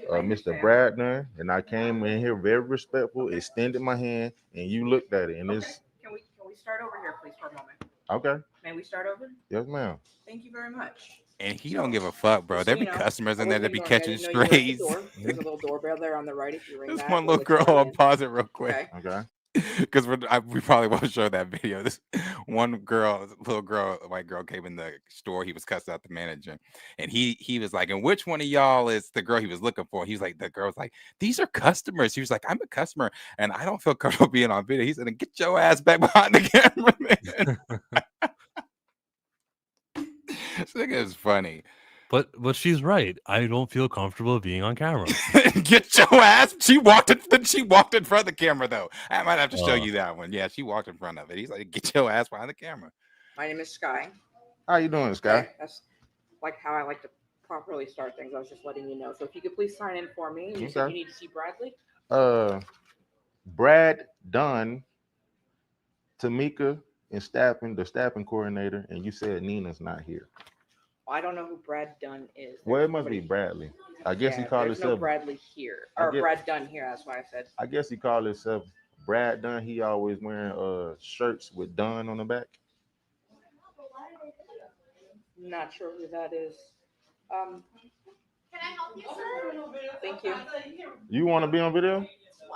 Mr. Brad Dunn, and I came in here very respectful, extended my hand, and you looked at it, and it's Can we start over here, please, for a moment? okay. May we start over? Yes, ma'am. Thank you very much. And he don't give a fuck, bro. Just so There be you know, customers I in there wasn't that be ignoring catching you. I didn't know you were at the strays. door. There's a little doorbell there on the right. If you ring This that, one we'll little let you girl, right I'll in. pause it real quick. Okay. Because we probably won't show that video. This one girl, little girl, white girl came in the store. He was cussing out the manager, and he was like, "And which one of y'all is the girl he was looking for?" He was like, the girl was like, "These are customers." He was like, "I'm a customer, and I don't feel comfortable being on video." He said, "Get your ass back behind the camera, man." This nigga is funny. But she's right. I don't feel comfortable being on camera. Get your ass. She walked in front of the camera though. I might have to show you that one. Yeah, she walked in front of it. He's like, "Get your ass behind the camera." My name is Sky. How you doing, Sky? Okay, that's like how I like to properly start things. I was just letting you know. So if you could please sign in for me. You said Okay. you need to see Bradley. Brad Dunn, Tamika, and the staffing coordinator, and you said Nina's not here. Well, I don't know who Brad Dunn is. Well, There's it must be nobody- Bradley. I guess he Yeah, called there's himself. no Bradley here, I or guess- Brad Dunn here. That's why I said. I guess he called himself Brad Dunn. He always wearing shirts with Dunn on the back. Not sure who that is. Can I help you, sir? Thank you. You want to be on video? Well,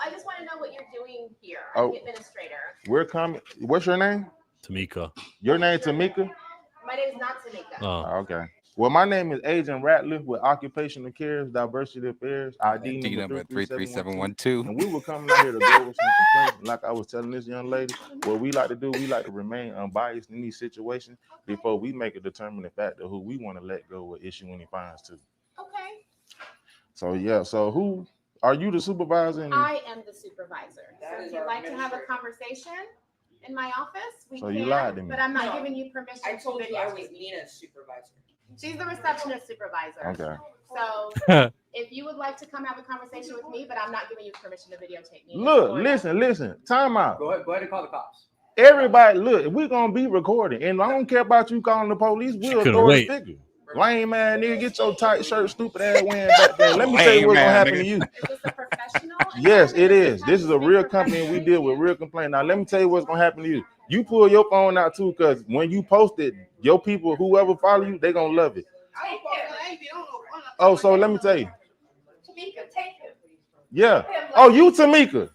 I just want to know what you're doing here. Oh. I'm the administrator. We're coming. What's your name? Tamika. Your name Tamika? My name is not Tamika. Oh. Okay. Well, my name is Agent Ratliff with Occupational Cares, Diversity Affairs, ID number 33712. And we were coming out here to go over some complaints. Like I was telling this young lady, what we like to do, we like to remain unbiased in these situations before we make a determined fact of who we want to let go or issue any fines to. Okay. So yeah, so who are you, the supervisor? I am the supervisor. That So is if you'd our like to have a administrator. conversation in my office, we So can. you lied to me. But I'm not No. giving you permission. I told to you I videotape was me. Nina's supervisor. She's the receptionist supervisor. Okay. So if you would like to come have a conversation with me, but I'm not giving you permission to videotape me. Look, listen, time out. Go ahead and call the cops. Everybody, look, we're gonna be recording, and I don't care about you calling the police. We'll couldn't throw wait. a sticker. Lame man, nigga, get your tight shirt, stupid ass wearing back there. Let me tell you what's gonna happen to you. Is this a professional? Yes, it is. This is a real company, and we deal with real complaints. Now, let me tell you what's gonna happen to you. You pull your phone out too, because when you post it, your people, whoever follow you, they gonna love it. Oh, so let me tell you. Tamika, take him. Yeah. Oh, you Tamika.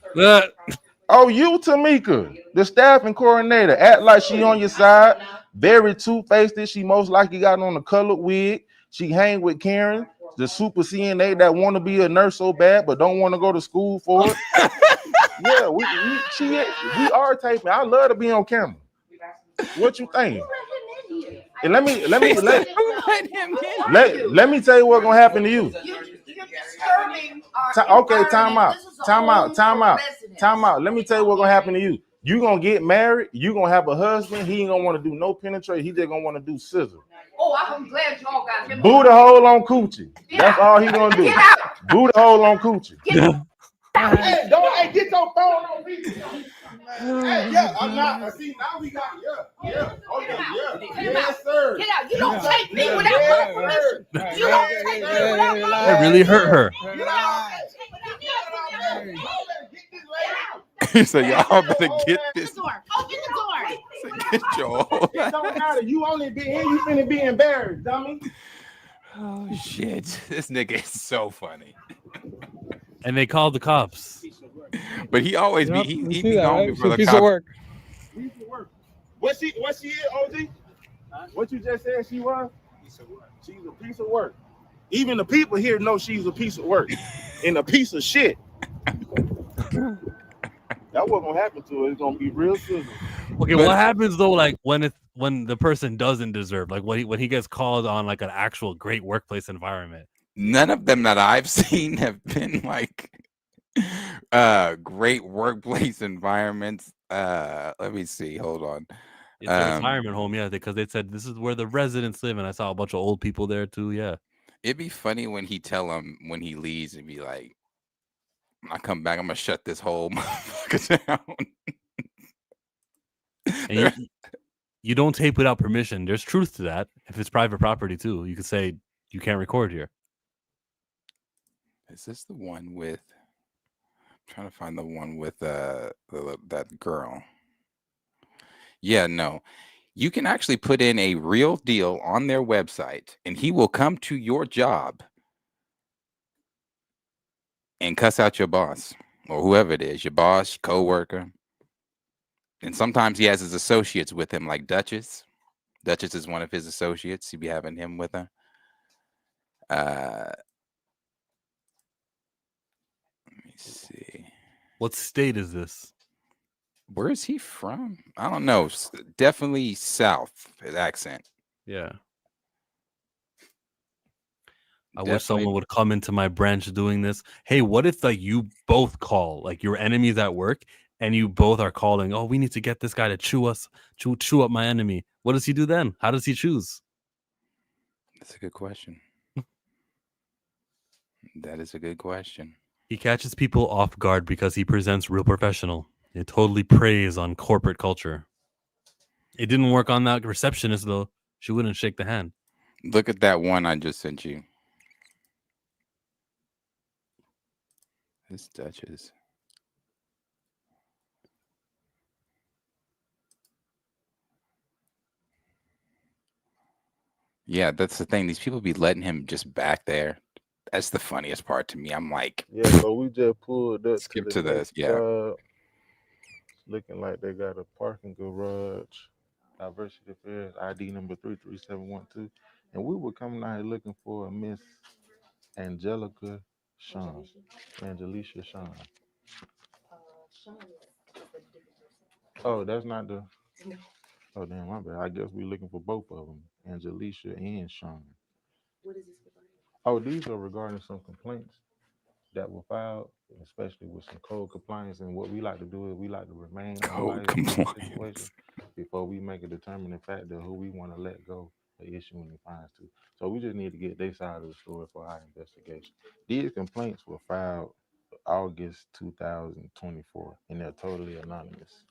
Oh, you Tamika, the staffing coordinator. Act like she on your side. Very two-faced. She most likely got on a colored wig. She hang with Karen, the super CNA that want to be a nurse so bad but don't want to go to school for it. Yeah, we are taping. I love to be on camera. What you think? And let me tell you what's gonna happen to you. Okay, time out. Let me tell you what's gonna happen to you. You gonna get married. You gonna have a husband. He ain't gonna want to do no penetration. He just gonna want to do scissor. Oh, I'm glad y'all got him. Boo the hole on coochie. That's all he gonna do. Boo the hole on coochie. Hey, get your phone on me. Hey, yeah, I'm not. See, now we got, yeah. Oh, yeah. Yes, sir. Get out. You don't take me without my permission. You don't take me without my That really hurt her. He said, "Y'all better get this." Open the door. Get your. It don't matter. You only be here. You finna be embarrassed, dummy. Oh shit! This nigga is so funny. And they called the cops. But he always Yep, be you he see be that, gone right? before the Piece of cops. work. Piece of work. What she is, OG? What you just said she was? She's a piece of work. Even the people here know she's a piece of work and a piece of shit. That's what's gonna happen to her. It's gonna be real soon. Okay, what happens though? Like when the person doesn't deserve, like when he gets called on like an actual great workplace environment. None of them that I've seen have been like great workplace environments. Let me see. Hold on. It's a retirement home, yeah, because they said this is where the residents live, and I saw a bunch of old people there too. Yeah, It'd be funny when he tell him when he leaves and be like, "When I come back, I'm gonna shut this whole motherfucker down." and you don't tape without permission. There's truth to that. If it's private property too, you could say you can't record here. Is this the one with? I'm trying to find the one with that girl. Yeah, no. You can actually put in a real deal on their website, and he will come to your job and cuss out your boss or whoever it is, your boss, coworker. And sometimes he has his associates with him, like Duchess. Duchess is one of his associates. He'd be having him with her. Let me see. What state is this? Where is he from? I don't know. Definitely South, his accent. Yeah. I wish someone would come into my branch doing this. Hey, what if like you both call, like your enemies at work, and you both are calling, oh, we need to get this guy to chew up my enemy. What does he do then? How does he choose? That's a good question. That is a good question. He catches people off guard because he presents real professional. It totally preys on corporate culture. It didn't work on that receptionist, though. She wouldn't shake the hand. Look at that one I just sent you. This Duchess. Yeah, that's the thing. These people be letting him just back there. That's the funniest part to me. I'm like, yeah, so we just pulled up skip to the yeah. job. Looking like they got a parking garage, diversity affairs, ID number 33712. And we were coming out here looking for a Miss Angelica Sean. Angelicia Sean. Oh, that's not the. Oh, damn, my bad. I guess we're looking for both of them, Angelicia and Sean. What is this regarding? Oh, these are regarding some complaints that were filed, especially with some code compliance. And what we like to do is we like to remain code compliance before we make a determining factor who we want to let go of issuing the fines to. So we just need to get their side of the story for our investigation. These complaints were filed August 2024, and they're totally anonymous.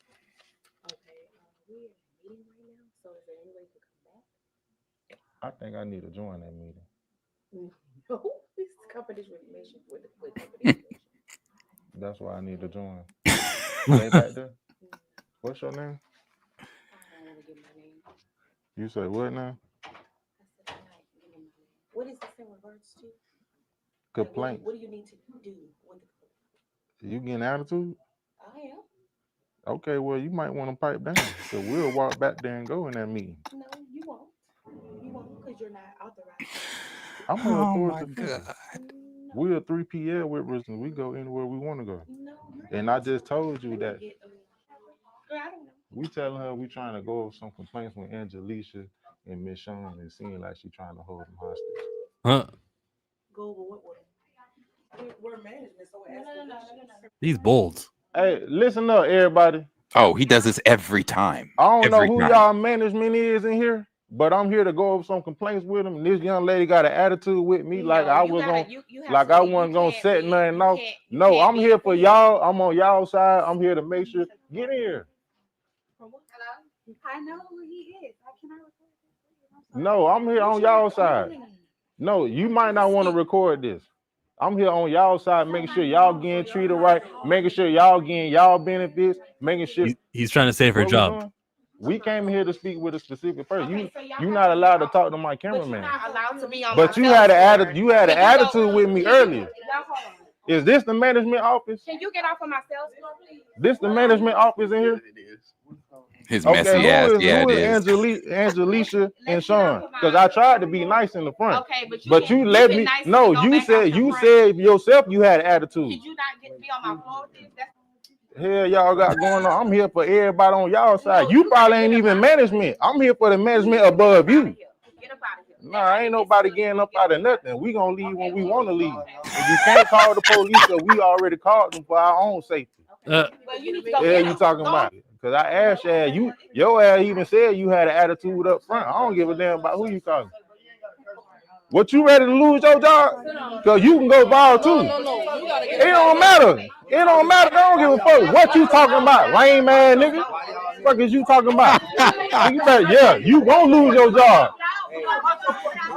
We're in a meeting right now, so is there any way you could come back? I think I need to join that meeting. No, this is confidential information with confidential. That's why I need to join. Stay back there. What's your name? I don't want to give my name. You say what now? I said I'm not giving my name. What is this in regards to? Complaint. What do you need to do with the complaint? You getting attitude? I am. Okay, well, you might want to pipe down. So we'll walk back there and go in that meeting. No, you won't. You won't because you're not authorized. I'm an authoritative figure. We're a 3PL with reasons. We go anywhere we want to go. No, and I just told you that. Girl, I don't know. We telling her we trying to go over some complaints with Angelicia and Miss Sean, and seeing like she trying to hold them hostage. Huh? Go over what with? We're management, so no. He's bold. Hey, listen up, everybody. Oh, he does this every time. I don't know Every who time. y'all management is in here, but I'm here to go over some complaints with him. And this young lady got an attitude with me, like I was gonna, like I wasn't gonna set nothing off. No, I'm here for y'all. I'm on y'all side. I'm here to make sure. Get in here. Hello? I know who he is. I cannot record this. No, I'm here on y'all side. No, you might not want to record this. I'm here on y'all side, making sure y'all getting treated right, making sure y'all getting y'all benefits, making sure. He's trying to save her job. We came here to speak with a specific person. You're not allowed to talk to my cameraman. But you had an attitude with me earlier. Is this the management office? Can you get off of my cell phone, please? This the management office in here? His messy ass. Yeah, who it is is. Angelicia and Sean? Because I tried to be nice in the front. Okay, but you let me. No, you said yourself you had attitude. Did you not be on my floor with this? Hell, y'all got going on. I'm here for everybody on y'all side. You probably ain't even management. I'm here for the management above you. Get up out of here. Nah, ain't nobody getting up out of nothing. We gonna leave when we want to leave. If you can't call the police, so we already called them for our own safety. Yeah, you talking about? Because I asked you, your ass even said you had an attitude up front. I don't give a damn about who you talking. What you ready to lose your job? Because you can go ball too. It don't matter. It don't matter. I don't give a fuck what you talking about, lame man nigga. What is you talking about? Nigga, better, you won't lose your job.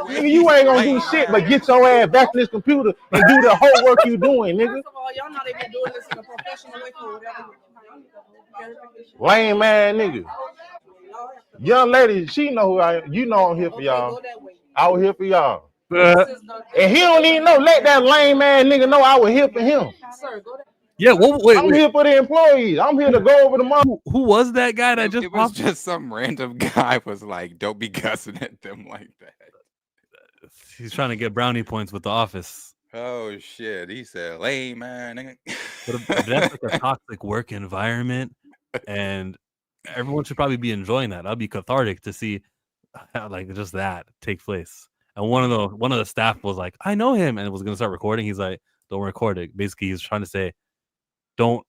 Nigga, you ain't gonna do shit but get your ass back to this computer and do the whole work you doing, nigga. Y'all not even doing this in a professional way for whatever. Lame man nigga. Young lady, she know who I am. You know I'm here for y'all. I was here for y'all. And he don't even know. Let that lame man nigga know I was here for him. Yeah, wait. I'm here for the employees. I'm here to go over the money. Who was that guy that just It was just some random guy was like, don't be cussing at them like that. He's trying to get brownie points with the office. Oh shit. He said, lame man. But that's like a toxic work environment, and everyone should probably be enjoying that. That'd be cathartic to see like just that take place. And one of the staff was like, I know him, and was gonna start recording. He's like, don't record it. Basically, he's trying to say, don't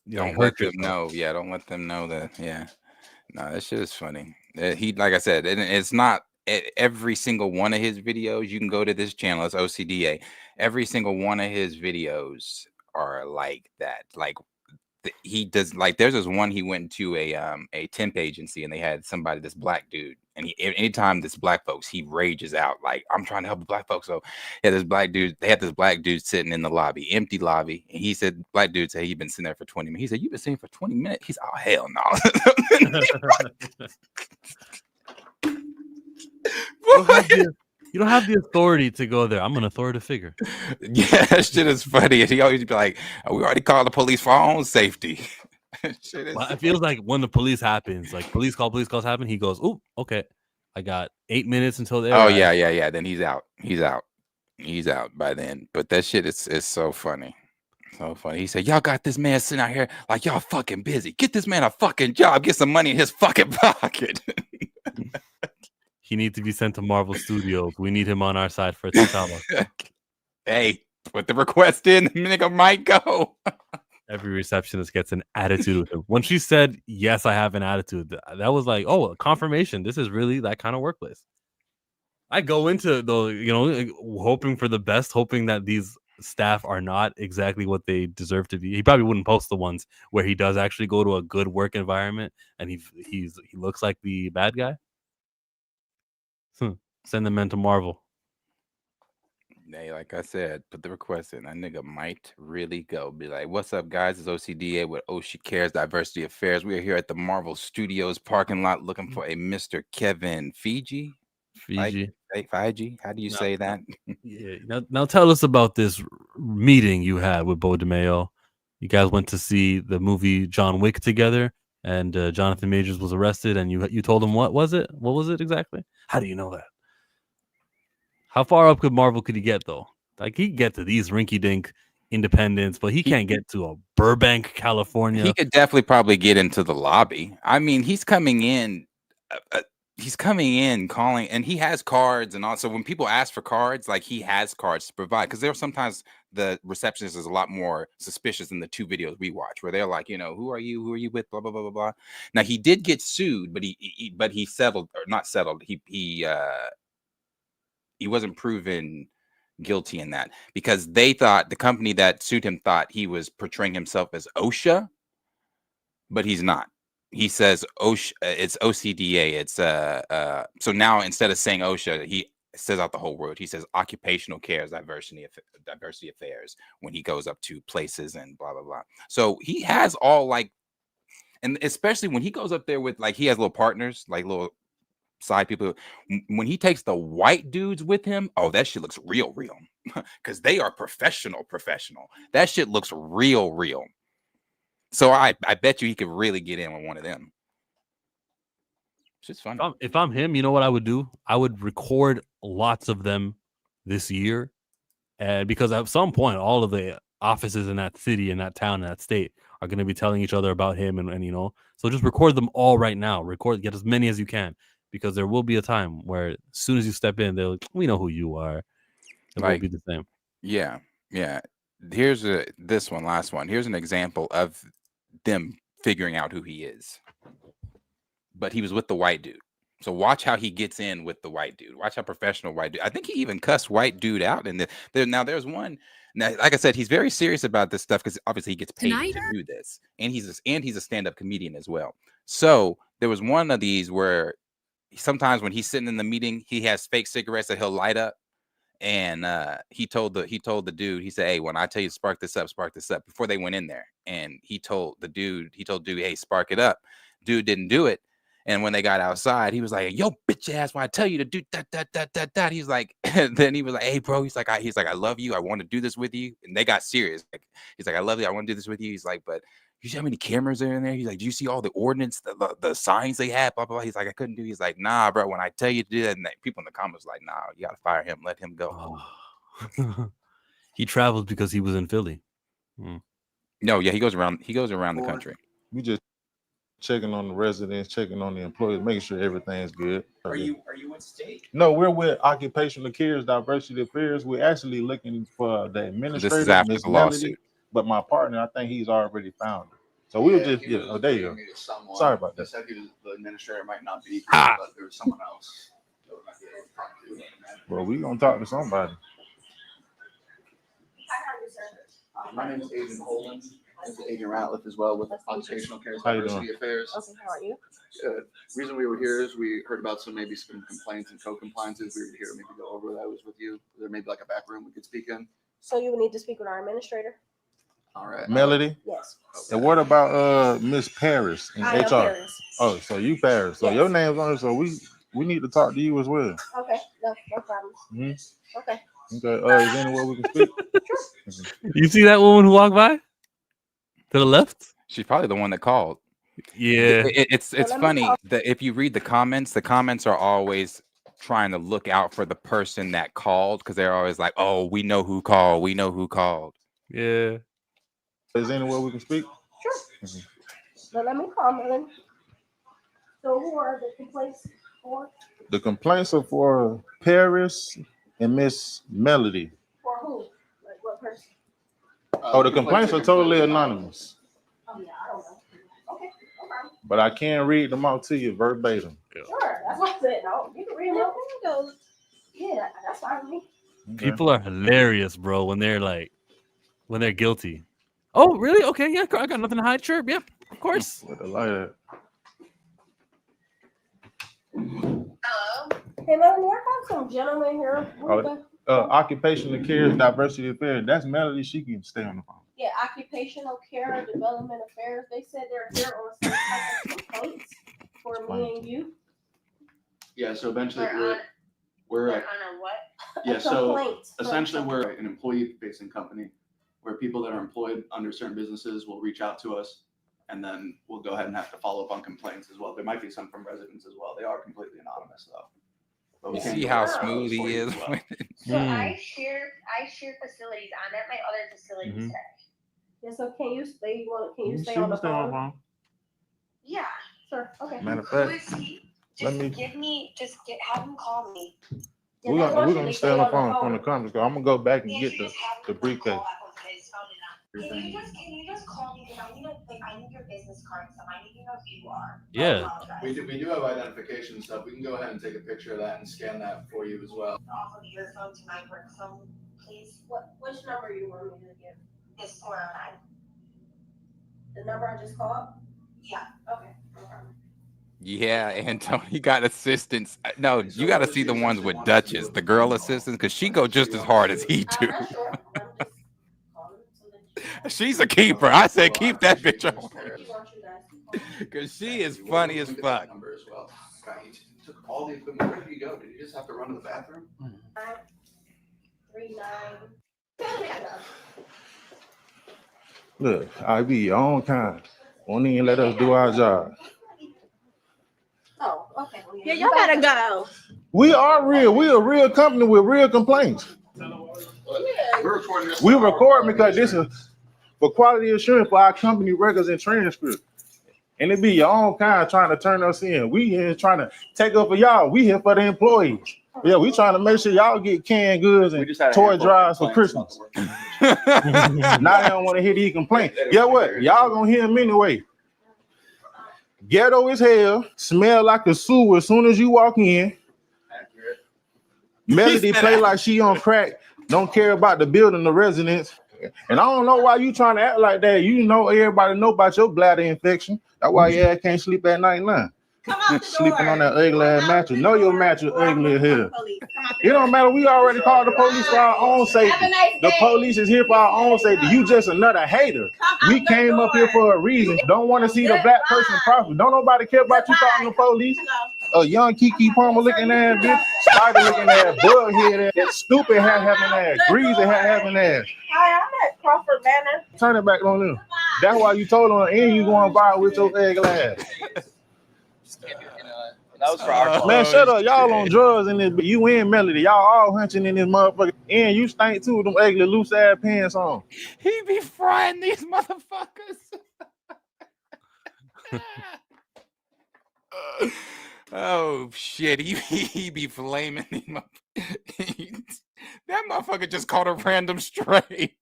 let them know. Yeah, don't let them know that. Yeah. No, that shit is funny. He, like I said, it's not every single one of his videos. You can go to this channel, it's OCDA. Every single one of his videos are like that. Like he does, like there's this one he went to a temp agency and they had somebody, this black dude, and anytime this black folks, he rages out like, I'm trying to help the black folks. So yeah, they had this black dude sitting in the lobby, empty lobby, and he said, black dude said he'd been sitting there for 20 minutes. He said, you've been sitting for 20 minutes? He's, oh hell no. You don't have the authority to go there. I'm an authority figure. Yeah, that shit is funny. And he always be like, oh, we already called the police for our own safety. It feels like when the police happens, like police calls happen, he goes, oh, okay, I got 8 minutes until there. Oh, yeah. Then he's out by then. But that shit is so funny. So funny. He said, y'all got this man sitting out here like y'all fucking busy. Get this man a fucking job. Get some money in his fucking pocket. He needs to be sent to Marvel Studios. We need him on our side for T'Challa. Hey, put the request in. The nigga might go. Every receptionist gets an attitude with him. When she said, yes, I have an attitude, that was like, oh, confirmation. This is really that kind of workplace. I go into hoping for the best, hoping that these staff are not exactly what they deserve to be. He probably wouldn't post the ones where he does actually go to a good work environment and he looks like the bad guy. Send them into Marvel. Hey, like I said, put the request in. That nigga might really go. Be like, what's up, guys? It's OCDA with Oshi Cares Diversity Affairs. We are here at the Marvel Studios parking lot looking for a Mr. Kevin Feige. Feige? How do you say that? Yeah. Now tell us about this meeting you had with Bo DeMayo. You guys went to see the movie John Wick together, and Jonathan Majors was arrested, and you told him what was it? What was it exactly? How do you know that? How far up could he get though? Like he could get to these rinky-dink independents, but he can't get to a Burbank, California. He could definitely probably get into the lobby. I mean, he's coming in. He's coming in calling, and he has cards, and also when people ask for cards, like he has cards to provide. Because there are sometimes the receptionist is a lot more suspicious in the two videos we watch, where they're like, who are you? Who are you with? Blah blah blah blah blah. Now he did get sued, but he settled, or not settled. He wasn't proven guilty in that because they thought, the company that sued him thought he was portraying himself as OSHA, but he's not. He says OSHA, it's OCDA. It's so now instead of saying OSHA, he says out the whole word. He says Occupational Cares Diversity Affairs when he goes up to places and blah blah blah. So he has all like, and especially when he goes up there with like, he has little partners, like little side people. When he takes the white dudes with him, oh, that shit looks real because they are professional. That shit looks real. So I bet you he could really get in with one of them. It's just fun. If I'm him, you know what I would do? I would record lots of them this year, and because at some point, all of the offices in that city, in that town, in that state are going to be telling each other about him, and so just record them all right now. Get as many as you can, because there will be a time where as soon as you step in, they'll like, we know who you are. It won't be the same. Yeah. Here's this last one. Here's an example of them figuring out who he is. But he was with the white dude. So watch how he gets in with the white dude. Watch how professional white dude. I think he even cussed white dude out. And now there's one. Now, like I said, he's very serious about this stuff because obviously he gets paid to do this, and he's a stand-up comedian as well. So there was one of these where sometimes when he's sitting in the meeting, he has fake cigarettes that he'll light up, and he told the dude, he said, "Hey, when I tell you to spark this up," before they went in there, and he told dude, "Hey, spark it up." Dude didn't do it. And when they got outside, he was like, "Yo, bitch ass, when I tell you to do that." He's like, and then he was like, "Hey, bro," he's like, I love you. I want to do this with you. And they got serious. Like, he's like, "I love you. I want to do this with you." He's like, "But you see how many cameras are in there?" He's like, "Do you see all the ordinance, the signs they have?" Blah, blah, blah. He's like, "I couldn't do." He's like, "Nah, bro. When I tell you to do that," and people in the comments like, "Nah, you gotta fire him. Let him go." He traveled because he was in Philly. No, yeah, he goes around the country. We just checking on the residents, checking on the employees, making sure everything's good. Are you in state? No, we're with Occupational Cares Diversity Affairs. We're actually looking for the administrator. This is after Ms. the lawsuit. Melody, but my partner, I think he's already found it. So we were just oh, there you go. Sorry about that. He said the administrator might not be here, but there was someone else. Well, we gonna talk to somebody. My name is Agent Holden. This is Agent Ratliff as well with Occupational Care How you Diversity doing? Affairs. Okay, how are you? Good. Reason we were here is we heard about some complaints and co-compliances. We were here to maybe go over those with you. There may be like a back room we could speak in. So you would need to speak with our administrator? All right. Melody? Yes. And what about Miss Paris in I am HR? Paris. Oh, so you Paris. So Yes. your name's on it, so we need to talk to you as well. Okay, no problem. Mm-hmm. Okay. Okay. Is there anywhere we can speak? You see that woman who walked by to the left? She's probably the one that called. Yeah. It's funny that if you read the comments are always trying to look out for the person that called because they're always like, "Oh, we know who called. We know who called." Yeah. Is there anywhere we can speak? Sure. So let me call Melon. So who are the complaints for? The complaints are for Paris and Miss Melody. For who? Like what person? Oh, the complaints are totally anonymous, Oh yeah, I don't know. Okay, no problem. but I can read them out to you verbatim. Sure, that's what I said. No, you can read them out. Yeah, that's fine with me. People are hilarious, bro, when they're guilty. Oh, really? Okay, yeah, I got nothing to hide. Sure, yeah, of course. With the light. Hey, Melanie, I got some gentlemen here. Occupational Care Diversity Affairs. That's Melody. She can stay on the phone. Yeah, Occupational Care and Development Affairs. They said they're here on some type of complaints for me and you. Yeah, so eventually They're we're on a what? yeah, A so complaint. essentially we're an employee-facing company where people that are employed under certain businesses will reach out to us, and then we'll go ahead and have to follow up on complaints as well. There might be some from residents as well. They are completely anonymous though. But we You can't see go how around smooth those for he you is. as well. So I share facilities. I'm at my other facility Mhm. today. Yeah, so can you stay She on the can stay on the phone? phone. Yeah, sure. Okay. Matter of Who fact, is he? let me. Have him call me. We're gonna stay on the phone from the conference call. I'm gonna go back and get the briefcase. Can you just call me because I need your business card and stuff. I need to know who you are. Yeah. We do have identification stuff. We can go ahead and take a picture of that and scan that for you as well. Off of your phone to my work phone, please. Which number you want me to give? It's 409. The number I just called? Yeah. Okay. No problem. Yeah, Antonio, you got assistants. No, you got to see the ones with Duchess, the girl assistants, because she go just as hard as he do. She's a keeper. I said keep that bitch on. Because she is funny as fuck. Number as well. He took all the equipment. Where did you go? Did you just have to run to the bathroom? 39. Look, I be your own kind. Won't even let us do our job. Oh, okay. Yeah, y'all gotta go. We are real. We a real company with real complaints. We record because this is for quality assurance for our company records and transcripts. And it be your own kind trying to turn us in. We here trying to take up for y'all. We here for the employees. Yeah, we trying to make sure y'all get canned goods and toy drives for Christmas. Now they don't want to hear these complaints. Guess what? Y'all gonna hear them anyway. Ghetto as hell, smell like a sewer as soon as you walk in. Melody play like she on crack, don't care about the building, the residents. And I don't know why you trying to act like that. You know everybody know about your bladder infection. That's why your ass can't sleep at night now. Sleeping on that ugly ass mattress. Know your mattress ugly as hell. It don't matter. We already called the police for our own safety. The police is here for our own safety. You just another hater. We came up here for a reason. Don't want to see the black person prosper. Don't nobody care about you calling the police. A young Kiki Palmer looking ass bitch, spider looking ass, bug head ass, stupid hat having ass, greasy hat having ass. Hi, I'm at Crawford Manor. Turn it back on them. That's why you told them, and you going by with your egg ass. That was for our Man, shut up. Y'all on drugs in this, but you and Melody. Y'all all hunching in this motherfucker. And you stink too with them ugly loose ass pants on. He be frying these motherfuckers. Oh shit, he be flaming these motherfuckers. That motherfucker just caught a random stray.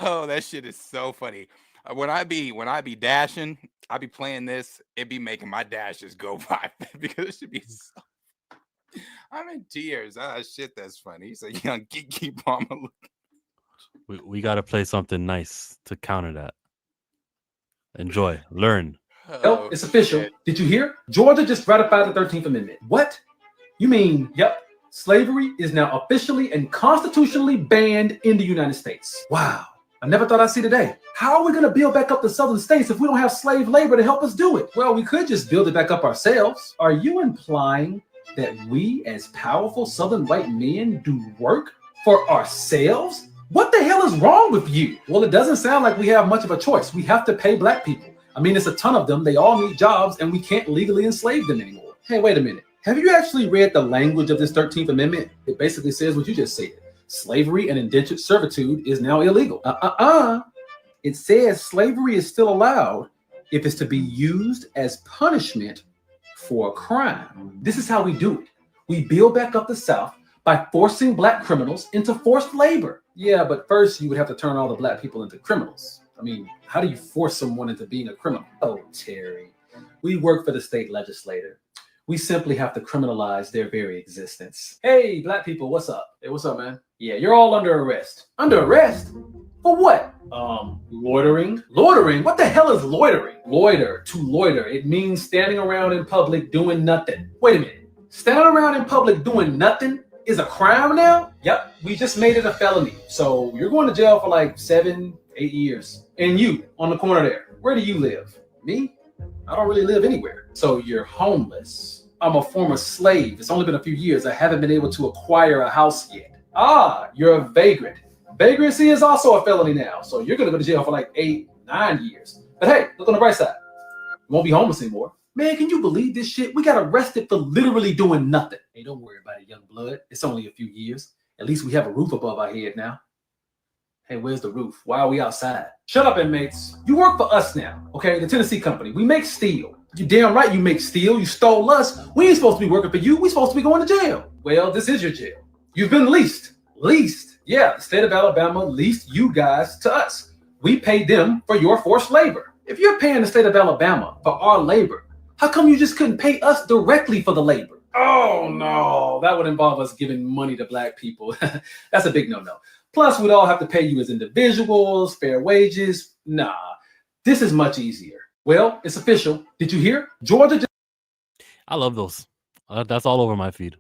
Oh, that shit is so funny. When I be dashing, I be playing this. It be making my dashes go by because it should be so. I'm in tears. Ah, shit, that's funny. He's a young Kiki Palmer. We got to play something nice to counter that. Enjoy, learn. Oh, it's official. Shit. Did you hear? Georgia just ratified the 13th Amendment. What? You mean, yep, slavery is now officially and constitutionally banned in the United States. Wow. I never thought I'd see today. How are we going to build back up the southern states if we don't have slave labor to help us do it? Well, we could just build it back up ourselves. Are you implying that we as powerful southern white men do work for ourselves? What the hell is wrong with you? Well, it doesn't sound like we have much of a choice. We have to pay black people. I mean, it's a ton of them. They all need jobs and we can't legally enslave them anymore. Hey, wait a minute. Have you actually read the language of this 13th Amendment? It basically says what you just said. Slavery and indentured servitude is now illegal. It says slavery is still allowed if it's to be used as punishment for a crime. This is how we do it. We build back up the South by forcing black criminals into forced labor. Yeah, but first you would have to turn all the black people into criminals. I mean, how do you force someone into being a criminal? Oh, Terry, we work for the state legislature. We simply have to criminalize their very existence. Hey, black people, what's up? Hey, what's up, man? Yeah, you're all under arrest. Under arrest? For what? Loitering. Loitering? What the hell is loitering? Loiter, to loiter. It means standing around in public doing nothing. Wait a minute. Standing around in public doing nothing is a crime now? Yep, we just made it a felony. So you're going to jail for like 7-8 years. And you, on the corner there, where do you live? Me? I don't really live anywhere. So you're homeless. I'm a former slave. It's only been a few years. I haven't been able to acquire a house yet. Ah, you're a vagrant. Vagrancy is also a felony now. So you're going to go to jail for like 8-9 years. But hey, look on the bright side. You won't be homeless anymore. Man, can you believe this shit? We got arrested for literally doing nothing. Hey, don't worry about it, young blood. It's only a few years. At least we have a roof above our head now. Hey, where's the roof? Why are we outside? Shut up, inmates. You work for us now, okay? The Tennessee Company. We make steel. You damn right you make steel. You stole us. We ain't supposed to be working for you. We supposed to be going to jail. Well, this is your jail. You've been leased. Leased. Yeah, the state of Alabama leased you guys to us. We paid them for your forced labor. If you're paying the state of Alabama for our labor, how come you just couldn't pay us directly for the labor? Oh, no. That would involve us giving money to black people. That's a big no-no. Plus, we'd all have to pay you as individuals, fair wages. Nah, this is much easier. Well, it's official. Did you hear? Georgia. I love those. That's all over my feed.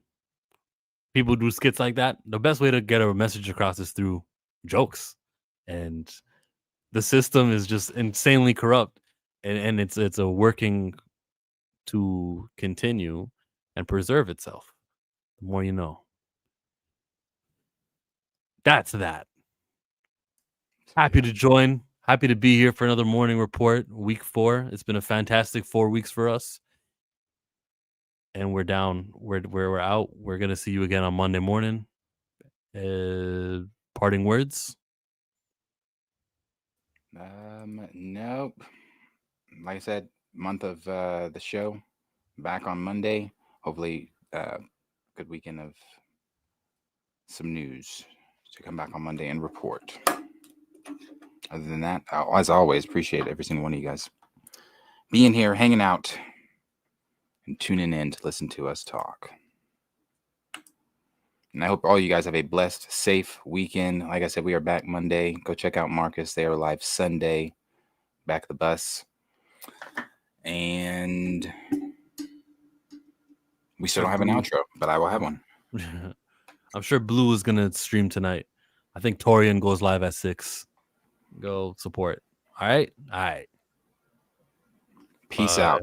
People do skits like that. The best way to get a message across is through jokes. And the system is just insanely corrupt. And it's a working to continue and preserve itself. The more you know. That's that. Happy to join. Happy to be here for another morning report, week 4. It's been a fantastic 4 weeks for us. And we're down. We're out. We're going to see you again on Monday morning. Parting words? Nope. Like I said, month of the show. back on Monday. Hopefully, good weekend of some news to come back on Monday and report. Other than that, as always, appreciate every single one of you guys being here, hanging out, and tuning in to listen to us talk. And I hope all you guys have a blessed, safe weekend. Like I said, we are back Monday. Go check out Marcus. They are live Sunday. Back the bus. And we still don't have an outro, but I will have one. I'm sure Blue is going to stream tonight. I think Torian goes live at 6. Go support. All right? All right. Peace out.